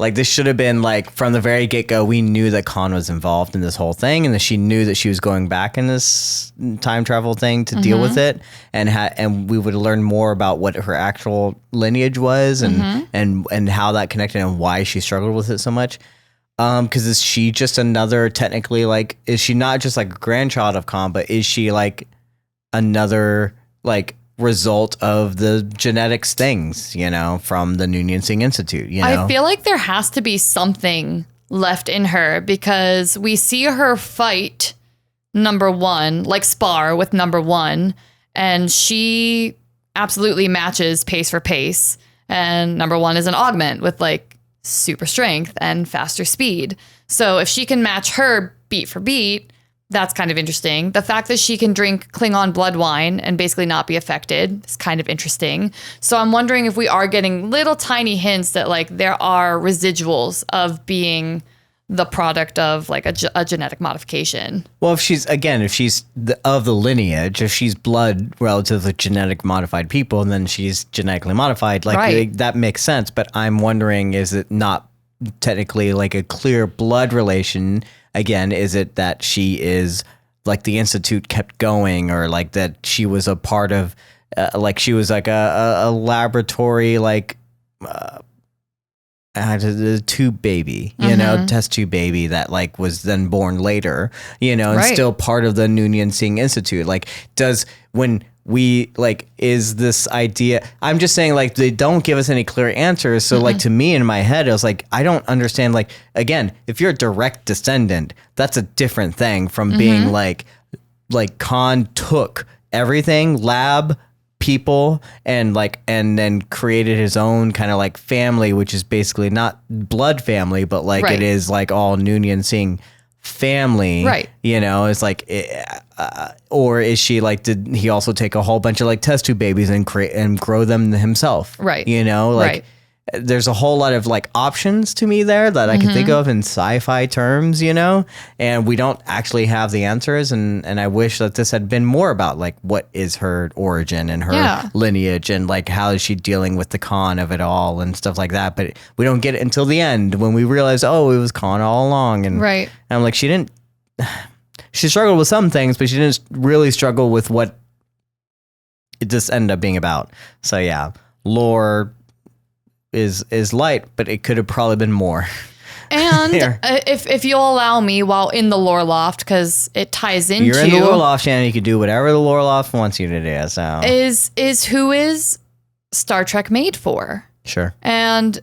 Like, this should have been like, from the very get-go, we knew that Khan was involved in this whole thing, and that she knew that she was going back in this time travel thing to deal with it, and we would have learned more about what her actual lineage was, and how that connected, and why she struggled with it so much. Because is she just another, technically, like, is she not just like a grandchild of Khan, but is she like another like result of the genetics things, you know, from the Noonien Singh Institute, you know? I feel like there has to be something left in her, because we see her fight number one, like spar with number one, and she absolutely matches pace for pace. And number one is an augment with like super strength and faster speed. So if she can match her beat for beat, that's kind of interesting. The fact that she can drink Klingon blood wine and basically not be affected is kind of interesting. So I'm wondering if we are getting little tiny hints that like there are residuals of being the product of like a genetic modification. Well, if she's of the lineage, if she's blood relative to genetic modified people, then she's genetically modified. Like that makes sense. But I'm wondering, is it not technically like a clear blood relation? Again, is it that she is like the Institute kept going, or like that she was a part of, like she was like a laboratory, like a tube baby, you know, test tube baby that like was then born later, you know, and still part of the Noonien Singh Institute. Like, when we like, is this idea, I'm just saying, like, they don't give us any clear answers. So like, to me in my head, I was like, I don't understand. Like, again, if you're a direct descendant, that's a different thing from being like Khan took everything, lab, people, and then created his own kind of like family, which is basically not blood family, but like it is like all Noonien Singh family, right? You know, it's like, or is she like, did he also take a whole bunch of like test tube babies and create and grow them himself, right? You know, like there's a whole lot of like options to me there that I can think of in sci-fi terms, you know, and we don't actually have the answers, and I wish that this had been more about like what is her origin and her lineage, and like how is she dealing with the Khan of it all and stuff like that. But we don't get it until the end when we realize, oh, it was Khan all along, and I'm like, she struggled with some things, but she didn't really struggle with what it just ended up being about. So yeah, lore is light, but it could have probably been more. And if you'll allow me, while in the lore loft, because it ties into, you're in the lore loft, Shannon. You can do whatever the lore loft wants you to do. So is who is Star Trek made for? Sure. And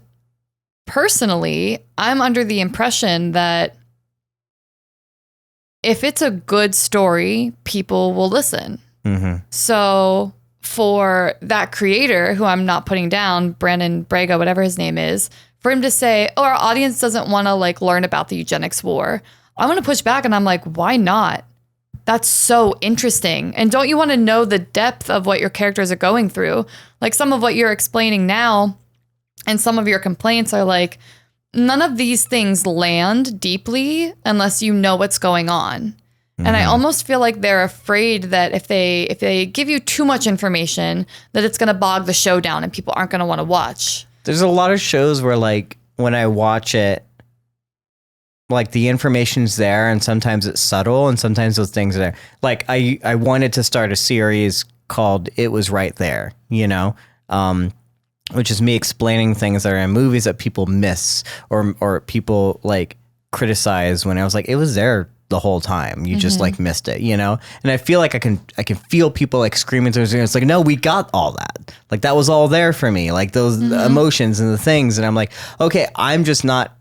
personally, I'm under the impression that if it's a good story, people will listen. So for that creator, who I'm not putting down, Brandon Braga, whatever his name is, for him to say, oh, our audience doesn't want to like learn about the eugenics war, I want to push back, and I'm like, why not? That's so interesting. And don't you want to know the depth of what your characters are going through? Like some of what you're explaining now and some of your complaints are like, none of these things land deeply unless you know what's going on. And I almost feel like they're afraid that if they give you too much information, that it's going to bog the show down and people aren't going to want to watch. There's a lot of shows where like when I watch it, like the information's there and sometimes it's subtle and sometimes those things are there. Like I wanted to start a series called It Was Right There, you know, which is me explaining things that are in movies that people miss or people like criticize when I was like, it was there the whole time. You just like missed it, you know? And I feel like I can feel people like screaming to us. It's like, no, we got all that. Like that was all there for me. Like those emotions and the things. And I'm like, okay, I'm just not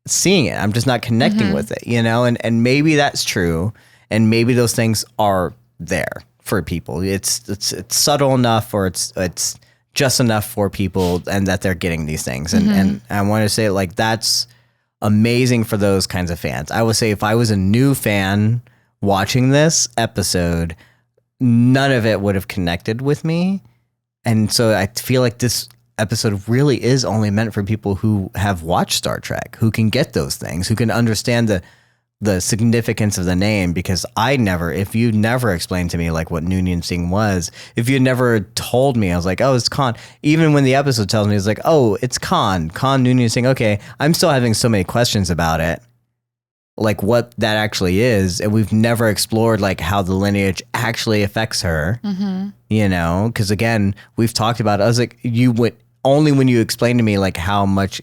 seeing it. I'm just not connecting with it, you know? And maybe that's true. And maybe those things are there for people. It's subtle enough or it's just enough for people and that they're getting these things. And I want to say like, that's amazing for those kinds of fans. I would say if I was a new fan watching this episode, none of it would have connected with me. And so I feel like this episode really is only meant for people who have watched Star Trek, who can get those things, who can understand the significance of the name, because if you never explained to me like what Noonien Singh was, if you never told me, I was like, oh, it's Khan. Even when the episode tells me, it's like, oh, it's Khan Noonien Singh. Okay, I'm still having so many questions about it, like what that actually is, and we've never explored like how the lineage actually affects her. You know, because again, we've talked about it. I was like, only when you explained to me like how much.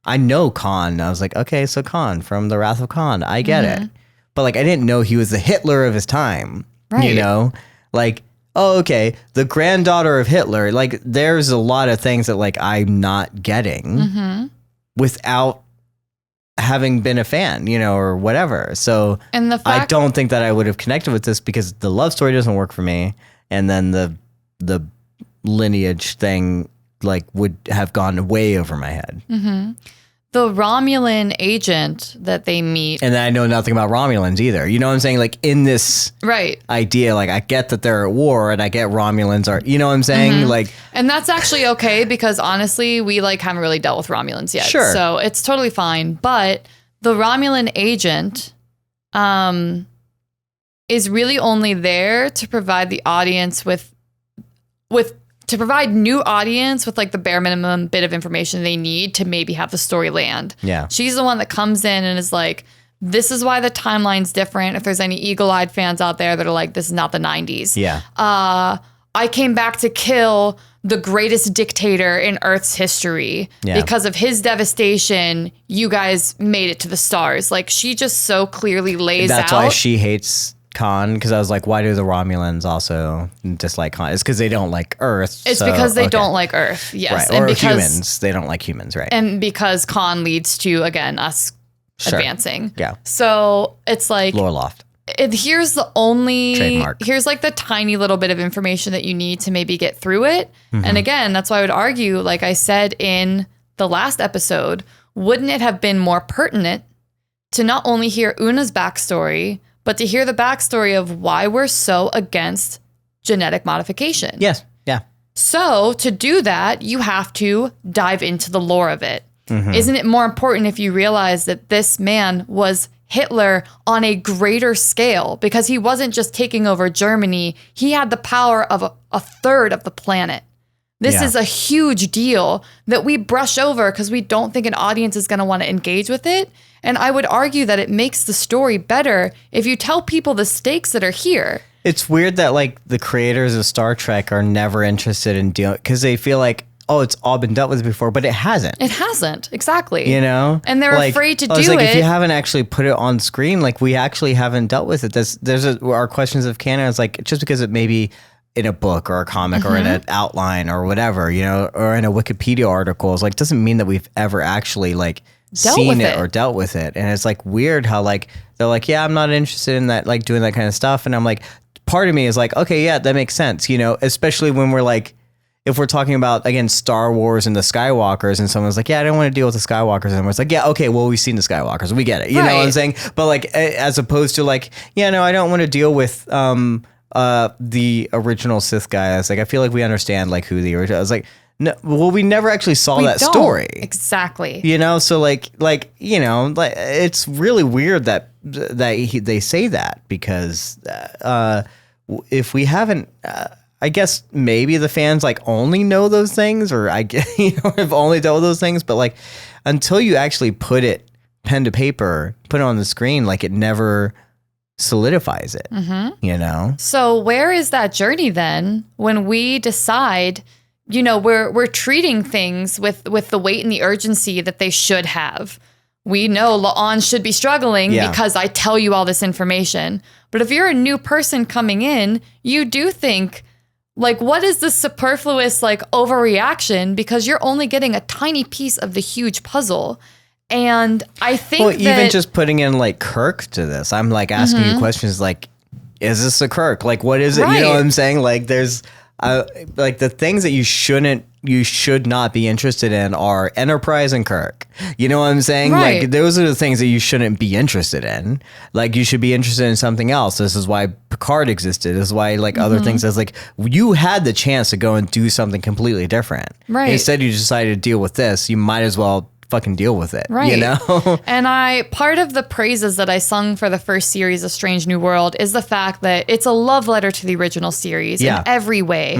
I know Khan. I was like, okay, so Khan from The Wrath of Khan. I get it. But like, I didn't know he was the Hitler of his time. Right. You know, like, oh, okay, the granddaughter of Hitler. Like, there's a lot of things that like I'm not getting without having been a fan, you know, or whatever. So and I don't think that I would have connected with this because the love story doesn't work for me. And then the lineage thing like would have gone way over my head. The Romulan agent that they meet. And I know nothing about Romulans either. You know what I'm saying? Like in this idea, like I get that they're at war and I get Romulans are, you know what I'm saying? Like, and that's actually okay because honestly, we like haven't really dealt with Romulans yet. Sure. So it's totally fine. But the Romulan agent is really only there to provide the audience to provide new audience with like the bare minimum bit of information they need to maybe have the story land. Yeah. She's the one that comes in and is like, this is why the timeline's different. If there's any eagle-eyed fans out there that are like, this is not the 90s. Yeah. I came back to kill the greatest dictator in Earth's history. Yeah. Because of his devastation, you guys made it to the stars. Like she just so clearly lays out. That's why she hates Khan, because I was like, why do the Romulans also dislike Khan? It's because they don't like Earth. It's because they don't like Earth, yes. Right. And or because humans. They don't like humans, right? And because Khan leads to, again, us advancing. Yeah. So it's like... Loft. Here's the only... Trademark. Here's like the tiny little bit of information that you need to maybe get through it. And again, that's why I would argue, like I said in the last episode, wouldn't it have been more pertinent to not only hear Una's backstory, but to hear the backstory of why we're so against genetic modification. Yes. Yeah. So to do that, you have to dive into the lore of it. Isn't it more important if you realize that this man was Hitler on a greater scale because he wasn't just taking over Germany. He had the power of a third of the planet. This is a huge deal that we brush over because we don't think an audience is going to want to engage with it. And I would argue that it makes the story better if you tell people the stakes that are here. It's weird that like the creators of Star Trek are never interested in doing because they feel like, oh, it's all been dealt with before, but it hasn't. It hasn't. Exactly. You know? And they're like, afraid to do it. If you haven't actually put it on screen, like we actually haven't dealt with it. Our questions of canon is like, just because it maybe in a book or a comic or in an outline or whatever, you know, or in a Wikipedia article. It's like, doesn't mean that we've ever actually like seen it or dealt with it. And it's like weird how like, they're like, yeah, I'm not interested in that, like doing that kind of stuff. And I'm like, part of me is like, okay, yeah, that makes sense. You know, especially when we're like, if we're talking about, again, Star Wars and the Skywalkers, and someone's like, yeah, I don't want to deal with the Skywalkers anymore. It's like, yeah, okay, well, we've seen the Skywalkers. We get it. You know what I'm saying? But like, as opposed to like, yeah, no, I don't want to deal with the original Sith guy. I was like, I feel like we understand like who the original. I was like, no, well, we never actually saw that story. Exactly. You know, so like you know, like it's really weird that they say that, because if we haven't. I guess maybe the fans like only know those things, or have only dealt with those things, but like until you actually put it pen to paper, put it on the screen, like it never solidifies it, you know? So where is that journey then when we decide, you know, we're treating things with the weight and the urgency that they should have? We know La'an should be struggling because I tell you all this information. But if you're a new person coming in, you do think, like, what is this superfluous, like, overreaction? Because you're only getting a tiny piece of the huge puzzle. And I think even just putting in, like, Kirk to this, I'm, like, asking you questions like, is this a Kirk? Like, what is it? Right. You know what I'm saying? Like, there's, like, the things that you should not be interested in are Enterprise and Kirk. You know what I'm saying? Right. Like, those are the things that you shouldn't be interested in. Like, you should be interested in something else. This is why Picard existed. This is why, like, other things. It's like, you had the chance to go and do something completely different. Right. Instead, you decided to deal with this. You might as well fucking deal with it. Right. You know? And part of the praises that I sung for the first series of Strange New World is the fact that it's a love letter to the original series in every way.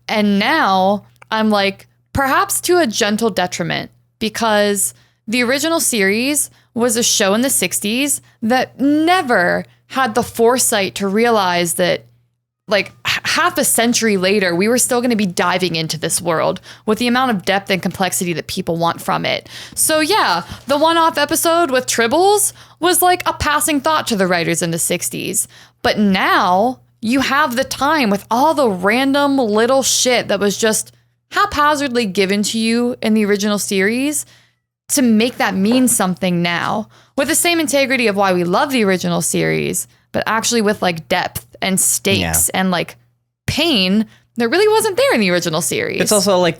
And now I'm like, perhaps to a gentle detriment, because the original series was a show in the 60s that never had the foresight to realize that, like, half a century later, we were still going to be diving into this world with the amount of depth and complexity that people want from it. So yeah, the one-off episode with Tribbles was like a passing thought to the writers in the 60s. But now you have the time with all the random little shit that was just haphazardly given to you in the original series to make that mean something now, with the same integrity of why we love the original series, but actually with like depth and stakes and like pain that really wasn't there in the original series. It's also like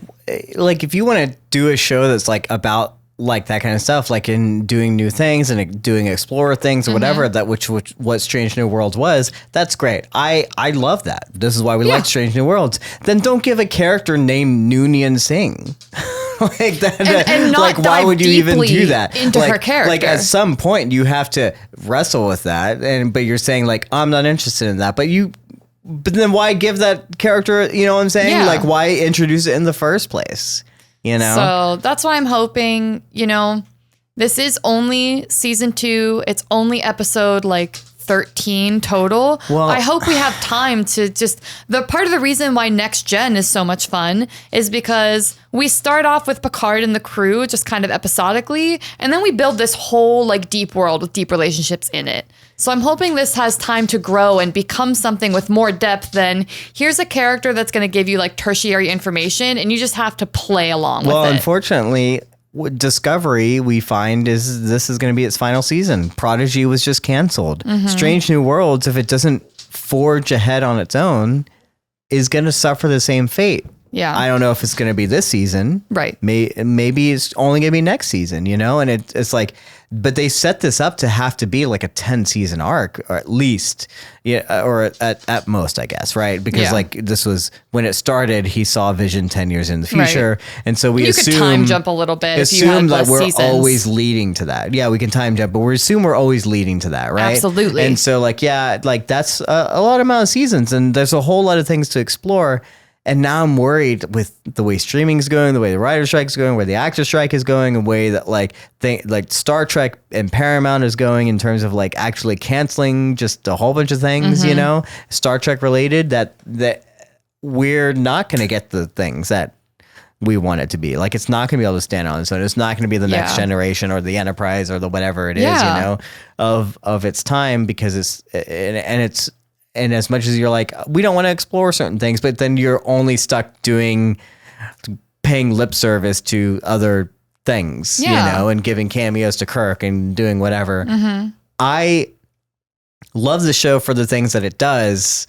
if you want to do a show that's like about like that kind of stuff, like in doing new things and doing explorer things or whatever, that which what Strange New Worlds was, that's great. I love that. This is why we like Strange New Worlds. Then don't give a character named Noonien Singh. Like that, and not like why would you even do that into her character? Like at some point you have to wrestle with that, but you're saying like, I'm not interested in that, but then why give that character, you know what I'm saying? Like, why introduce it in the first place? You know? So that's why I'm hoping, you know, this is only season 2. It's only episode like 13 total. Well, I hope we have time to just, the part of the reason why Next Gen is so much fun is because we start off with Picard and the crew just kind of episodically, and then we build this whole like deep world with deep relationships in it. So I'm hoping this has time to grow and become something with more depth than here's a character that's going to give you like tertiary information and you just have to play along with it. Well, unfortunately, Discovery, we find, this is going to be its final season. Prodigy was just canceled. Strange New Worlds, if it doesn't forge ahead on its own, is going to suffer the same fate. Yeah. I don't know if it's going to be this season. Right. Maybe it's only going to be next season, you know? And it's like, but they set this up to have to be like a 10-season arc, or at least, or at most, I guess, right? Because like this was, when it started, he saw Vision 10 years in the future. Right. And so we assume... You could time jump a little bit if you had less that we're seasons. always leading to that. Yeah, we can time jump, but we assume we're always leading to that, right? Absolutely. And so like, yeah, like that's a lot amount of seasons, and there's a whole lot of things to explore. And now I'm worried with the way streaming's going, the way the writer strike is going, where the actor strike is going, the way that like Star Trek and Paramount is going in terms of like actually canceling just a whole bunch of things, you know, Star Trek related, that we're not going to get the things that we want it to be. Like, it's not going to be able to stand on its own. It's not going to be the next generation or the Enterprise or the whatever it is, you know, of its time, because it's and as much as you're like, we don't want to explore certain things, but then you're only stuck paying lip service to other things, you know, and giving cameos to Kirk and doing whatever. I love the show for the things that it does,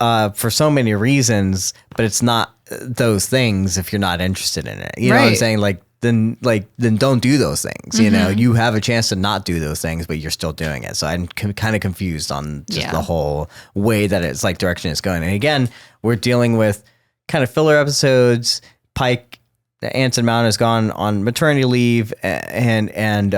for so many reasons, but it's not those things if you're not interested in it. You know what I'm saying? Then don't do those things. You know, you have a chance to not do those things, but you're still doing it. So I'm kind of confused on just the whole way that it's like direction it's going. And again, we're dealing with kind of filler episodes. Pike, Anson Mount has gone on maternity leave, and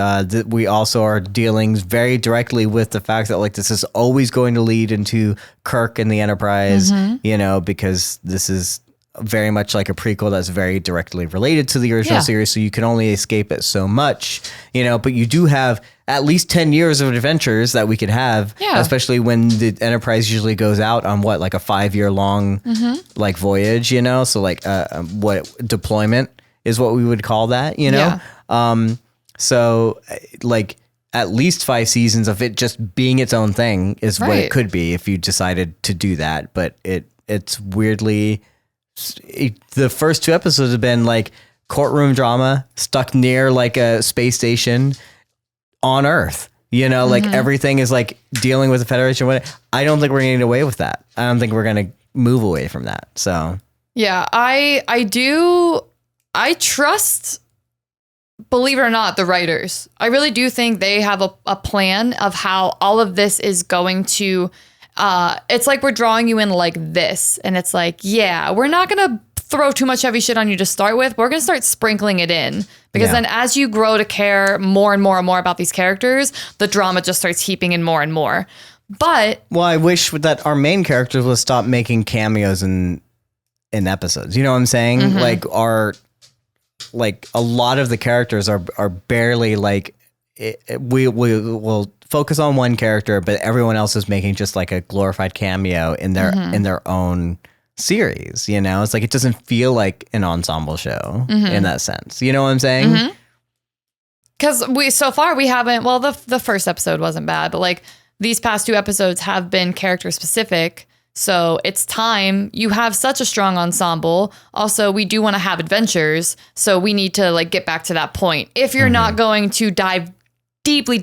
we also are dealing very directly with the fact that like this is always going to lead into Kirk and the Enterprise, you know, because this is very much like a prequel that's very directly related to the original series, so you can only escape it so much, you know, but you do have at least 10 years of adventures that we could have, especially when the Enterprise usually goes out on like a 5-year long like voyage, you know, so like what deployment is what we would call that, you know. So like at least 5 seasons of it just being its own thing is what it could be if you decided to do that, but it's weirdly, the first 2 episodes have been like courtroom drama stuck near like a space station on Earth, you know, like everything is like dealing with the Federation. I don't think we're going to get away with that. I don't think we're going to move away from that. So yeah, I trust, believe it or not, the writers. I really do think they have a plan of how all of this is going to, it's like we're drawing you in like this. And it's like, yeah, we're not going to throw too much heavy shit on you to start with. But we're going to start sprinkling it in. Because then as you grow to care more and more and more about these characters, the drama just starts heaping in more and more. But well, I wish that our main characters would stop making cameos in episodes. You know what I'm saying? Like a lot of the characters are barely like we will focus on one character, but everyone else is making just like a glorified cameo in their own series. You know, it's like it doesn't feel like an ensemble show in that sense. You know what I'm saying? Because we haven't. Well, the first episode wasn't bad, but like these past 2 episodes have been character specific. So it's time. You have such a strong ensemble. Also, we do want to have adventures. So we need to like get back to that point. If you're not going to dive deeply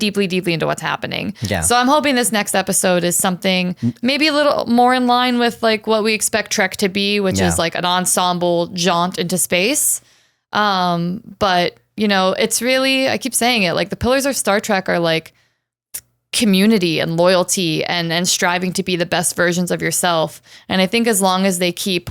into what's happening. Yeah. So I'm hoping this next episode is something maybe a little more in line with like what we expect Trek to be, which is like an ensemble jaunt into space. But you know, it's really, I keep saying it, like the pillars of Star Trek are like community and loyalty and striving to be the best versions of yourself. And I think as long as they keep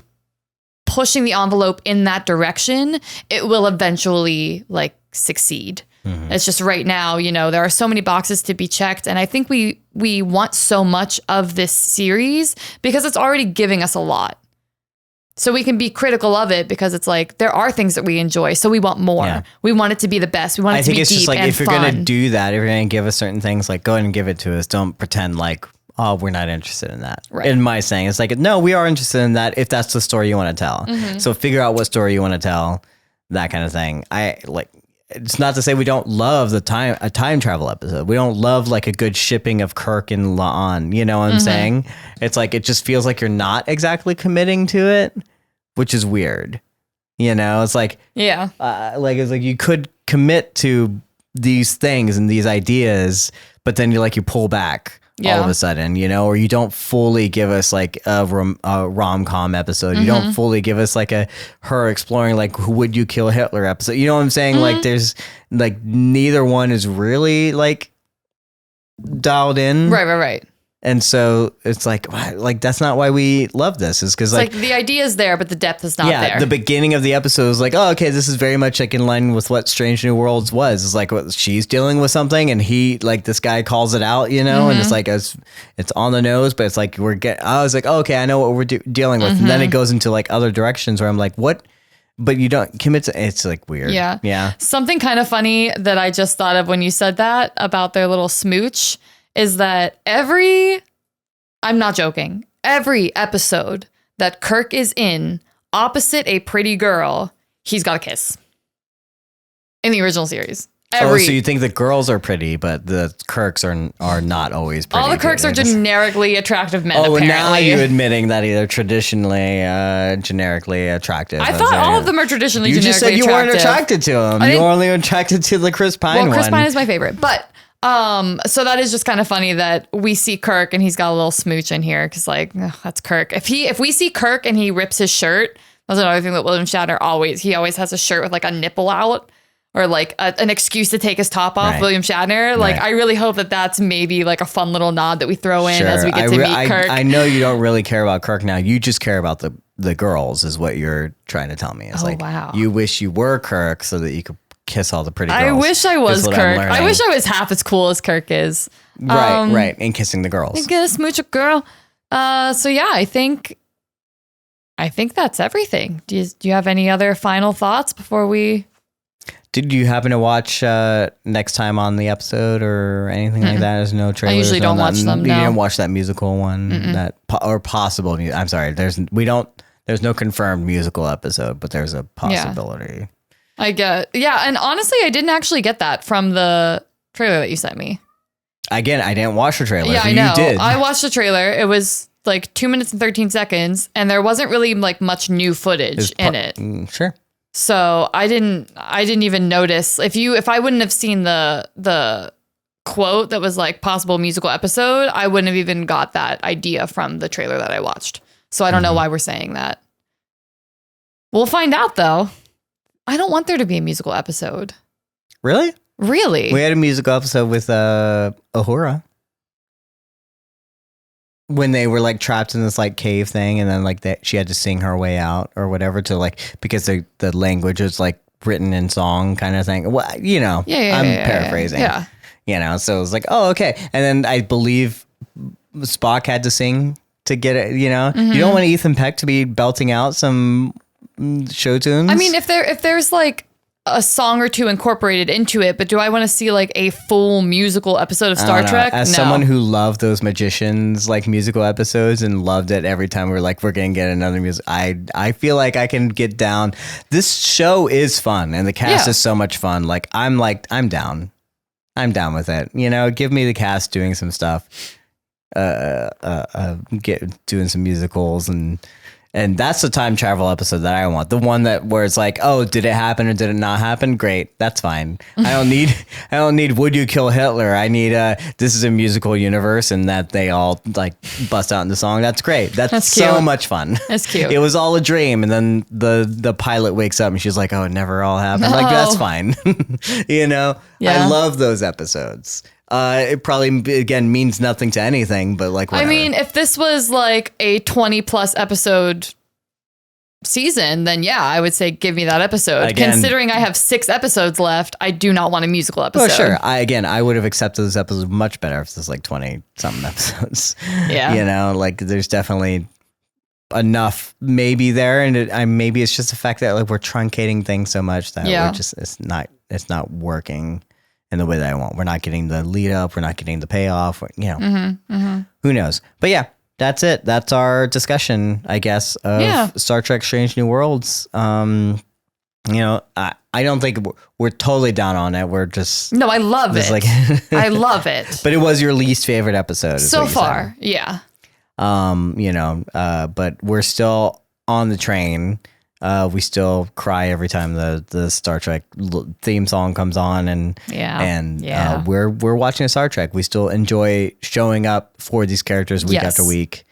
pushing the envelope in that direction, it will eventually like succeed. It's just right now, you know, there are so many boxes to be checked. And I think we want so much of this series because it's already giving us a lot. So we can be critical of it because it's like there are things that we enjoy. So we want more. Yeah. We want it to be the best. We want it to be deep and fun. I think it's just like if you're going to do that, if you're going to give us certain things, like go ahead and give it to us. Don't pretend like, oh, we're not interested in that. Right. In my saying, it's like, no, we are interested in that if that's the story you want to tell. So figure out what story you want to tell, that kind of thing. It's not to say we don't love a time travel episode. We don't love like a good shipping of Kirk and La'an. You know what I'm saying? It's like, it just feels like you're not exactly committing to it, which is weird. You know, it's like, it's like you could commit to these things and these ideas, but then you pull back all of a sudden, you know, or you don't fully give us like a rom-com episode. You don't fully give us like her exploring like who would you kill Hitler episode. You know what I'm saying? Like there's like neither one is really like dialed in. Right. And so it's like that's not why we love this. Is because like the idea is there, but the depth is not there. Yeah, the beginning of the episode is like, oh, okay, this is very much like in line with what Strange New Worlds was. It's like she's dealing with something, and he like this guy calls it out, you know, and it's like it's on the nose, but it's like I was like, oh, okay, I know what we're dealing with, and then it goes into like other directions where I'm like, what? But you don't commit to. It's like weird. Yeah. Something kind of funny that I just thought of when you said that about their little smooch is that I'm not joking, every episode that Kirk is in opposite a pretty girl, he's got a kiss. In the original series. So you think the girls are pretty, but the Kirks are not always pretty. All the Kirks are generically attractive men, apparently. Now you're admitting that they're traditionally generically attractive. I thought all of them are traditionally generically attractive. You just said you weren't attracted to them. You're only attracted to the Chris Pine one. Well, Chris Pine is my favorite. But so that is just kind of funny that we see Kirk and he's got a little smooch in here because that's Kirk. If we see Kirk and he rips his shirt, that's another thing that William Shatner always has a shirt with like a nipple out or like an excuse to take his top off. Right. William Shatner. Like I really hope that that's maybe like a fun little nod that we throw in as we get to meet Kirk. I know you don't really care about Kirk now. You just care about the girls is what you're trying to tell me. It's wow. You wish you were Kirk so that you could kiss all the pretty girls. I wish I was Kirk. I wish I was half as cool as Kirk is. Right. And kissing the girls. And get a smooch a girl. So yeah, I think that's everything. Do you have any other final thoughts before we? Did you happen to watch Next Time on the Episode or anything like that? There's no trailers. I usually don't watch them. You didn't watch that musical one or possible. I'm sorry. There's no confirmed musical episode, but there's a possibility. Yeah. I get, and honestly, I didn't actually get that from the trailer that you sent me. Again, I didn't watch the trailer. Yeah, I know. You did. I watched the trailer. It was like 2 minutes and 13 seconds, and there wasn't really like much new footage in it. Sure. So I didn't even notice. If I wouldn't have seen the quote that was like possible musical episode, I wouldn't have even got that idea from the trailer that I watched. So I don't know why we're saying that. We'll find out though. I don't want there to be a musical episode. Really? Really? We had a musical episode with Uhura. When they were like trapped in this like cave thing, and then like she had to sing her way out or whatever to like because the language was like written in song kind of thing. Well, I'm paraphrasing. Yeah. So it was like, oh, okay. And then I believe Spock had to sing to get it. You don't want Ethan Peck to be belting out some show tunes. I mean, if there's like a song or two incorporated into it, but do I want to see like a full musical episode of Star Trek? As someone who loved those Magicians like musical episodes and loved it every time we're gonna get another music, I feel like I can get down. This show is fun and the cast is so much fun. I'm down with it. Give me the cast doing some stuff, doing some musicals and that's the time travel episode that I want. The one where it's like, oh, did it happen or did it not happen? Great. That's fine. I don't need would you kill Hitler? I need this is a musical universe and that they all like bust out into song. That's great. That's so much fun. That's cute. It was all a dream. And then the pilot wakes up and she's like, oh, it never all happened. Like, that's fine. Yeah. I love those episodes. It probably, again, means nothing to anything, but like, whatever. I mean, if this was like a 20 plus episode season, then yeah, I would say give me that episode. Again, considering I have 6 episodes left, I do not want a musical episode. Oh, sure. I would have accepted this episode much better if this like 20 something episodes. Yeah. Like there's definitely enough maybe there. And maybe it's just the fact that like we're truncating things so much that we're just, it's not working in the way that I want. We're not getting the lead up. We're not getting the payoff. Who knows? But yeah, that's it. That's our discussion, I guess, of Star Trek Strange New Worlds. I don't think we're totally down on it. We're just... No, I love it. Like I love it. But it was your least favorite episode. So far, yeah. But we're still on the train. We still cry every time the Star Trek theme song comes on, and we're watching a Star Trek. We still enjoy showing up for these characters week after week.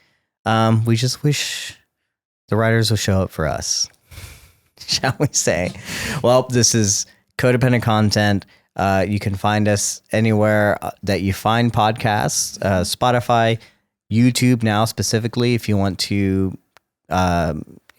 We just wish the writers will show up for us, shall we say? Well, this is Codependent Content. You can find us anywhere that you find podcasts, Spotify, YouTube now specifically. If you want to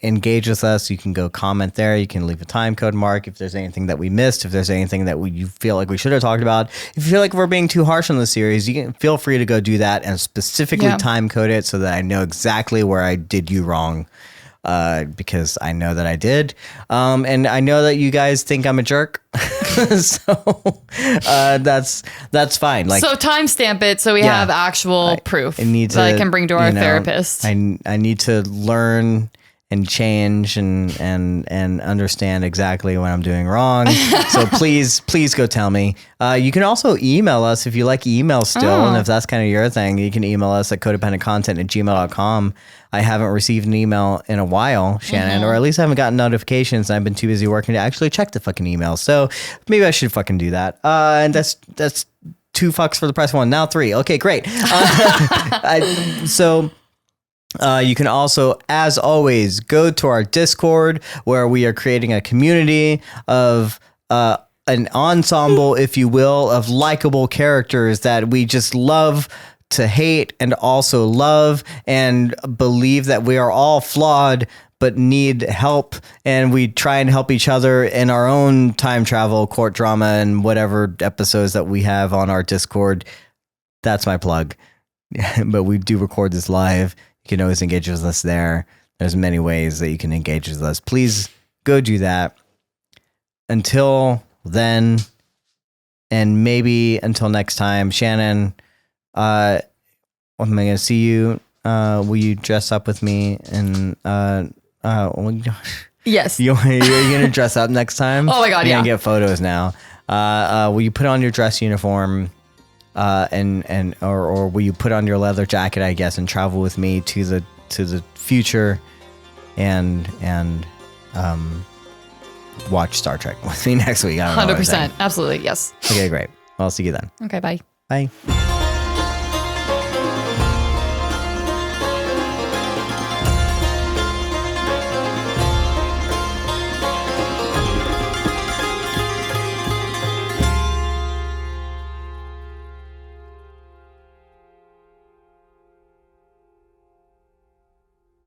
engage with us, you can go comment there. You can leave a time code mark if there's anything that we missed, if there's anything that you feel like we should have talked about. If you feel like we're being too harsh on the series, you can feel free to go do that and specifically time code it so that I know exactly where I did you wrong, because I know that I did, and I know that you guys think I'm a jerk. So that's fine. Like, so timestamp it so we have actual proof that I can bring to our therapist. I need to learn and change and understand exactly what I'm doing wrong. So please go tell me. You can also email us if you like email still, and if that's kind of your thing, you can email us at codependentcontent@gmail.com. I haven't received an email in a while, Shannon, or at least I haven't gotten notifications. And I've been too busy working to actually check the fucking email. So maybe I should fucking do that. And that's 2 fucks for the press 1. Now 3. Okay, great. You can also, as always, go to our Discord where we are creating a community of an ensemble, if you will, of likable characters that we just love to hate and also love and believe that we are all flawed but need help, and we try and help each other in our own time travel, court drama, and whatever episodes that we have on our Discord. That's my plug. But we do record this live. You can always engage with us there. There's many ways that you can engage with us. Please go do that. Until then, and maybe until next time, Shannon, am I going to see you? Will you dress up with me? And Yes. You're going to dress up next time? Oh my God, You're going to get photos now. Will you put on your dress uniform? Or will you put on your leather jacket, I guess, and travel with me to the future and watch Star Trek with me next week? 100%. Absolutely. Yes. Okay, great. I'll see you then. Okay. Bye. Bye.